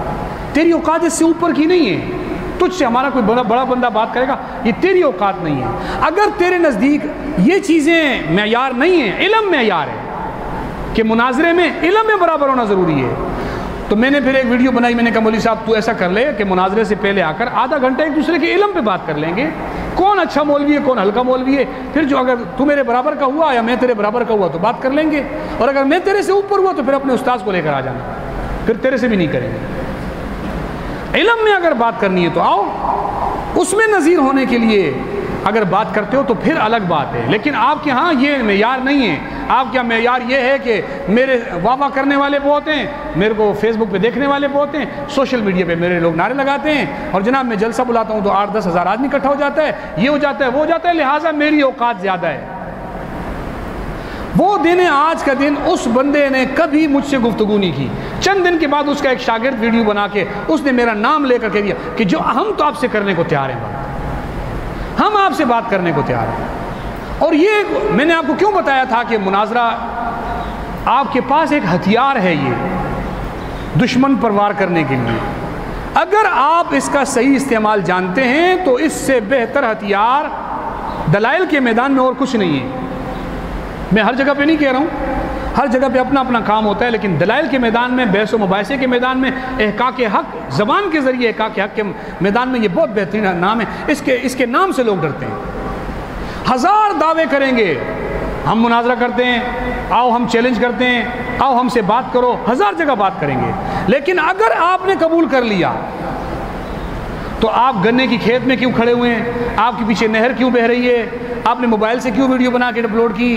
تیری اوقات اس سے اوپر کی نہیں ہے. تجھ سے ہمارا کوئی بڑا بندہ بات کرے گا, یہ تیری اوقات نہیں ہے. اگر تیرے نزدیک یہ چیزیں معیار نہیں ہیں, علم معیار ہے کہ مناظرے میں علم میں برابر ہونا ضروری ہے. تو میں نے پھر ایک ویڈیو بنائی. میں نے کہا مولوی صاحب تو ایسا کر لے کہ مناظرے سے پہلے آ کر آدھا گھنٹہ ایک دوسرے کے علم پہ بات کر لیں گے, کون اچھا مولوی ہے کون ہلکا مولوی ہے. پھر جو اگر تو میرے برابر کا ہوا یا میں تیرے برابر کا ہوا تو بات کر لیں گے, اور اگر میں تیرے سے اوپر ہوا تو پھر اپنے استاذ کو لے کر آ جانا, پھر تیرے سے بھی نہیں کریں گے. علم میں اگر بات کرنی ہے تو آؤ, اس میں نظیر ہونے کے لیے اگر بات کرتے ہو تو پھر الگ بات ہے. لیکن آپ کے ہاں یہ معیار نہیں ہے. آپ کا معیار یہ ہے کہ میرے واہ واہ کرنے والے بہت ہیں, میرے کو فیس بک پہ دیکھنے والے بہت ہیں, سوشل میڈیا پہ میرے لوگ نعرے لگاتے ہیں, اور جناب میں جلسہ بلاتا ہوں تو 8-10 ہزار آدمی اکٹھا ہو جاتا ہے, یہ ہو جاتا ہے وہ ہو جاتا ہے, لہٰذا میری اوقات زیادہ ہے. وہ دن آج کا دن اس بندے نے کبھی مجھ سے گفتگو نہیں کی. چند دن کے بعد اس کا ایک شاگرد ویڈیو بنا کے اس نے میرا نام لے کر کہہ دیا کہ جو ہم تو آپ سے کرنے کو تیار ہیں, ہم آپ سے بات کرنے کو تیار ہیں. اور یہ میں نے آپ کو کیوں بتایا تھا کہ مناظرہ آپ کے پاس ایک ہتھیار ہے, یہ دشمن پر وار کرنے کے لیے. اگر آپ اس کا صحیح استعمال جانتے ہیں تو اس سے بہتر ہتھیار دلائل کے میدان میں اور کچھ نہیں ہے. میں ہر جگہ پہ نہیں کہہ رہا ہوں, ہر جگہ پہ اپنا اپنا کام ہوتا ہے, لیکن دلائل کے میدان میں, بحث و مباحثے کے میدان میں, احقاق حق زبان کے ذریعے احقاق حق کے میدان میں یہ بہت بہترین نام ہے. اس کے نام سے لوگ ڈرتے ہیں. 1000 دعوے کریں گے, ہم مناظرہ کرتے ہیں, آؤ ہم چیلنج کرتے ہیں, آؤ ہم سے بات کرو, 1000 جگہ بات کریں گے. لیکن اگر آپ نے قبول کر لیا تو آپ گنے کی کھیت میں کیوں کھڑے ہوئے ہیں؟ آپ کے پیچھے نہر کیوں بہہ رہی ہے؟ آپ نے موبائل سے کیوں ویڈیو بنا کے اپلوڈ کی؟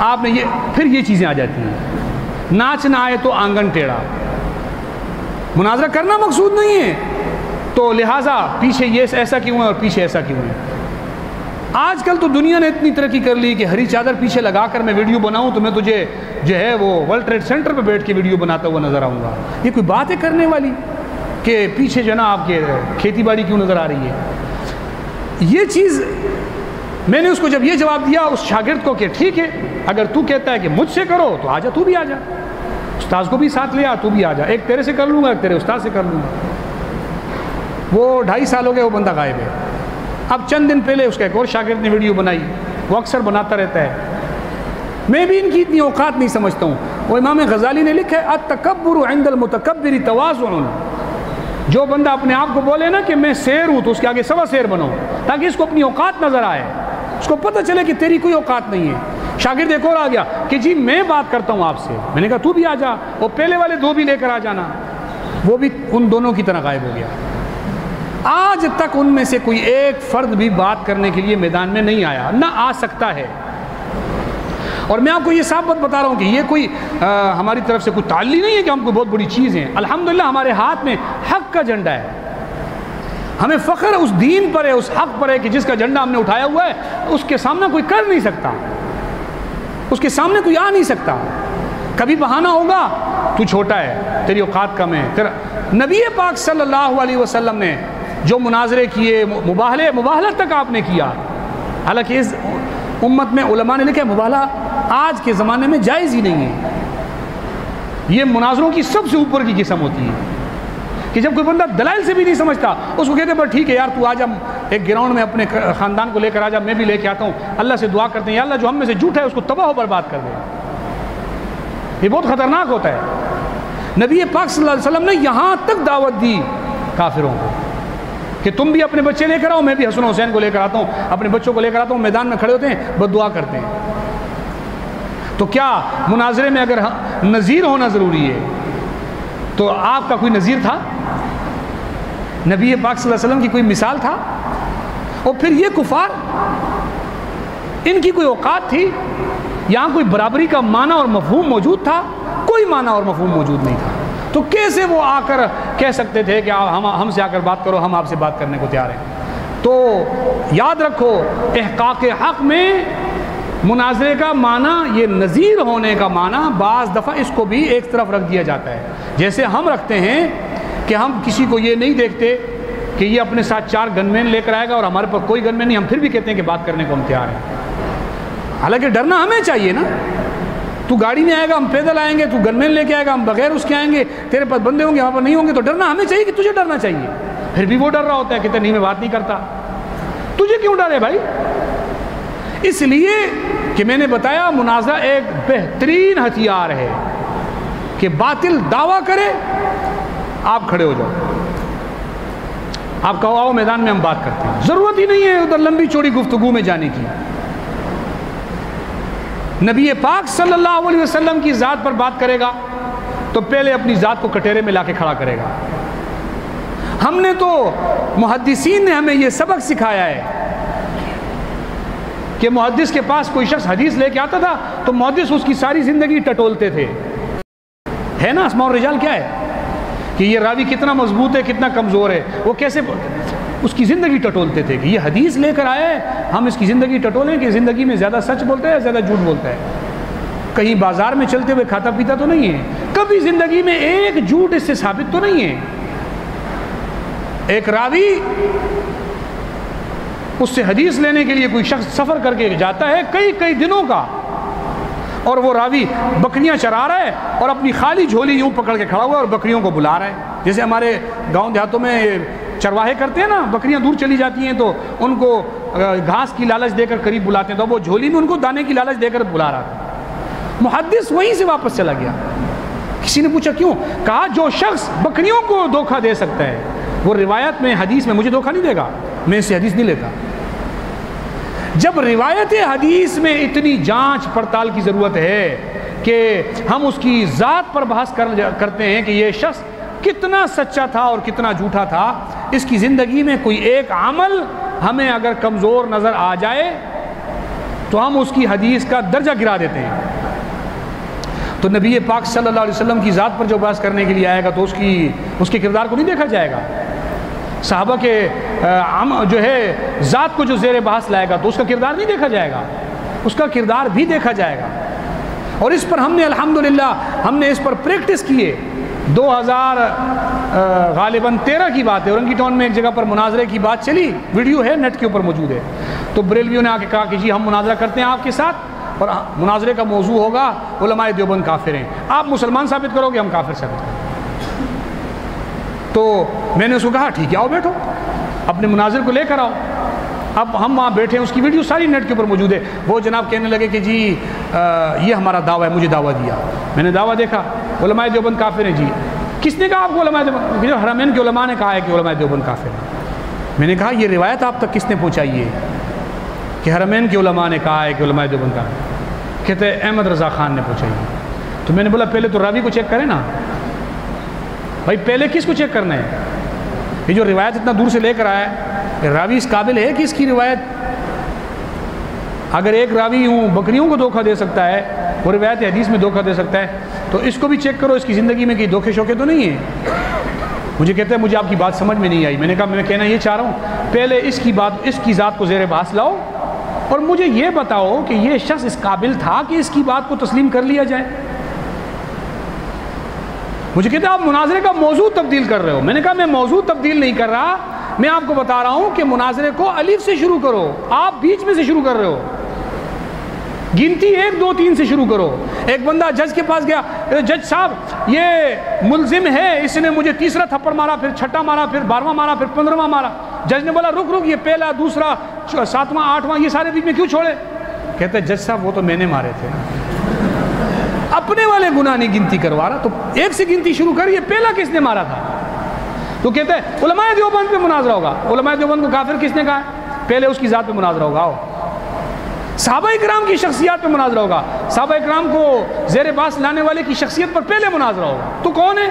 آپ نے پھر یہ چیزیں آ جاتی ہیں۔ ناچ نہ آئے تو آنگن ٹیڑھا، مناظرہ کرنا مقصود نہیں ہے، تو لہٰذا پیچھے یہ ایسا کیوں ہے اور پیچھے ایسا کیوں ہے۔ آج کل تو دنیا نے اتنی ترقی کر لی کہ ہری چادر پیچھے لگا کر میں ویڈیو بناؤں تو میں تجھے جو ہے وہ ورلڈ ٹریڈ سینٹر پہ بیٹھ کے ویڈیو بناتا ہوا نظر آؤں گا۔ یہ کوئی بات ہے کرنے والی کہ پیچھے جو ہے نا آپ کے کھیتی باڑی کیوں نظر آ رہی ہے؟ یہ چیز میں نے اس کو جب یہ جواب دیا اس شاگرد کو کہ ٹھیک ہے، اگر تو کہتا ہے کہ مجھ سے کرو تو آ جا، تو بھی آ جا، استاذ کو بھی ساتھ لے آ، تو بھی آ جا، ایک تیرے سے کر لوں گا ایک تیرے استاد سے کر لوں گا۔ وہ 2.5 سال ہو گئے وہ بندہ غائب ہے۔ اب چند دن پہلے اس کا ایک اور شاگرد نے ویڈیو بنائی، وہ اکثر بناتا رہتا ہے، میں بھی ان کی اتنی اوقات نہیں سمجھتا ہوں۔ وہ امام غزالی نے لکھا ہے التکبر عند المتکبر تواضع، جو بندہ اپنے آپ کو بولے نا کہ میں شیر ہوں تو اس کے آگے سوا شیر بنو، تاکہ اس کو اپنی اوقات نظر آئے، اس کو پتہ چلے کہ تیری کوئی اوقات نہیں ہے۔ شاگرد ایک اور آ گیا کہ جی میں بات کرتا ہوں آپ سے، میں نے کہا تو بھی آ جا، اور پہلے والے 2 بھی لے کر آ جانا، وہ بھی ان دونوں کی طرح غائب ہو گیا۔ آج تک ان میں سے کوئی ایک فرد بھی بات کرنے کے لیے میدان میں نہیں آیا، نہ آ سکتا ہے۔ اور میں آپ کو یہ صاف بات بتا رہا ہوں کہ یہ کوئی ہماری طرف سے کوئی تعلی نہیں ہے کہ ہم کوئی بہت بڑی چیز ہیں۔ الحمدللہ ہمارے ہاتھ میں حق کا جھنڈا ہے، ہمیں فخر اس دین پر ہے، اس حق پر ہے کہ جس کا جھنڈا ہم نے اٹھایا ہوا ہے اس کے سامنے کوئی کر نہیں سکتا، اس کے سامنے کوئی آ نہیں سکتا۔ کبھی بہانہ ہوگا تو چھوٹا ہے، تیری اوقات کم ہے، تیرا نبی پاک صلی اللہ علیہ وسلم نے جو مناظرے کیے، مباہلہ تک آپ نے کیا، حالانکہ اس امت میں علماء نے لکھا ہے مباہلہ آج کے زمانے میں جائز ہی نہیں ہے، یہ مناظروں کی سب سے اوپر کی قسم ہوتی ہے کہ جب کوئی بندہ دلائل سے بھی نہیں سمجھتا اس کو کہتے ہیں بس ٹھیک ہے یار تو آج ہم ایک گراؤنڈ میں اپنے خاندان کو لے کر آ جا، میں بھی لے کے آتا ہوں، اللہ سے دعا کرتے ہیں یا اللہ جو ہم میں سے جھوٹا ہے اس کو تباہ و برباد کر دے۔ یہ بہت خطرناک ہوتا ہے۔ نبی پاک صلی اللہ علیہ وسلم نے یہاں تک دعوت دی کافروں کو کہ تم بھی اپنے بچے لے کر آؤ، میں بھی حسن حسین کو لے کر آتا ہوں، اپنے بچوں کو لے کر آتا ہوں، میدان میں کھڑے ہوتے ہیں بد دعا کرتے ہیں۔ تو کیا مناظرے میں اگر نذیر ہونا ضروری ہے تو آپ کا کوئی نذیر تھا؟ نبی پاک صلی اللہ علیہ وسلم کی کوئی مثال تھا؟ اور پھر یہ کفار، ان کی کوئی اوقات تھی؟ یہاں کوئی برابری کا معنی اور مفہوم موجود تھا؟ کوئی معنی اور مفہوم موجود نہیں تھا۔ تو کیسے وہ آ کر کہہ سکتے تھے کہ ہم سے آ کر بات کرو، ہم آپ سے بات کرنے کو تیار ہیں؟ تو یاد رکھو احقاق حق میں مناظرے کا معنی، یہ نذیر ہونے کا معنی بعض دفعہ اس کو بھی ایک طرف رکھ دیا جاتا ہے۔ جیسے ہم رکھتے ہیں کہ ہم کسی کو یہ نہیں دیکھتے کہ یہ اپنے ساتھ 4 گن مین لے کر آئے گا اور ہمارے پاس کوئی گن مین نہیں، ہم پھر بھی کہتے ہیں کہ بات کرنے کو ہم تیار ہیں۔ حالانکہ ڈرنا ہمیں چاہیے نا، تو گاڑی میں آئے گا، ہم پیدل آئیں گے، تو گن مین لے کے آئے گا، ہم بغیر اس کے آئیں گے، تیرے پاس بندے ہوں گے وہاں پر نہیں ہوں گے، تو ڈرنا ہمیں چاہیے کہ تجھے ڈرنا چاہیے۔ پھر بھی وہ ڈر رہا ہوتا ہے کہ نہیں میں بات نہیں کرتا، تجھے کیوں ڈر ہے بھائی؟ اس لیے کہ میں نے بتایا مناظرہ ایک بہترین ہتھیار ہے کہ باطل دعویٰ کرے، آپ کھڑے ہو جاؤ، آپ کہو آؤ میدان میں ہم بات کرتے ہیں، ضرورت ہی نہیں ہے ادھر لمبی چوڑی گفتگو میں جانے کی۔ نبی پاک صلی اللہ علیہ وسلم کی ذات پر بات کرے گا تو پہلے اپنی ذات کو کٹہرے میں لا کے کھڑا کرے گا۔ ہم نے تو محدثین نے ہمیں یہ سبق سکھایا ہے کہ محدث کے پاس کوئی شخص حدیث لے کے آتا تھا تو محدث اس کی ساری زندگی ٹٹولتے تھے، ہے نا؟ اسماء الرجال کیا ہے کہ یہ راوی کتنا مضبوط ہے کتنا کمزور ہے، وہ کیسے اس کی زندگی ٹٹولتے تھے کہ یہ حدیث لے کر آئے، ہم اس کی زندگی ٹٹولیں کہ زندگی میں زیادہ سچ بولتا ہے یا زیادہ جھوٹ بولتا ہے، کہیں بازار میں چلتے ہوئے کھاتا پیتا تو نہیں ہے، کبھی زندگی میں ایک جھوٹ اس سے ثابت تو نہیں ہے۔ ایک راوی اس سے حدیث لینے کے لیے کوئی شخص سفر کر کے جاتا ہے کئی دنوں کا، اور وہ راوی بکریاں چرا رہا ہے اور اپنی خالی جھولی یوں پکڑ کے کھڑا ہوا ہے اور بکریوں کو بلا رہا ہے، جیسے ہمارے گاؤں دیہاتوں میں چرواہے کرتے ہیں نا، بکریاں دور چلی جاتی ہیں تو ان کو گھاس کی لالچ دے کر قریب بلاتے ہیں، تو وہ جھولی میں ان کو دانے کی لالچ دے کر بلا رہا تھا۔ محدث وہیں سے واپس چلا گیا۔ کسی نے پوچھا کیوں؟ کہا جو شخص بکریوں کو دھوکہ دے سکتا ہے وہ روایت میں حدیث میں مجھے دھوکہ نہیں دے گا، میں اس سے حدیث نہیں لیتا۔ جب روایت حدیث میں اتنی جانچ پڑتال کی ضرورت ہے کہ ہم اس کی ذات پر بحث کرتے ہیں کہ یہ شخص کتنا سچا تھا اور کتنا جھوٹا تھا. اس کی زندگی میں کوئی ایک عمل ہمیں اگر کمزور نظر آ جائے تو ہم اس کی حدیث کا درجہ گرا دیتے ہیں. تو نبی پاک صلی اللہ علیہ وسلم کی ذات پر جو بحث کرنے کے لیے آئے گا تو اس کے کردار کو نہیں دیکھا جائے گا. صحابہ کے جو ہے ذات کو جو زیر بحث لائے گا تو اس کا کردار نہیں دیکھا جائے گا, اس کا کردار بھی دیکھا جائے گا. اور اس پر ہم نے الحمدللہ ہم نے اس پر پریکٹس کیے. 2013 غالباً کی بات ہے, اورنگی ٹاؤن میں ایک جگہ پر مناظرے کی بات چلی, ویڈیو ہے نیٹ کے اوپر موجود ہے. تو بریلویوں نے آ کے کہا کہ جی ہم مناظرہ کرتے ہیں آپ کے ساتھ, اور مناظرے کا موضوع ہوگا علماء دیوبند کافر ہیں, آپ مسلمان ثابت کرو گے, ہم کافر ثابت کریں. تو میں نے اس کو کہا ٹھیک ہے آؤ بیٹھو, اپنے مناظر کو لے کر آؤ. اب ہم وہاں بیٹھے ہیں, اس کی ویڈیو ساری نیٹ کے اوپر موجود ہے. وہ جناب کہنے لگے کہ جی یہ ہمارا دعویٰ ہے, مجھے دعویٰ دیا. میں نے دعویٰ دیکھا, علماء دیوبند کافر ہیں. جی کس نے کہا آپ کو علماء دیوبند؟ حرمین کے علماء نے کہا ہے کہ علماء دیوبند کافر ہیں. میں نے کہا یہ روایت آپ تک کس نے پہنچائی ہے کہ حرمین کے علماء نے کہا ہے کہ علماء دیوبند کافر ہیں؟ کہتے ہیں احمد رضا خان نے پہنچائی ہے. تو میں نے بولا پہلے تو راوی کو چیک کریں نا بھائی, پہلے کس کو چیک کرنا ہے؟ یہ جو روایت اتنا دور سے لے کر آیا ہے, راوی اس قابل ہے کہ اس کی روایت, اگر ایک راوی ہوں بکریوں کو دھوکہ دے سکتا ہے, وہ روایت حدیث میں دھوکہ دے سکتا ہے, تو اس کو بھی چیک کرو, اس کی زندگی میں کہیں دھوکے شوکے تو نہیں ہیں. مجھے کہتے ہیں مجھے آپ کی بات سمجھ میں نہیں آئی. میں نے کہا میں کہنا یہ چاہ رہا ہوں پہلے اس کی ذات کو زیر بحث لاؤ اور مجھے یہ بتاؤ کہ یہ شخص اس قابل تھا کہ اس کی بات کو تسلیم کر لیا جائے. مجھے کہتے ہیں آپ مناظرے کا موضوع تبدیل کر رہے ہو. میں نے کہا میں موضوع تبدیل نہیں کر رہا, میں آپ کو بتا رہا ہوں کہ مناظرے کو الف سے شروع کرو, آپ بیچ میں سے شروع کر رہے ہو, گنتی 1 2 3 سے شروع کرو. ایک بندہ جج کے پاس گیا, جج صاحب یہ ملزم ہے, اس نے مجھے تیسرا تھپڑ مارا, پھر چھٹا مارا, پھر 12واں مارا, پھر 15واں مارا. جج نے بولا رک یہ پہلا دوسرا 7واں 8واں یہ سارے بیچ میں کیوں چھوڑے؟ کہتے ہیں جج صاحب وہ تو میں نے مارے تھے, اپنے والے گناہ نہیں گنتی کروا رہا, تو ایک سے گنتی شروع کر, یہ پہلا کس نے مارا تھا؟ تو کہتے ہیں علماء دیوبند پہ مناظرہ ہوگا. علماء دیوبند کو کافر کس نے کہا؟ پہلے اس کی ذات پہ مناظرہ ہوگا. آؤ صحابہ اکرام کی شخصیات پہ مناظرہ ہوگا, صحابہ اکرام کو زیر باس لانے والے کی شخصیت پر پہلے مناظرہ ہوگا. تو کون ہے؟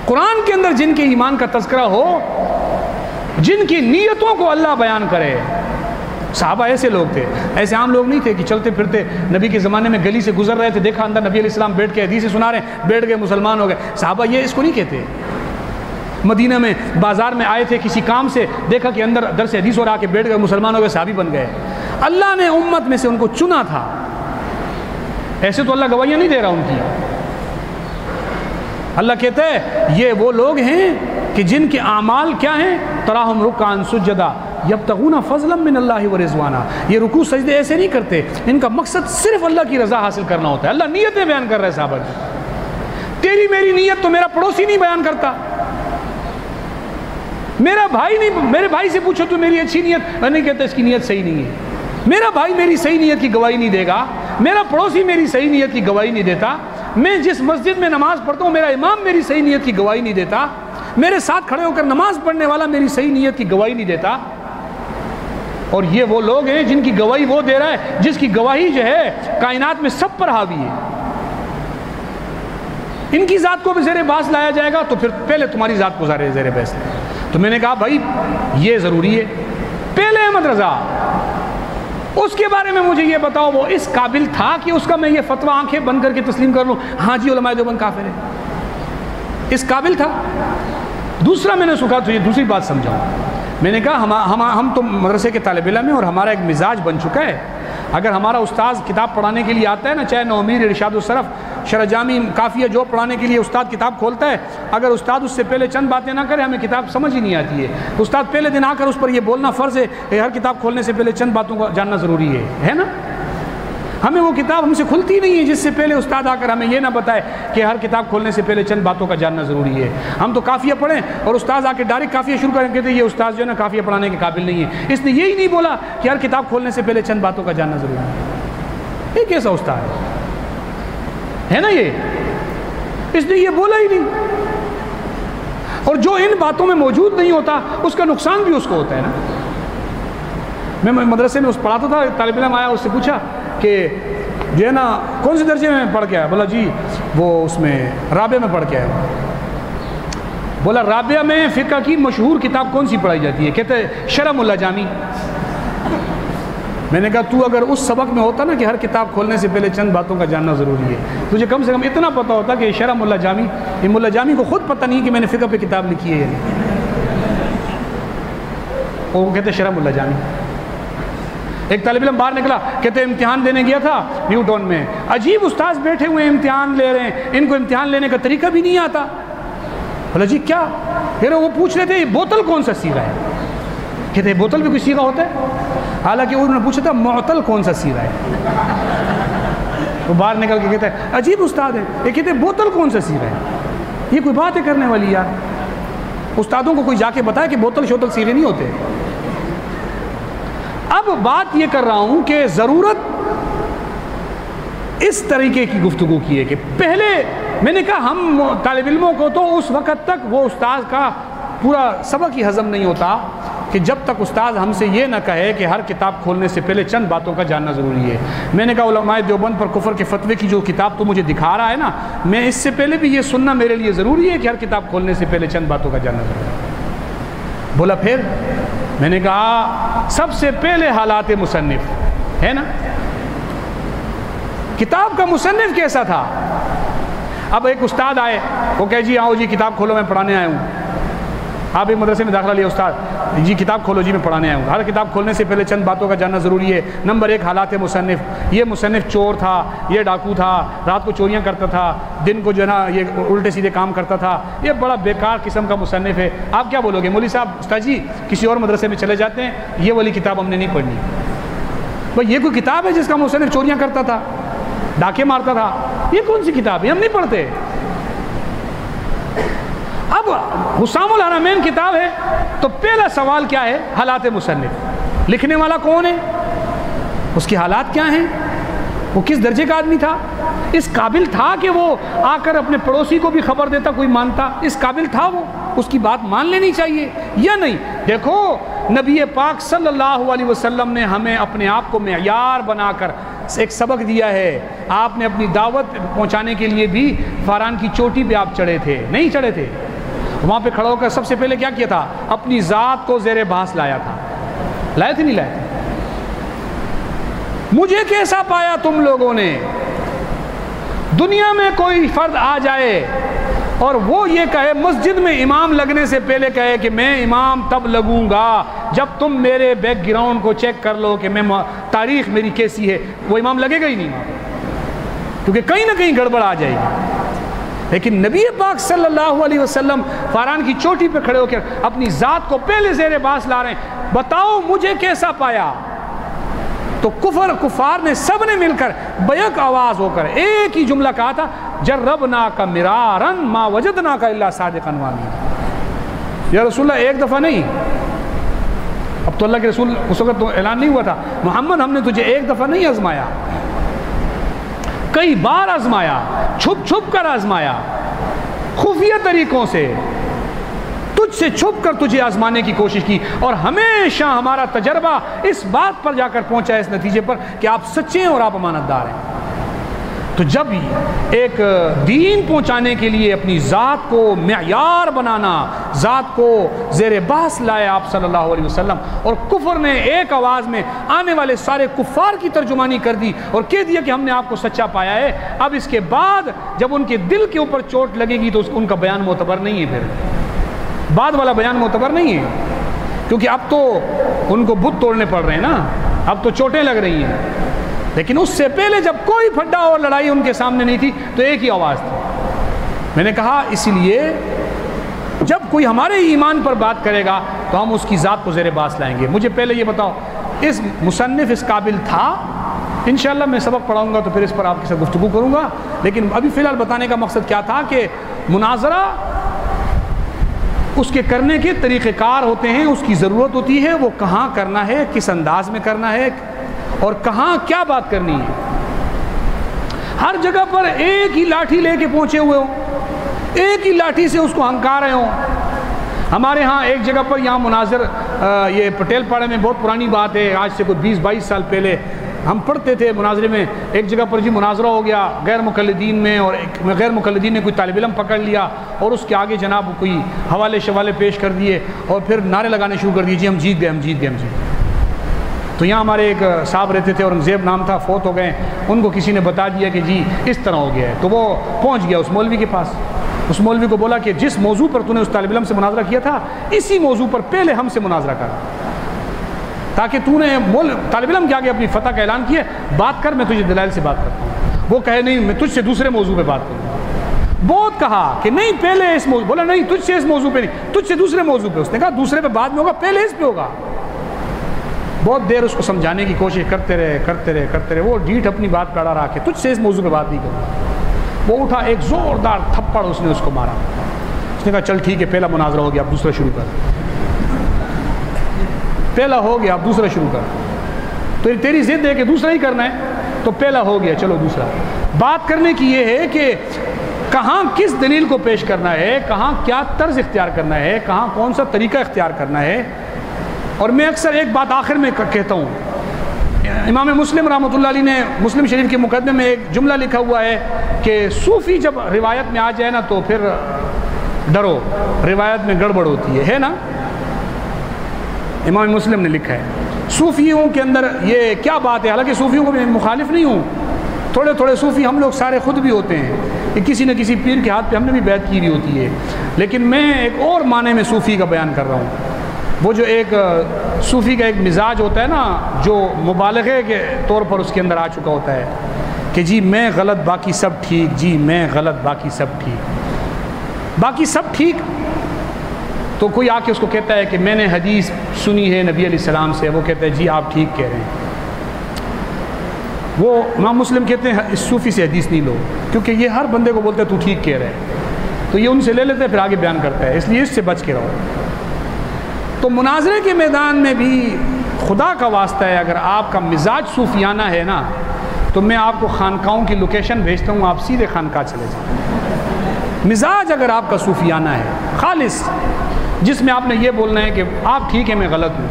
قرآن کے اندر جن کے ایمان کا تذکرہ ہو, جن کی نیتوں کو اللہ بیان کرے. صحابہ ایسے لوگ تھے, ایسے عام لوگ نہیں تھے کہ چلتے پھرتے نبی کے زمانے میں گلی سے گزر رہے تھے, دیکھا اندر نبی علیہ السلام بیٹھ کے حدیثیں سنا رہے ہیں, بیٹھ گئے مسلمان ہو گئے. صحابہ یہ اس کو نہیں کہتے. مدینہ میں بازار میں آئے تھے کسی کام سے, دیکھا کہ اندر درس حدیث اور آ کے بیٹھ گئے, مسلمان ہو گئے, صحابی بن گئے. اللہ نے امت میں سے ان کو چنا تھا. ایسے تو اللہ گواہیاں نہیں دے رہا ان کی. اللہ کہتا ہے یہ وہ لوگ ہیں کہ جن کے اعمال کیا ہیں, تراہم رکعا سجدا یبتغون فضلا من اللہ ورضوانا. یہ رکوع سجدے ایسے نہیں کرتے, ان کا مقصد صرف اللہ کی رضا حاصل کرنا ہوتا ہے. اللہ نیتیں بیان کر رہے ہیں صحابہ کی. تیری میری نیت تو میرا پڑوسی نہیں بیان کرتا, میرا بھائی نہیں, میرے بھائی سے پوچھو تو میری اچھی نیت, میں نہیں کہتا اس کی نیت صحیح نہیں ہے. میرا بھائی میری صحیح نیت کی گواہی نہیں دے گا, میرا پڑوسی میری صحیح نیت کی گواہی نہیں دیتا, میں جس مسجد میں نماز پڑھتا ہوں میرا امام میری صحیح نیت کی گواہی نہیں دیتا, میرے ساتھ کھڑے ہو کر نماز پڑھنے والا میری صحیح نیت کی گواہی نہیں دیتا. اور یہ وہ لوگ ہیں جن کی گواہی وہ دے رہا ہے جس کی گواہی جو ہے کائنات میں سب پر حاوی ہے. ان کی ذات کو بھی زیر باس لایا جائے گا تو پھر پہلے تمہاری ذات کو زیر باس. تو میں نے کہا بھائی یہ ضروری ہے. پہلے احمد رضا, اس کے بارے میں مجھے یہ بتاؤ وہ اس قابل تھا کہ اس کا میں یہ فتویٰ آنکھیں بند کر کے تسلیم کر لوں ہاں جی علماء دیوبند کافر ہے؟ اس قابل تھا؟ دوسرا میں نے سکھا تو یہ دوسری بات سمجھاؤں. میں نے کہا ہم تو مدرسے کے طالب علم ہیں اور ہمارا ایک مزاج بن چکا ہے. اگر ہمارا استاذ کتاب پڑھانے کے لیے آتا ہے نا, چاہے نومیر, ارشاد الصرف, شرح جامی, کافیہ, جو پڑھانے کے لیے استاد کتاب کھولتا ہے, اگر استاد اس سے پہلے چند باتیں نہ کرے ہمیں کتاب سمجھ ہی نہیں آتی ہے. استاد پہلے دن آ کر اس پر یہ بولنا فرض ہے کہ ہر کتاب کھولنے سے پہلے چند باتوں کو جاننا ضروری ہے نا. ہمیں وہ کتاب ہم سے کھلتی نہیں ہے جس سے پہلے استاد آ کر ہمیں یہ نہ بتائے کہ ہر کتاب کھولنے سے پہلے چند باتوں کا جاننا ضروری ہے. ہم تو کافیہ پڑھیں اور استاد آ کے ڈائریکٹ کافیہ شروع کریں, کہتے ہیں یہ استاد جو ہے نا کافیہ پڑھانے کے قابل نہیں ہے, اس نے یہی نہیں بولا کہ ہر کتاب کھولنے سے پہلے چند باتوں کا جاننا ضروری ہے. یہ کیسا استاد ہے نا یہ, اس نے یہ بولا ہی نہیں. اور جو ان باتوں میں موجود نہیں ہوتا اس کا نقصان بھی اس کو ہوتا ہے نا. میں مدرسے میں اس پڑھاتا تھا, طالب علم آیا, اس سے پوچھا کہ جو ہے نا کون سے درجے میں پڑھ کے آیا؟ بولا جی وہ اس میں رابعہ میں پڑھ کے آیا۔ بولا رابعہ میں فقہ کی مشہور کتاب کون سی پڑھائی جاتی ہے؟ کہتے ہیں شرح ملا جامی۔ میں نے کہا تو اگر اس سبق میں ہوتا نا کہ ہر کتاب کھولنے سے پہلے چند باتوں کا جاننا ضروری ہے، تجھے کم سے کم اتنا پتہ ہوتا کہ شرح ملا جامی، یہ ملا جامی کو خود پتہ نہیں کہ میں نے فقہ پہ کتاب لکھی ہے یا نہیں۔ وہ کہتے ہیں شرح ملا جامی۔ ایک طالب علم باہر نکلا، کہتے ہیں امتحان دینے گیا تھا نیو ٹاؤن میں، عجیب استاذ بیٹھے ہوئے ہیں امتحان لے رہے ہیں، ان کو امتحان لینے کا طریقہ بھی نہیں آتا۔ بولا جی کیا؟ پھر وہ پوچھ رہے تھے بوتل کون سا سیغہ ہے؟ کہتے ہیں بوتل بھی کوئی سیغہ ہوتا ہے؟ حالانکہ انہوں نے پوچھا تھا معطل کون سا سیغہ ہے؟ وہ باہر نکل کے کہتا ہے عجیب استاد ہے، یہ کہتے ہیں بوتل کون سا سیغہ ہے؟ یہ کوئی بات ہے کرنے والی یار؟ استادوں کو کوئی جا کے بتایا کہ بوتل شوتل سیغے نہیں ہوتے۔ اب بات یہ کر رہا ہوں کہ ضرورت اس طریقے کی گفتگو کی ہے کہ پہلے میں نے کہا ہم طالب علموں کو تو اس وقت تک وہ استاذ کا پورا سبق ہی ہضم نہیں ہوتا کہ جب تک استاذ ہم سے یہ نہ کہے کہ ہر کتاب کھولنے سے پہلے چند باتوں کا جاننا ضروری ہے۔ میں نے کہا علماء دیوبند پر کفر کے فتوے کی جو کتاب تو مجھے دکھا رہا ہے نا، میں اس سے پہلے بھی یہ سننا میرے لیے ضروری ہے کہ ہر کتاب کھولنے سے پہلے چند باتوں کا جاننا ضروری ہے۔ بولا پھر؟ میں نے کہا سب سے پہلے حالات مصنف ہے نا، کتاب کا مصنف کیسا تھا؟ اب ایک استاد آئے، وہ کہے جی آؤ جی کتاب کھولو میں پڑھانے آیا ہوں۔ آپ ایک مدرسے میں داخلہ لیا، استاد جی کتاب کھولو جی میں پڑھانے آیا ہوں۔ ہر کتاب کھولنے سے پہلے چند باتوں کا جاننا ضروری ہے۔ نمبر 1 حالات مصنف، یہ مصنف چور تھا، یہ ڈاکو تھا، رات کو چوریاں کرتا تھا، دن کو جو ہے نا یہ الٹے سیدھے کام کرتا تھا، یہ بڑا بیکار قسم کا مصنف ہے۔ آپ کیا بولو گے؟ مولوی صاحب استاد جی کسی اور مدرسے میں چلے جاتے ہیں، یہ والی کتاب ہم نے نہیں پڑھنی۔ بھائی یہ کوئی کتاب ہے جس کا مصنف چوریاں کرتا تھا، ڈاکے مارتا تھا؟ یہ کون سی کتاب ہے؟ ہم نہیں پڑھتے۔ اب حسام الحرمین کتاب ہے تو پہلا سوال کیا ہے؟ حالات مصنف۔ لکھنے والا کون ہے؟ اس کے حالات کیا ہیں؟ وہ کس درجے کا آدمی تھا؟ اس قابل تھا کہ وہ آ کر اپنے پڑوسی کو بھی خبر دیتا، کوئی مانتا؟ اس قابل تھا وہ؟ اس کی بات مان لینی چاہیے یا نہیں؟ دیکھو نبی پاک صلی اللہ علیہ وسلم نے ہمیں اپنے آپ کو معیار بنا کر ایک سبق دیا ہے۔ آپ نے اپنی دعوت پہنچانے کے لیے بھی فاران کی چوٹی پہ آپ چڑھے تھے، نہیں چڑھے تھے؟ وہاں پہ کھڑا ہو کر سب سے پہلے کیا کیا تھا؟ اپنی ذات کو زیر بحث لایا تھا۔ لائے تھے نہیں لائے تھے؟ مجھے کیسا پایا تم لوگوں نے؟ دنیا میں کوئی فرد آ جائے اور وہ یہ کہے، مسجد میں امام لگنے سے پہلے کہے کہ میں امام تب لگوں گا جب تم میرے بیک گراؤنڈ کو چیک کر لو کہ میں تاریخ میری کیسی ہے، وہ امام لگے گا ہی نہیں، کیونکہ کہیں نہ کہیں گڑبڑ آ جائے گی۔ لیکن نبی پاک صلی اللہ علیہ وسلم فاران کی چوٹی پہ کھڑے ہو کر اپنی ذات کو پہلے زیر باس لا رہے ہیں، بتاؤ مجھے کیسا پایا؟ تو کفار نے سب نے مل کر بیک آواز ہو کر ایک ہی جملہ کہا تھا، جربناک مرارا ما وجدناک الا صادقا وامنا۔ یا رسول اللہ ایک دفعہ نہیں، اب تو اللہ کے رسول اس وقت تو اعلان نہیں ہوا تھا، محمد ہم نے تجھے ایک دفعہ نہیں آزمایا، کئی بار آزمایا، چھپ چھپ کر آزمایا، خفیہ طریقوں سے تجھ سے چھپ کر تجھے آزمانے کی کوشش کی، اور ہمیشہ ہمارا تجربہ اس بات پر جا کر پہنچا ہے، اس نتیجے پر کہ آپ سچے ہیں اور آپ امانت دار ہیں۔ تو جب ایک دین پہنچانے کے لیے اپنی ذات کو معیار بنانا، ذات کو زیر بحث لائے آپ صلی اللہ علیہ وسلم، اور کفر نے ایک آواز میں آنے والے سارے کفار کی ترجمانی کر دی اور کہہ دیا کہ ہم نے آپ کو سچا پایا ہے، اب اس کے بعد جب ان کے دل کے اوپر چوٹ لگے گی تو ان کا بیان معتبر نہیں ہے، پھر بعد والا بیان معتبر نہیں ہے، کیونکہ اب تو ان کو بت توڑنے پڑ رہے ہیں نا، اب تو چوٹیں لگ رہی ہیں۔ لیکن اس سے پہلے جب کوئی پھڈا اور لڑائی ان کے سامنے نہیں تھی تو ایک ہی آواز تھی۔ میں نے کہا اسی لیے جب کوئی ہمارے ایمان پر بات کرے گا تو ہم اس کی ذات کو زیر باس لائیں گے۔ مجھے پہلے یہ بتاؤ، اس مصنف اس قابل تھا؟ انشاءاللہ میں سبق پڑھاؤں گا تو پھر اس پر آپ کے ساتھ گفتگو کروں گا، لیکن ابھی فی الحال بتانے کا مقصد کیا تھا کہ مناظرہ اس کے کرنے کے طریقہ کار ہوتے ہیں، اس کی ضرورت ہوتی ہے، وہ کہاں کرنا ہے، کس انداز میں کرنا ہے اور کہاں کیا بات کرنی ہے۔ ہر جگہ پر ایک ہی لاٹھی لے کے پہنچے ہوئے ہوں، ایک ہی لاٹھی سے اس کو ہنکار رہے ہوں۔ ہمارے ہاں ایک جگہ پر یہاں مناظر، یہ پٹیل پاڑے میں بہت پرانی بات ہے، آج سے کوئی 20-22 سال پہلے ہم پڑھتے تھے مناظرے میں، ایک جگہ پر جی مناظرہ ہو گیا غیر مقلدین میں، اور غیر مقلدین نے کوئی طالب علم پکڑ لیا اور اس کے آگے جناب کوئی حوالے شوالے پیش کر دیے اور پھر نعرے لگانے شروع کر دیے، جی ہم جیت گئے ہم جیت گئے ہم جیت گئے۔ تو یہاں ہمارے ایک صاحب رہتے تھے، اورنگزیب نام تھا، فوت ہو گئے، ان کو کسی نے بتا دیا کہ جی اس طرح ہو گیا ہے، تو وہ پہنچ گیا اس مولوی کے پاس، اس مولوی کو بولا کہ جس موضوع پر تو نے اس طالب علم سے مناظرہ کیا تھا اسی موضوع پر پہلے ہم سے مناظرہ کر، تاکہ تو نے طالب علم کے آگے اپنی فتح کا اعلان کیا، بات کر، میں تجھے دلائل سے بات کرتا ہوں۔ وہ کہے نہیں میں تجھ سے دوسرے موضوع پہ بات کروں گا۔ بہت کہا کہ نہیں پہلے اس موضوع، بولا نہیں تجھ سے اس موضوع پہ نہیں، تجھ سے دوسرے موضوع پہ۔ اس نے کہا دوسرے پہ بعد میں ہوگا، پہلے اس پہ ہوگا۔ بہت دیر اس کو سمجھانے کی کوشش کرتے رہے، وہ ڈیٹھ اپنی بات پہ اڑا رہا کہ تجھ سے اس موضوع پہ بات نہیں کروں گا۔ وہ اٹھا، ایک زوردار تھپڑ اس نے اس کو مارا۔ اس نے کہا چل ٹھیک ہے، پہلا مناظرہ ہو گیا، اب دوسرا شروع کر۔ پہلا ہو گیا، اب دوسرا شروع کر۔ تو تیری ضد ہے کہ دوسرا ہی کرنا ہے، تو پہلا ہو گیا، چلو دوسرا۔ بات کرنے کی یہ ہے کہ کہاں کس دلیل کو پیش کرنا ہے، کہاں کیا طرز اختیار کرنا ہے، کہاں کون سا طریقہ اختیار کرنا ہے۔ اور میں اکثر ایک بات آخر میں کہتا ہوں، امام مسلم رحمۃ اللہ علیہ نے مسلم شریف کے مقدمے میں ایک جملہ لکھا ہوا ہے کہ صوفی جب روایت میں آ جائے نا تو پھر ڈرو، روایت میں گڑبڑ ہوتی ہے نا۔ امام مسلم نے لکھا ہے صوفیوں کے اندر یہ کیا بات ہے، حالانکہ صوفیوں کو میں مخالف نہیں ہوں، تھوڑے تھوڑے صوفی ہم لوگ سارے خود بھی ہوتے ہیں، کہ کسی نہ کسی پیر کے ہاتھ پہ ہم نے بھی بیعت کی ہوئی ہوتی ہے، لیکن میں ایک اور معنی میں صوفی کا بیان کر رہا ہوں۔ وہ جو ایک صوفی کا ایک مزاج ہوتا ہے نا، جو مبالغے کے طور پر اس کے اندر آ چکا ہوتا ہے کہ جی میں غلط باقی سب ٹھیک، جی میں غلط باقی سب ٹھیک، باقی سب ٹھیک۔ تو کوئی آ کے اس کو کہتا ہے کہ میں نے حدیث سنی ہے نبی علیہ السلام سے، وہ کہتا ہے جی آپ ٹھیک کہہ رہے ہیں۔ وہ امام مسلم کہتے ہیں اس صوفی سے حدیث نہیں لو، کیونکہ یہ ہر بندے کو بولتا ہے تو ٹھیک کہہ رہے ہیں، تو یہ ان سے لے لیتے ہیں پھر آگے بیان کرتا ہے، اس لیے اس سے بچ کے رہو۔ تو مناظرے کے میدان میں بھی خدا کا واسطہ ہے، اگر آپ کا مزاج صوفیانہ ہے نا تو میں آپ کو خانقاہوں کی لوکیشن بھیجتا ہوں، آپ سیدھے خانقاہ چلے جائیں۔ مزاج اگر آپ کا صوفیانہ ہے خالص، جس میں آپ نے یہ بولنا ہے کہ آپ ٹھیک ہے میں غلط ہوں،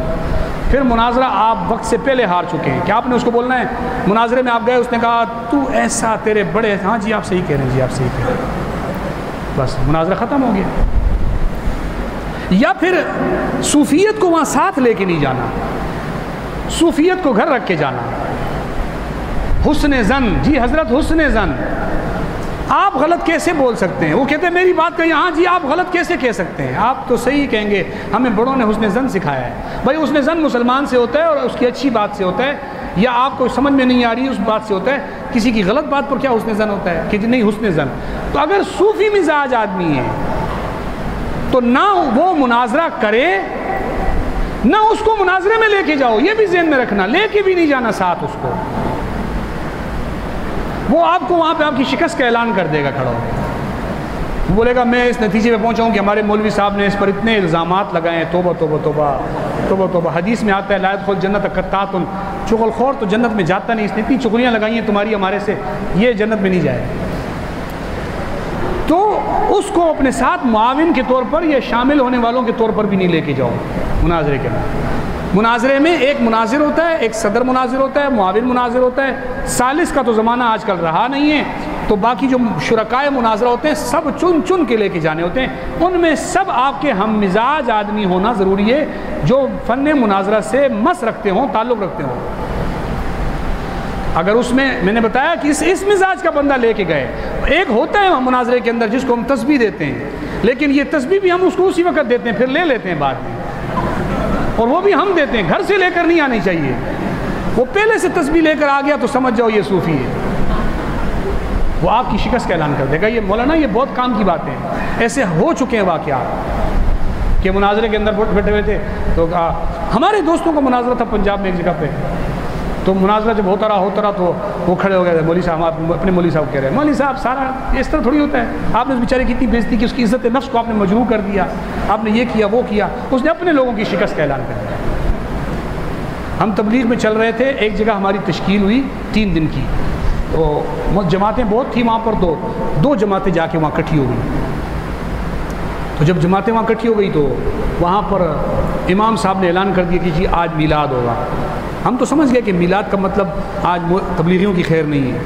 پھر مناظرہ آپ وقت سے پہلے ہار چکے ہیں، کہ آپ نے اس کو بولنا ہے، مناظرے میں آپ گئے، اس نے کہا تو ایسا تیرے بڑے، ہاں جی آپ صحیح کہہ رہے ہیں، جی آپ صحیح کہہ رہے ہیں، بس مناظرہ ختم ہو گیا۔ یا پھر صوفیت کو وہاں ساتھ لے کے نہیں جانا، صوفیت کو گھر رکھ کے جانا۔ حسن زن، جی حضرت حسن زن، آپ غلط کیسے بول سکتے ہیں؟ وہ کہتے ہیں میری بات کہیں، ہاں جی آپ غلط کیسے کہہ سکتے ہیں، آپ تو صحیح کہیں گے، ہمیں بڑوں نے حسن زن سکھایا ہے۔ بھائی حسن زن مسلمان سے ہوتا ہے اور اس کی اچھی بات سے ہوتا ہے، یا آپ کو سمجھ میں نہیں آ رہی اس بات سے ہوتا ہے، کسی کی غلط بات پر کیا حسن زن ہوتا ہے کہ نہیں حسن زن۔ تو اگر صوفی مزاج آدمی ہے تو نہ وہ مناظرہ کرے، نہ اس کو مناظرے میں لے کے جاؤ، یہ بھی ذہن میں رکھنا، لے کے بھی نہیں جانا ساتھ اس کو، وہ آپ کو وہاں پہ آپ کی شکست کا اعلان کر دے گا کھڑا ہو کے، وہ بولے گا میں اس نتیجے پہ پہنچا ہوں کہ ہمارے مولوی صاحب نے اس پر اتنے الزامات لگائے ہیں، توبہ توبہ توبہ توبہ توبہ، حدیث میں آتا ہے لا يدخل جنت قطات، چغل خور تو جنت میں جاتا نہیں، اس نے اتنی چغلیاں لگائی ہیں تمہاری ہمارے سے، یہ جنت میں نہیں جائے۔ تو اس کو اپنے ساتھ معاون کے طور پر یا شامل ہونے والوں کے طور پر بھی نہیں لے کے جاؤ مناظرے کے اندر۔ مناظرے میں ایک مناظر ہوتا ہے، ایک صدر مناظر ہوتا ہے، معاون مناظر ہوتا ہے، ثالث کا تو زمانہ آج کل رہا نہیں ہے، تو باقی جو شرکائے مناظرہ ہوتے ہیں سب چن چن کے لے کے جانے ہوتے ہیں، ان میں سب آپ کے ہم مزاج آدمی ہونا ضروری ہے، جو فن مناظرہ سے مس رکھتے ہوں، تعلق رکھتے ہوں۔ اگر اس میں نے بتایا کہ اس مزاج کا بندہ لے کے گئے، ایک ہوتا ہے مناظرے کے اندر جس کو ہم تسبیح دیتے ہیں، لیکن یہ تسبیح بھی ہم اس کو اسی وقت دیتے ہیں، پھر لے لیتے ہیں بعد میں، اور وہ بھی ہم دیتے ہیں، گھر سے لے کر نہیں آنی چاہیے۔ وہ پہلے سے تسبیح لے کر آ گیا تو سمجھ جاؤ یہ صوفی ہے، وہ آپ کی شکست کا اعلان کر دے گا۔ یہ مولانا یہ بہت کام کی باتیں ہیں، ایسے ہو چکے ہیں واقعات کہ مناظرے کے اندر بیٹھے ہوئے تھے تو ہمارے دوستوں کا مناظرہ تھا پنجاب میں ایک جگہ پہ، تو مناظرہ جب ہوتا رہا تو وہ کھڑے ہو گئے تھے، مولوی صاحب آپ اپنے مولوی صاحب کہہ رہے ہیں مولوی صاحب سارا اس طرح تھوڑی ہوتا ہے، آپ نے اس بیچارے کی اتنی بےزتی کی، اس کی عزت نفس کو آپ نے مجروح کر دیا، آپ نے یہ کیا وہ کیا، اس نے اپنے لوگوں کی شکست کا اعلان کر دیا۔ ہم تبلیغ میں چل رہے تھے، ایک جگہ ہماری تشکیل ہوئی 3 دن کی، تو جماعتیں بہت تھیں وہاں پر، تو 2 جماعتیں جا کے وہاں اکٹھی ہو گئی۔ تو جب جماعتیں وہاں اکٹھی ہو گئی تو وہاں پر امام صاحب نے اعلان کر دیا کہ جی آج میلاد ہوگا، ہم تو سمجھ گئے کہ میلاد کا مطلب آج تبلیغیوں کی خیر نہیں ہے.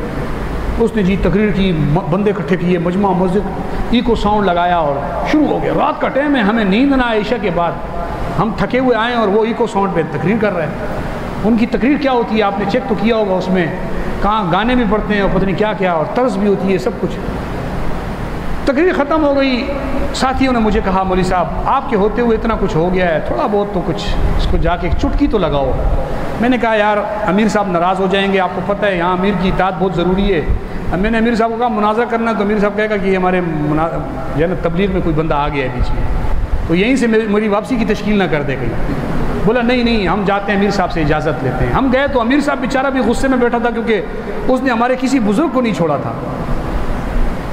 اس نے جی تقریر کی, بندے اکٹھے کیے, مجمع مسجد, ایکو ساؤنڈ لگایا اور شروع ہو گیا. رات کا ٹائم ہے, ہمیں نیند نہ آئے عشاء کے بعد, ہم تھکے ہوئے آئیں اور وہ ایکو ساؤنڈ پہ تقریر کر رہے ہیں. ان کی تقریر کیا ہوتی ہے آپ نے چیک تو کیا ہوگا, اس میں کہاں گانے بھی پڑھتے ہیں اور پتہ نہیں کیا کیا, اور طرز بھی ہوتی ہے, سب کچھ. تقریر ختم ہو گئی, ساتھیوں نے مجھے کہا مولوی صاحب آپ کے ہوتے ہوئے اتنا کچھ ہو گیا ہے, تھوڑا بہت تو کچھ اس کو جا کے چٹکی تو لگاؤ. میں نے کہا یار امیر صاحب ناراض ہو جائیں گے, آپ کو پتہ ہے یہاں امیر کی اطاعت بہت ضروری ہے. میں نے امیر صاحب کو کہا مناظرہ کرنا, تو امیر صاحب کہے گا کہ یہ ہمارے جو ہے نا تبلیغ میں کوئی بندہ آ گیا ہے بیچ میں, تو یہیں سے میری واپسی کی تشکیل نہ کر دے گئی. بولا نہیں ہم جاتے ہیں امیر صاحب سے اجازت لیتے ہیں. ہم گئے تو امیر صاحب بیچارہ بھی غصے میں بیٹھا تھا, کیونکہ اس نے ہمارے کسی بزرگ کو نہیں چھوڑا تھا.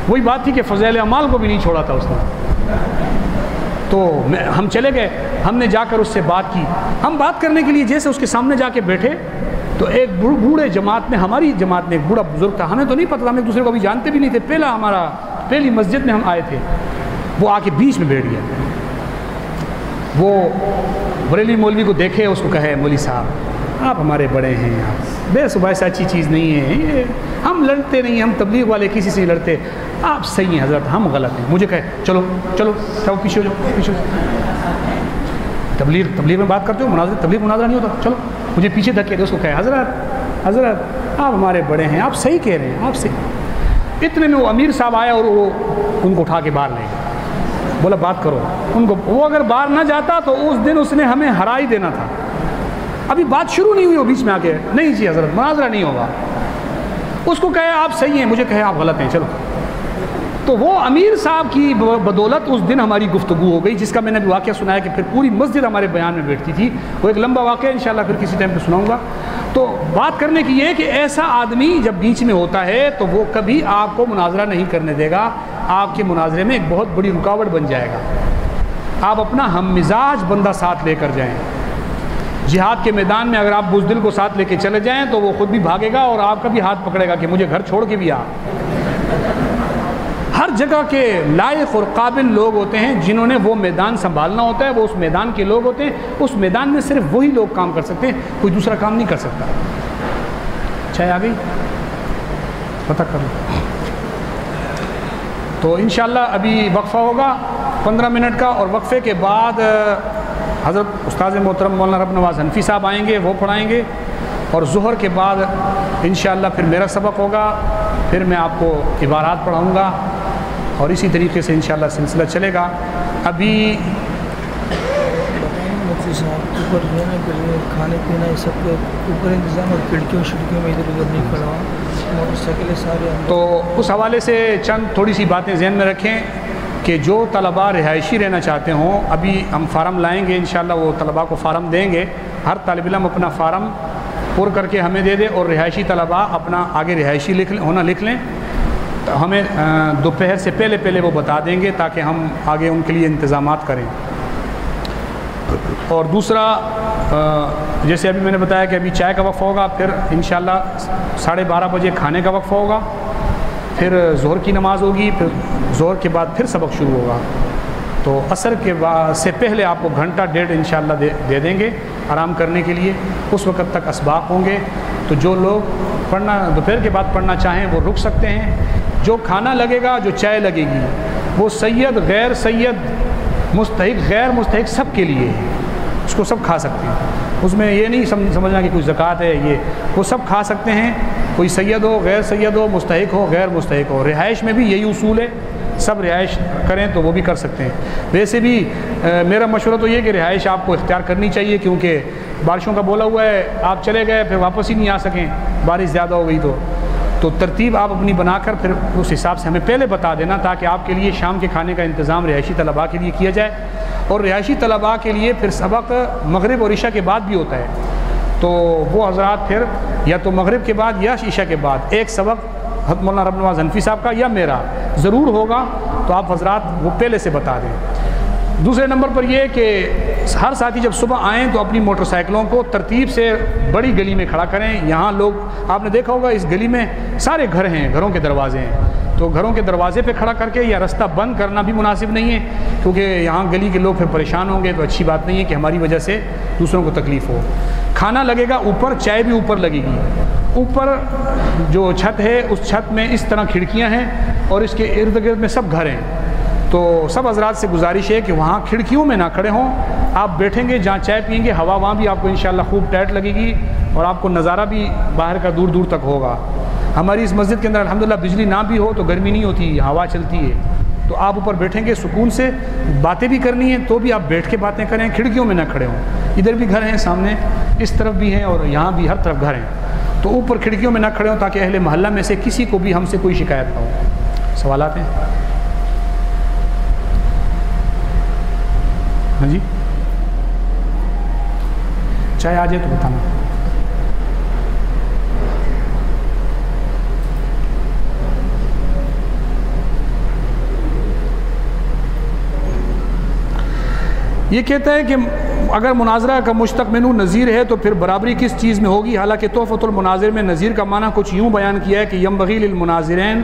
وہی بات تھی کہ فضائل اعمال کو بھی نہیں چھوڑا تھا اس نے. تو ہم چلے گئے, ہم نے جا کر اس سے بات کی. ہم بات کرنے کے لیے جیسے اس کے سامنے جا کے بیٹھے تو ایک بوڑھے جماعت میں, ہماری جماعت میں ایک بوڑھا بزرگ تھا, ہمیں تو نہیں پتہ تھا, ہم ایک دوسرے کو بھی جانتے بھی نہیں تھے, پہلی مسجد میں ہم آئے تھے. وہ آ کے بیچ میں بیٹھ گیا. وہ بریلی مولوی کو دیکھے, اس کو کہے مولوی صاحب آپ ہمارے بڑے ہیں, آپ بے صبح سے اچھی چیز نہیں ہے, یہ ہم لڑتے نہیں, ہم تبلیغ والے کسی سے نہیں لڑتے, آپ صحیح ہیں حضرت, ہم غلط ہیں. مجھے کہے چلو پیچھے ہو جاؤ, پیچھے. تبلیغ میں بات کرتے ہو, تبلیغ مناظرہ نہیں ہوتا, چلو. مجھے پیچھے دھکے دے, اس کو کہے حضرت آپ ہمارے بڑے ہیں, آپ صحیح کہہ رہے ہیں, آپ صحیح. اتنے میں وہ امیر صاحب آیا اور وہ ان کو اٹھا کے باہر لے گیا. بولا بات کرو ان کو. وہ اگر باہر نہ جاتا تو اس دن اس نے ہمیں ہرا ہی دینا تھا. ابھی بات شروع نہیں ہوئی, وہ بیچ میں آ کے نہیں جی حضرت مناظرہ نہیں ہوگا. اس کو کہے آپ صحیح ہیں, مجھے کہے آپ غلط ہیں, چلو. تو وہ امیر صاحب کی بدولت اس دن ہماری گفتگو ہو گئی, جس کا میں نے بھی واقعہ سنایا کہ پھر پوری مسجد ہمارے بیان میں بیٹھتی تھی. وہ ایک لمبا واقعہ انشاءاللہ پھر کسی ٹائم پہ سناؤں گا. تو بات کرنے کی یہ کہ ایسا آدمی جب بیچ میں ہوتا ہے تو وہ کبھی آپ کو مناظرہ نہیں کرنے دے گا, آپ کے مناظرے میں ایک بہت بڑی رکاوٹ بن جائے گا. آپ اپنا ہم مزاج بندہ ساتھ لے کر جائیں. جہاد کے میدان میں اگر آپ بزدل کو ساتھ لے کے چلے جائیں تو وہ خود بھی بھاگے گا اور آپ کا بھی ہاتھ پکڑے گا کہ مجھے گھر چھوڑ کے بھی آ. ہر جگہ کے لائق اور قابل لوگ ہوتے ہیں جنہوں نے وہ میدان سنبھالنا ہوتا ہے, وہ اس میدان کے لوگ ہوتے ہیں. اس میدان میں صرف وہی لوگ کام کر سکتے ہیں, کوئی دوسرا کام نہیں کر سکتا. چائے آ گئی, پتہ کر لو. تو انشاءاللہ ابھی وقفہ ہوگا 15 منٹ کا, اور وقفے کے بعد حضرت استاذ محترم مولانا رب نواز حنفی صاحب آئیں گے, وہ پڑھائیں گے. اور ظہر کے بعد انشاءاللہ پھر میرا سبق ہوگا, پھر میں آپ کو عبارات پڑھاؤں گا, اور اسی طریقے سے انشاءاللہ سلسلہ چلے گا. ابھی مفتی صاحب اوپر رہنے کے لیے کھانے پینا یہ سب کے اوپر انتظام, اور کھڑکیوں میں ادھر ادھر نہیں کھڑا ہوں, موٹر سائیکلیں سارے. تو اس حوالے سے چند تھوڑی سی باتیں ذہن میں رکھیں کہ جو طلباء رہائشی رہنا چاہتے ہوں, ابھی ہم فارم لائیں گے انشاءاللہ, وہ طلباء کو فارم دیں گے. ہر طالب علم اپنا فارم پر کر کے ہمیں دے دے, اور رہائشی طلباء اپنا آگے رہائشی لکھ لیں. تو ہمیں دوپہر سے پہلے وہ بتا دیں گے تاکہ ہم آگے ان کے لیے انتظامات کریں. اور دوسرا جیسے ابھی میں نے بتایا کہ ابھی چائے کا وقفہ ہوگا, پھر انشاءاللہ 12:30 بجے کھانے کا وقفہ ہوگا, پھر ظہر کی نماز ہوگی, پھر ظہر کے بعد پھر سبق شروع ہوگا. تو عصر کے بعد سے پہلے آپ کو گھنٹہ ڈیڑھ انشاءاللہ دے دیں گے آرام کرنے کے لیے. اس وقت تک اسباق ہوں گے, تو جو لوگ دوپہر کے بعد پڑھنا چاہیں وہ رک سکتے ہیں. جو کھانا لگے گا, جو چائے لگے گی, وہ سید غیر سید مستحق غیر مستحق سب کے لیے, اس کو سب کھا سکتے ہیں. اس میں یہ نہیں سمجھنا کہ کوئی زکوٰۃ ہے, یہ وہ سب کھا سکتے ہیں. کوئی سید ہو, غیر سید ہو, مستحق ہو, غیر مستحق ہو. رہائش میں بھی یہی اصول ہے, سب رہائش کریں تو وہ بھی کر سکتے ہیں. ویسے بھی میرا مشورہ تو یہ کہ رہائش آپ کو اختیار کرنی چاہیے, کیونکہ بارشوں کا بولا ہوا ہے, آپ چلے گئے پھر واپس ہی نہیں آ سکیں, بارش زیادہ ہو گئی تو ترتیب آپ اپنی بنا کر پھر اس حساب سے ہمیں پہلے بتا دینا, تاکہ آپ کے لیے شام کے کھانے کا انتظام رہائشی طلباء کے لیے کیا جائے. اور رہائشی طلباء کے لیے پھر سبق مغرب اور عشاء کے بعد بھی ہوتا ہے. تو وہ حضرات پھر یا تو مغرب کے بعد یا عشاء کے بعد ایک سبق حضرت مولانا رب نواز حنفی صاحب کا یا میرا ضرور ہوگا, تو آپ حضرات وہ پہلے سے بتا دیں. دوسرے نمبر پر یہ کہ ہر ساتھی جب صبح آئیں تو اپنی موٹر سائیکلوں کو ترتیب سے بڑی گلی میں کھڑا کریں. یہاں لوگ آپ نے دیکھا ہوگا اس گلی میں سارے گھر ہیں, گھروں کے دروازے ہیں, تو گھروں کے دروازے پہ کھڑا کر کے یا رستہ بند کرنا بھی مناسب نہیں ہے, کیونکہ یہاں گلی کے لوگ پھر پریشان ہوں گے, تو اچھی بات نہیں ہے کہ ہماری وجہ سے دوسروں کو تکلیف ہو. کھانا لگے گا اوپر، چائے بھی اوپر لگے گی. اوپر جو چھت ہے اس چھت میں اس طرح کھڑکیاں ہیں اور اس کے ارد گرد میں سب گھر ہیں. تو سب حضرات سے گزارش ہے کہ وہاں کھڑکیوں میں نہ کھڑے ہوں. آپ بیٹھیں گے جہاں چائے پئیں گے، ہوا وہاں بھی آپ کو انشاءاللہ خوب ٹائٹ لگے گی اور آپ کو نظارہ بھی باہر کا دور دور تک ہوگا. ہماری اس مسجد کے اندر الحمدللہ بجلی نہ بھی ہو تو گرمی نہیں ہوتی، ہوا چلتی ہے. تو آپ اوپر بیٹھیں گے سکون سے، باتیں بھی کرنی ہیں تو بھی آپ بیٹھ کے باتیں کریں، کھڑکیوں میں نہ کھڑے ہوں. ادھر بھی گھر ہیں سامنے، اس طرف بھی ہیں اور یہاں بھی، ہر طرف گھر ہیں. تو اوپر کھڑکیوں میں نہ کھڑے ہوں تاکہ اہل محلہ میں سے کسی کو بھی ہم سے کوئی شکایت نہ ہو. سوالات ہیں؟ ہاں جی، چاہے آ جائے تو بتانا. یہ کہتا ہے کہ اگر مناظرہ کا مشتق منو نظیر ہے تو پھر برابری کس چیز میں ہوگی؟ حالانکہ تحفۃ المناظر میں نظیر کا معنی کچھ یوں بیان کیا ہے کہ ینبغی للمناظرین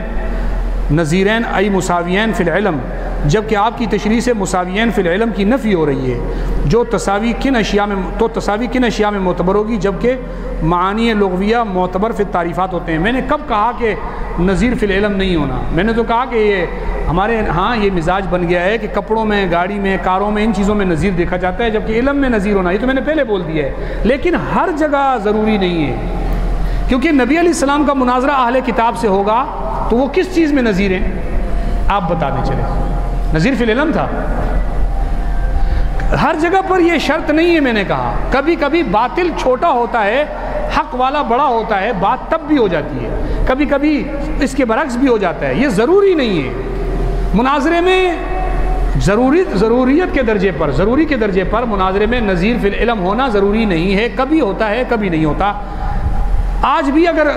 نظیرین ای مساویین فی العلم، جبکہ آپ کی تشریح سے مساویین فی العلم کی نفی ہو رہی ہے. جو تساوی کن اشیاء میں معتبر ہوگی، جبکہ معانی لغویہ معتبر فی التعریفات ہوتے ہیں. میں نے کب کہا کہ نظیر فی العلم نہیں ہونا؟ میں نے تو کہا کہ یہ ہمارے ہاں یہ مزاج بن گیا ہے کہ کپڑوں میں، گاڑی میں، کاروں میں، ان چیزوں میں نظیر دیکھا جاتا ہے، جبکہ علم میں نظیر ہونا، یہ تو میں نے پہلے بول دیا ہے. لیکن ہر جگہ ضروری نہیں ہے، کیونکہ نبی علیہ السلام کا مناظرہ اہل کتاب سے ہوگا تو وہ کس چیز میں نظیر ہیں؟ آپ بتا دیں. چلے، نظیر فی العلم تھا. ہر جگہ پر یہ شرط نہیں ہے. میں نے کہا کبھی کبھی باطل چھوٹا ہوتا ہے، حق والا بڑا ہوتا ہے، بات تب بھی ہو جاتی ہے. کبھی کبھی اس کے برعکس بھی ہو جاتا ہے. یہ ضروری نہیں ہے. مناظرے میں ضروریت کے درجے پر، ضروری کے درجے پر مناظرے میں نظیر فی العلم ہونا ضروری نہیں ہے. کبھی ہوتا ہے، کبھی نہیں ہوتا. آج بھی اگر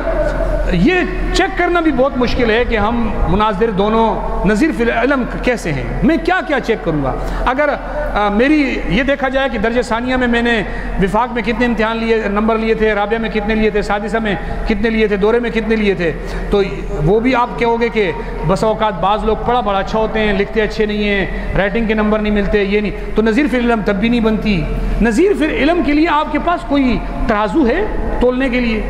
یہ چیک کرنا بھی بہت مشکل ہے کہ ہم مناظر دونوں نظیر فی العلم کیسے ہیں. میں کیا چیک کروں گا؟ اگر میری یہ دیکھا جائے کہ درجہ ثانیہ میں نے وفاق میں کتنے امتحان لیے، نمبر لیے تھے، رابعہ میں کتنے لیے تھے، سادسہ میں کتنے لیے تھے، دورے میں کتنے لیے تھے، تو وہ بھی آپ کہو گے کہ بس اوقات بعض لوگ پڑھا بڑا اچھا ہوتے ہیں، لکھتے اچھے نہیں ہیں، رائٹنگ کے نمبر نہیں ملتے، یہ نہیں، تو نظیر فی العلم تب بھی نہیں بنتی. نظیر فی العلم کے لیے آپ کے پاس کوئی ترازو ہے تولنے کے لیے؟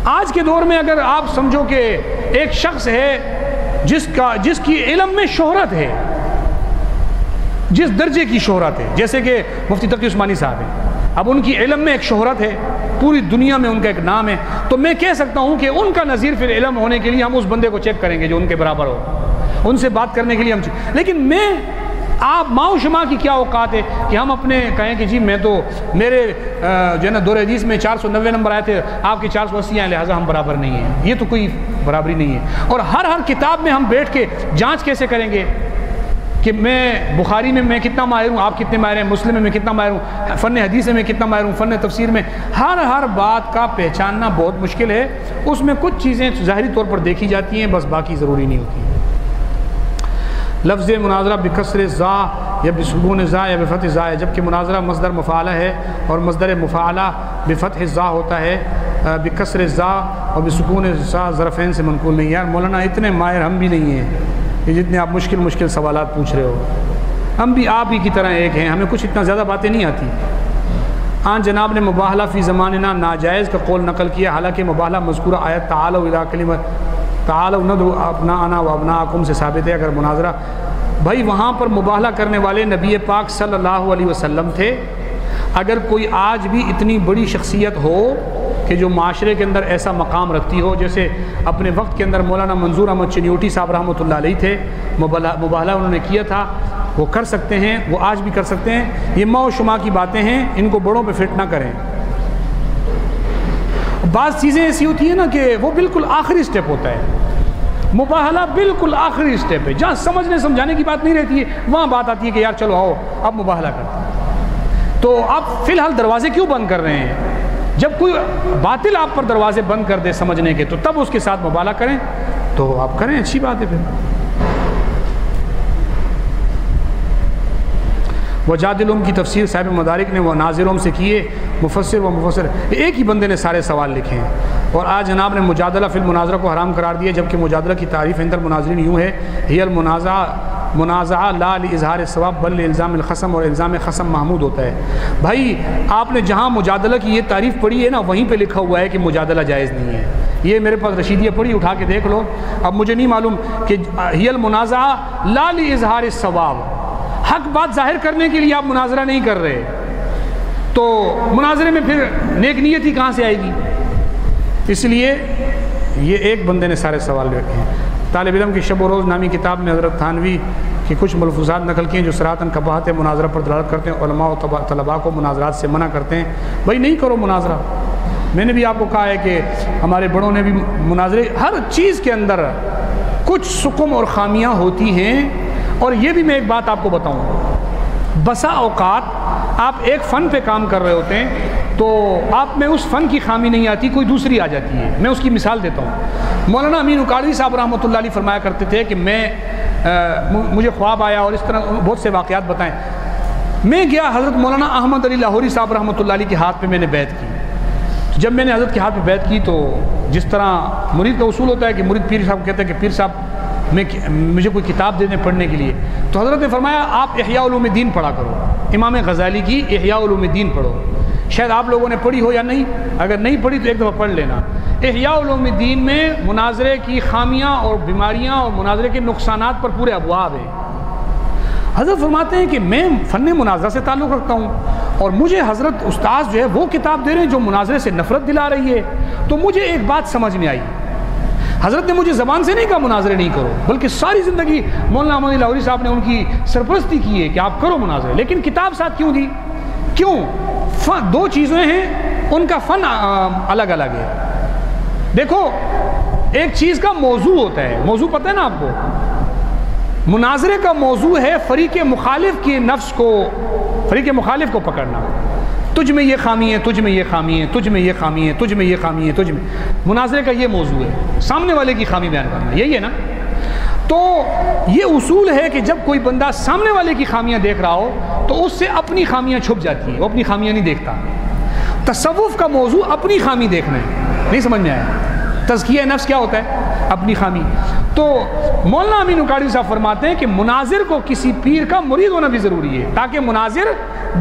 آج کے دور میں اگر آپ سمجھو کہ ایک شخص ہے جس کی علم میں شہرت ہے، جس درجے کی شہرت ہے، جیسے کہ مفتی تقی عثمانی صاحب ہیں، اب ان کی علم میں ایک شہرت ہے، پوری دنیا میں ان کا ایک نام ہے، تو میں کہہ سکتا ہوں کہ ان کا نظیر فی العلم ہونے کے لیے ہم اس بندے کو چیک کریں گے جو ان کے برابر ہو، ان سے بات کرنے کے لیے ہم. لیکن میں آپ ماؤ شما کی کیا اوقات ہے کہ ہم اپنے کہیں کہ جی میں تو میرے جو ہے نا دور حدیث میں 490 نمبر آئے تھے، آپ کے 480 ہیں، لہٰذا ہم برابر نہیں ہیں. یہ تو کوئی برابری نہیں ہے. اور ہر کتاب میں ہم بیٹھ کے جانچ کیسے کریں گے کہ میں بخاری میں کتنا ماہر ہوں، آپ کتنے ماہر ہیں، مسلم میں کتنا ماہر ہوں، فن حدیث میں کتنا ماہر ہوں، فن تفسیر میں، ہر بات کا پہچاننا بہت مشکل ہے. اس میں کچھ چیزیں ظاہری طور پر دیکھی جاتی ہیں، بس باقی ضروری نہیں ہوتی. لفظ مناظرہ بکسر زا یا بسکون زا یا بفتح زا ہے، جبکہ مناظرہ مصدر مفعلہ ہے اور مصدر مفعلہ بفتح زا ہوتا ہے. بکسر زا اور بسکون زا ظرفین سے منقول نہیں. یار مولانا اتنے ماہر ہم بھی نہیں ہیں کہ جتنے آپ مشکل سوالات پوچھ رہے ہو. ہم بھی آپ ہی کی طرح ایک ہیں، ہمیں کچھ اتنا زیادہ باتیں نہیں آتی. آن جناب نے مباہلہ فی زماننا ناجائز کا قول نقل کیا، حالانکہ مباہلہ مذکورہ آیت تعالوا الی کلمۃ تعالوا ندعو ابناءنا وابناءکم سے ثابت ہے. اگر مناظرہ بھائی وہاں پر مباہلہ کرنے والے نبی پاک صلی اللہ علیہ وسلم تھے. اگر کوئی آج بھی اتنی بڑی شخصیت ہو کہ جو معاشرے کے اندر ایسا مقام رکھتی ہو، جیسے اپنے وقت کے اندر مولانا منظور احمد چنیوٹی صاحب رحمۃ اللہ علیہ تھے، مباہلہ انہوں نے کیا تھا، وہ کر سکتے ہیں، وہ آج بھی کر سکتے ہیں. یہ ماؤ شما کی باتیں ہیں، ان کو بڑوں پہ فٹ نہ کریں. بعض چیزیں ایسی ہوتی ہیں نا کہ وہ بالکل آخری سٹیپ ہوتا ہے. مباہلہ بالکل آخری سٹیپ ہے، جہاں سمجھنے سمجھانے کی بات نہیں رہتی ہے وہاں بات آتی ہے کہ یار چلو آؤ اب مباہلہ کرتے ہیں. تو آپ فی الحال دروازے کیوں بند کر رہے ہیں؟ جب کوئی باطل آپ پر دروازے بند کر دے سمجھنے کے تو تب اس کے ساتھ مباہلہ کریں تو آپ کریں، اچھی بات ہے. پھر وجادلہم کی تفسیر صاحب مدارک نے وہ ناظروں سے کیے، مفسر ایک ہی بندے نے سارے سوال لکھے ہیں. اور آج جناب نے مجادلہ فی المناظرہ کو حرام قرار دیا، جبکہ مجادلہ کی تعریف عند المناظرین یوں ہے، ہی المنازعہ منازعہ لا اظہار ثواب بل الزام الخصم، اور الزام خصم محمود ہوتا ہے۔ بھائی آپ نے جہاں مجادلہ کی یہ تعریف پڑھی ہے نا، وہیں پہ لکھا ہوا ہے کہ مجادلہ جائز نہیں ہے۔ یہ میرے پاس رشیدیہ پڑھی، اٹھا کے دیکھ لو۔ اب مجھے نہیں معلوم کہ ہی المنازعہ لا اظہار الثواب، حق بات ظاہر کرنے کے لیے آپ مناظرہ نہیں کر رہے، تو مناظرے میں پھر نیک نیتی کہاں سے آئے گی؟ اس لیے یہ ایک بندے نے سارے سوال رکھے ہیں۔ طالب علم کی شب و روز نامی کتاب میں حضرت تھانوی کی کچھ ملفوظات نقل کیے جو صراحتاً قباحت مناظرہ پر دلالت کرتے ہیں، علماء و طلباء کو مناظرات سے منع کرتے ہیں۔ بھائی نہیں کرو مناظرہ۔ میں نے بھی آپ کو کہا ہے کہ ہمارے بڑوں نے بھی مناظرے، ہر چیز کے اندر کچھ سقم اور خامیاں ہوتی ہیں۔ اور یہ بھی میں ایک بات آپ کو بتاؤں، بسا اوقات آپ ایک فن پہ کام کر رہے ہوتے ہیں تو آپ میں اس فن کی خامی نہیں آتی، کوئی دوسری آ جاتی ہے۔ میں اس کی مثال دیتا ہوں۔ مولانا امین اکاڑوی صاحب رحمۃ اللہ علیہ فرمایا کرتے تھے کہ مجھے خواب آیا، اور اس طرح بہت سے واقعات بتائیں۔ میں گیا حضرت مولانا احمد علی لاہوری صاحب رحمۃ اللہ علیہ کے ہاتھ پہ میں نے بیعت کی۔ جب میں نے حضرت کے ہاتھ پہ بیعت کی تو جس طرح مرید کا اصول ہوتا ہے کہ مرید پیر صاحب کہتے ہیں کہ پیر صاحب مجھے کوئی کتاب دے دیں پڑھنے کے لیے، تو حضرت نے فرمایا آپ احیاء علوم الدین پڑھا کرو، امام غزالی کی احیاء علوم الدین پڑھو۔ شاید آپ لوگوں نے پڑھی ہو یا نہیں، اگر نہیں پڑھی تو ایک دفعہ پڑھ لینا۔ احیاء علوم الدین میں مناظرے کی خامیاں اور بیماریاں اور مناظرے کے نقصانات پر پورے ابواب ہیں۔ حضرت فرماتے ہیں کہ میں فن مناظرہ سے تعلق رکھتا ہوں، اور مجھے حضرت استاذ جو ہے وہ کتاب دے رہے ہیں جو مناظرے سے نفرت دلا رہی ہے۔ تو مجھے ایک بات سمجھ میں آئی، حضرت نے مجھے زبان سے نہیں کہا مناظرے نہیں کرو، بلکہ ساری زندگی مولانا احمد علی لاہوری صاحب نے ان کی سرپرستی کی ہے کہ آپ کرو مناظرے، لیکن کتاب ساتھ کیوں دی؟ کیوں؟ دو چیزیں ہیں، ان کا فن الگ الگ ہے۔ دیکھو ایک چیز کا موضوع ہوتا ہے، موضوع پتہ ہے نا آپ کو، مناظرے کا موضوع ہے فریق مخالف کے نفس کو، فریق مخالف کو پکڑنا، تجھ میں یہ خامی ہے، تجھ میں یہ خامی ہے، تجھ میں یہ خامی ہے، تجھ میں یہ خامی ہے، تجھ میں۔ مناظرے کا یہ موضوع ہے، سامنے والے کی خامی بیان کرنا، یہی ہے نا۔ تو یہ اصول ہے کہ جب کوئی بندہ سامنے والے کی خامیاں دیکھ رہا ہو تو اس سے اپنی خامیاں چھپ جاتی ہیں، وہ اپنی خامیاں نہیں دیکھتا۔ تصوف کا موضوع اپنی خامی دیکھنا ہے، نہیں سمجھ میں آیا؟ تزکیہ نفس کیا ہوتا ہے؟ اپنی خامی۔ تو مولانا امین اکاڑوی صاحب فرماتے ہیں کہ مناظر کو کسی پیر کا مرید ہونا بھی ضروری ہے، تاکہ مناظر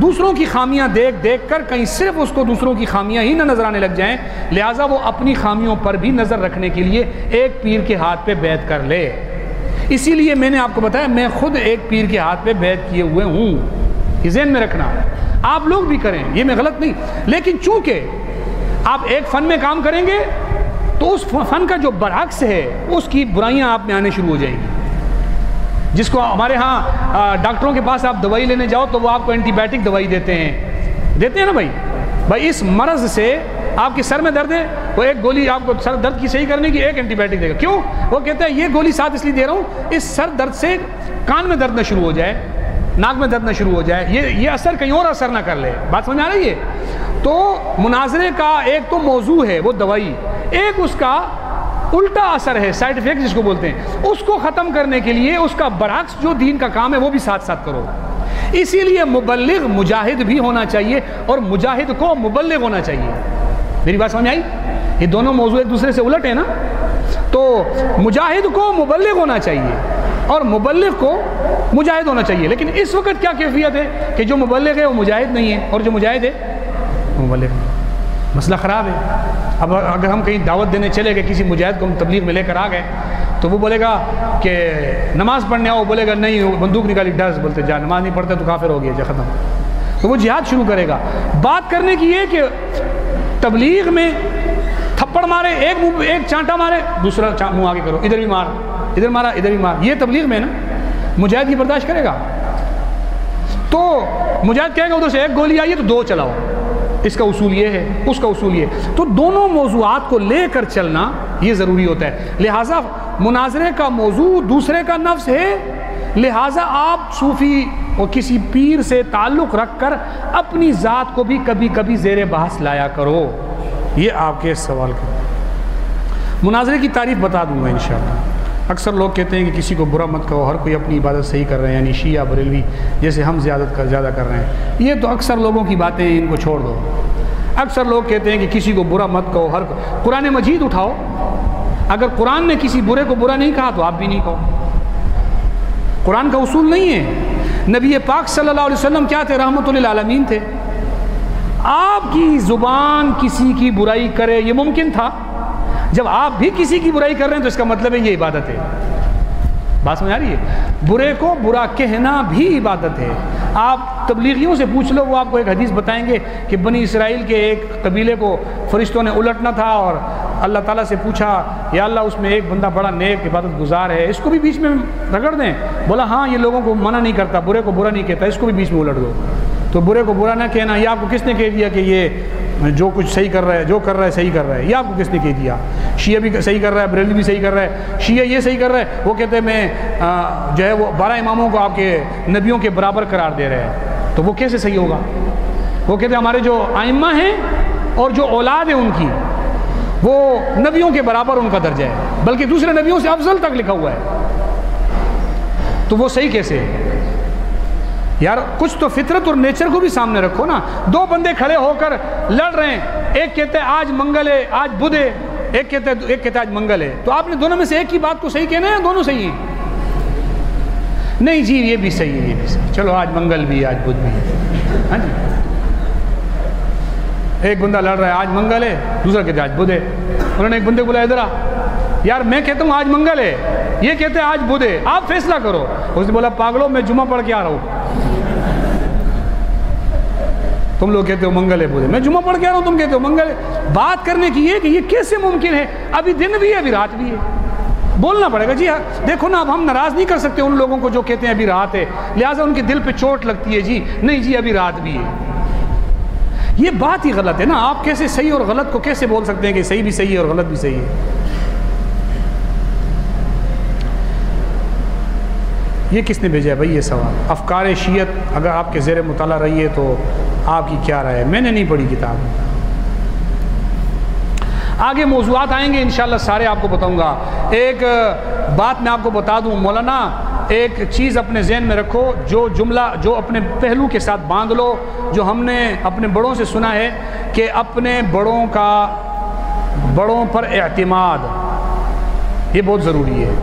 دوسروں کی خامیاں دیکھ دیکھ کر کہیں صرف اس کو دوسروں کی خامیاں ہی نہ نظر آنے لگ جائیں، لہٰذا وہ اپنی خامیوں پر بھی نظر رکھنے کے لیے ایک پیر کے ہاتھ پہ بیعت کر لے۔ اسی لیے میں نے آپ کو بتایا میں خود ایک پیر کے ہاتھ پہ بیعت کیے ہوئے ہوں، یہ ذہن میں رکھنا، آپ لوگ بھی کریں، یہ میں غلط نہیں، لیکن چونکہ آپ ایک فن میں کام کریں گے تو اس فن کا جو برعکس ہے اس کی برائیاں آپ میں آنے شروع ہو جائیں گی۔ جس کو ہمارے ہاں ڈاکٹروں کے پاس آپ دوائی لینے جاؤ تو وہ آپ کو اینٹی بائیوٹک دوائی دیتے ہیں نا بھائی اس مرض سے آپ کے سر میں درد ہے، وہ ایک گولی آپ کو سر درد کی صحیح کرنے کی ایک اینٹی بائیوٹک دے گا۔ کیوں؟ وہ کہتا ہے یہ گولی ساتھ اس لیے دے رہا ہوں اس سر درد سے کان میں درد نہ شروع ہو جائے، ناک میں درد نہ شروع ہو جائے، یہ اثر کہیں اور اثر نہ کر لے۔ بات سمجھ آ رہی ہے؟ تو مناظرے کا ایک تو موضوع ہے وہ دوائی، ایک اس کا الٹا اثر ہے، سائیڈ افیکٹ جس کو بولتے ہیں، اس کو ختم کرنے کے لیے اس کا برعکس جو دین کا کام ہے وہ بھی ساتھ ساتھ کرو۔ اسی لیے مبلغ مجاہد بھی ہونا چاہیے اور مجاہد کو مبلغ ہونا چاہیے۔ میری بات سمجھ آئی؟ یہ دونوں موضوع ایک دوسرے سے الٹ ہیں نا۔ تو مجاہد کو مبلغ ہونا چاہیے اور مبلغ کو مجاہد ہونا چاہیے، لیکن اس وقت کیا کیفیت ہے کہ جو مبلغ ہے وہ مجاہد نہیں ہے اور جو مجاہد ہے وہ مبلغ نہیں۔ مسئلہ خراب ہے۔ اب اگر ہم کہیں دعوت دینے چلے گئے کسی مجاہد کو ہم تبلیغ میں لے کر آ گئے تو وہ بولے گا کہ نماز پڑھنے آؤ، بولے گا نہیں، وہ بندوق نکالی ڈس، بولتے جا نماز نہیں پڑھتے تو کافر ہو گیا، جا ختم۔ تو وہ جہاد شروع کرے گا۔ بات کرنے کی یہ کہ تبلیغ میں تھپڑ مارے، ایک چانٹا مارے، دوسرا منہ آگے کرو، ادھر بھی مار، ادھر مارا، ادھر بھی مار، یہ تبلیغ میں نا مجاہد کی برداشت کرے گا؟ تو مجاہد کہے گا ادھر سے ایک گولی آئی ہے تو دو چلاؤ، اس کا اصول یہ ہے، اس کا اصول یہ ہے۔ تو دونوں موضوعات کو لے کر چلنا یہ ضروری ہوتا ہے۔ لہٰذا مناظرے کا موضوع دوسرے کا نفس ہے، لہٰذا آپ صوفی اور کسی پیر سے تعلق رکھ کر اپنی ذات کو بھی کبھی کبھی زیر بحث لایا کرو۔ یہ آپ کے سوال کا مناظرے کی تعریف بتا دوں گا انشاءاللہ۔ اکثر لوگ کہتے ہیں کہ کسی کو برا مت کہو، ہر کوئی اپنی عبادت صحیح کر رہے ہیں، یعنی شیعہ بریلوی جیسے ہم زیادہ کر رہے ہیں۔ یہ تو اکثر لوگوں کی باتیں ہیں، ان کو چھوڑ دو۔ اکثر لوگ کہتے ہیں کہ کسی کو برا مت کہو، قرآن مجید اٹھاؤ، اگر قرآن نے کسی برے کو برا نہیں کہا تو آپ بھی نہیں کہو۔ قرآن کا اصول نہیں ہے۔ نبی پاک صلی اللہ علیہ وسلم کیا تھے؟ رحمت للعالمین تھے۔ آپ کی زبان کسی کی برائی کرے یہ ممکن تھا؟ جب آپ بھی کسی کی برائی کر رہے ہیں تو اس کا مطلب ہے یہ عبادت ہے۔ بات سمجھ آ رہی ہے؟ برے کو برا کہنا بھی عبادت ہے۔ آپ تبلیغیوں سے پوچھ لو، وہ آپ کو ایک حدیث بتائیں گے کہ بنی اسرائیل کے ایک قبیلے کو فرشتوں نے الٹنا تھا اور اللہ تعالیٰ سے پوچھا یا اللہ اس میں ایک بندہ بڑا نیک عبادت گزار ہے، اس کو بھی بیچ میں رگڑ دیں۔ بولا ہاں یہ لوگوں کو منع نہیں کرتا، برے کو برا نہیں کہتا، اس کو بھی بیچ میں الٹ دو۔ تو برے کو برا نہ کہنا، یہ آپ کو کس نے کہہ دیا کہ یہ جو کچھ صحیح کر رہا ہے، جو کر رہا ہے صحیح کر رہا ہے؟ یہ آپ کو کس نے کہہ دیا؟ شیعہ بھی صحیح کر رہا ہے، بریلوی بھی صحیح کر رہا ہے، شیعہ یہ صحیح کر رہا ہے، وہ کہتے ہیں میں جو ہے وہ 12 اماموں کو آپ کے نبیوں کے برابر قرار دے رہے ہیں، تو وہ کیسے صحیح ہوگا؟ وہ کہتے ہیں ہمارے جو ائمہ ہیں اور جو اولاد ہے ان کی، وہ نبیوں کے برابر ان کا درجہ ہے، بلکہ دوسرے نبیوں سے افضل تک لکھا ہوا ہے، تو وہ صحیح کیسے ہے؟ یار کچھ تو فطرت اور نیچر کو بھی سامنے رکھو نا۔ دو بندے کھڑے ہو کر لڑ رہے ہیں، ایک کہتا ہے آج منگل ہے آج بدھ ہے، ایک کہتا ہے آج منگل ہے، تو آپ نے دونوں میں سے ایک ہی بات کو صحیح کہنا ہے، دونوں صحیح ہیں؟ نہیں جی یہ بھی صحیح ہے، یہ بھی صحیح، چلو آج منگل بھی آج بدھ بھی ہے، ہاں جی۔ ایک بندہ لڑ رہا ہے آج منگل ہے، دوسرا کہتا ہے آج بدھ ہے۔ انہوں نے ایک بندے کو بلایا ادھر آ، یار میں کہتا ہوں آج منگل ہے، یہ کہتے ہیں آج بدھ ہے، آپ فیصلہ کرو۔ اس نے بولا پاگلو میں جمعہ پڑھ کے آ رہا ہوں، تم لوگ کہتے ہو منگل ہے بدھ ہے، میں جمعہ پڑھ کے آ رہا ہوں، تم کہتے ہو منگل ہے۔ بات کرنے کی یہ کہ یہ کیسے ممکن ہے؟ ابھی دن بھی ہے ابھی رات بھی ہے، بولنا پڑے گا۔ جی ہاں دیکھو نا، اب ہم ناراض نہیں کر سکتے ان لوگوں کو جو کہتے ہیں ابھی رات ہے، لہٰذا ان کے دل پہ چوٹ لگتی ہے، جی نہیں جی ابھی رات بھی ہے۔ یہ بات ہی غلط ہے نا، آپ کیسے صحیح اور غلط کو کیسے بول سکتے ہیں کہ صحیح بھی صحیح ہے اور غلط بھی صحیح ہے؟ یہ کس نے بھیجا ہے بھائی یہ سوال؟ افکار شیعت اگر آپ کے زیر مطالعہ رہی ہے تو آپ کی کیا رائے ہے؟ میں نے نہیں پڑھی کتاب۔ آگے موضوعات آئیں گے انشاءاللہ، سارے آپ کو بتاؤں گا۔ ایک بات میں آپ کو بتا دوں مولانا، ایک چیز اپنے ذہن میں رکھو، جو جملہ جو اپنے پہلو کے ساتھ باندھ لو، جو ہم نے اپنے بڑوں سے سنا ہے کہ اپنے بڑوں پر اعتماد، یہ بہت ضروری ہے۔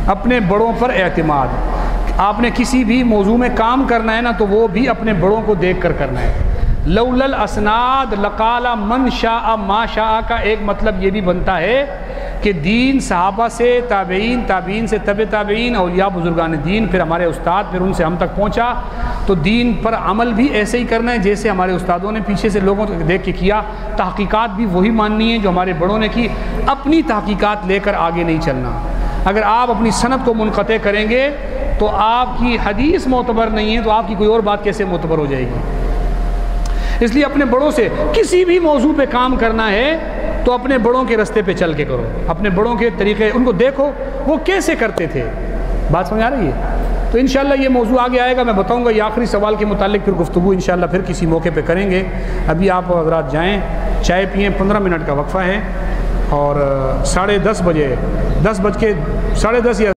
اپنے بڑوں پر اعتماد، آپ نے کسی بھی موضوع میں کام کرنا ہے نا تو وہ بھی اپنے بڑوں کو دیکھ کر کرنا ہے۔ لولا الاسناد لقال من شاء ما شاء کا ایک مطلب یہ بھی بنتا ہے کہ دین صحابہ سے، تابعین، تابعین سے تبع تابعین، اولیاء بزرگان دین، پھر ہمارے استاد، پھر ان سے ہم تک پہنچا، تو دین پر عمل بھی ایسے ہی کرنا ہے جیسے ہمارے استادوں نے پیچھے سے لوگوں کو دیکھ کے کیا۔ تحقیقات بھی وہی ماننی ہے جو ہمارے بڑوں نے کی، اپنی تحقیقات لے کر آگے نہیں چلنا۔ اگر آپ اپنی سند کو منقطع کریں گے تو آپ کی حدیث معتبر نہیں ہے، تو آپ کی کوئی اور بات کیسے معتبر ہو جائے گی؟ اس لیے اپنے بڑوں سے کسی بھی موضوع پہ کام کرنا ہے تو اپنے بڑوں کے رستے پہ چل کے کرو، اپنے بڑوں کے طریقے ان کو دیکھو وہ کیسے کرتے تھے۔ بات سمجھ آ رہی ہے؟ تو انشاءاللہ یہ موضوع آگے آئے گا، میں بتاؤں گا۔ یہ آخری سوال کے متعلق پھر گفتگو انشاءاللہ پھر کسی موقع پہ کریں گے۔ ابھی آپ حضرات جائیں، چائے پئیں، 15 منٹ کا وقفہ ہے، اور 10:30 بجے 10:10 یا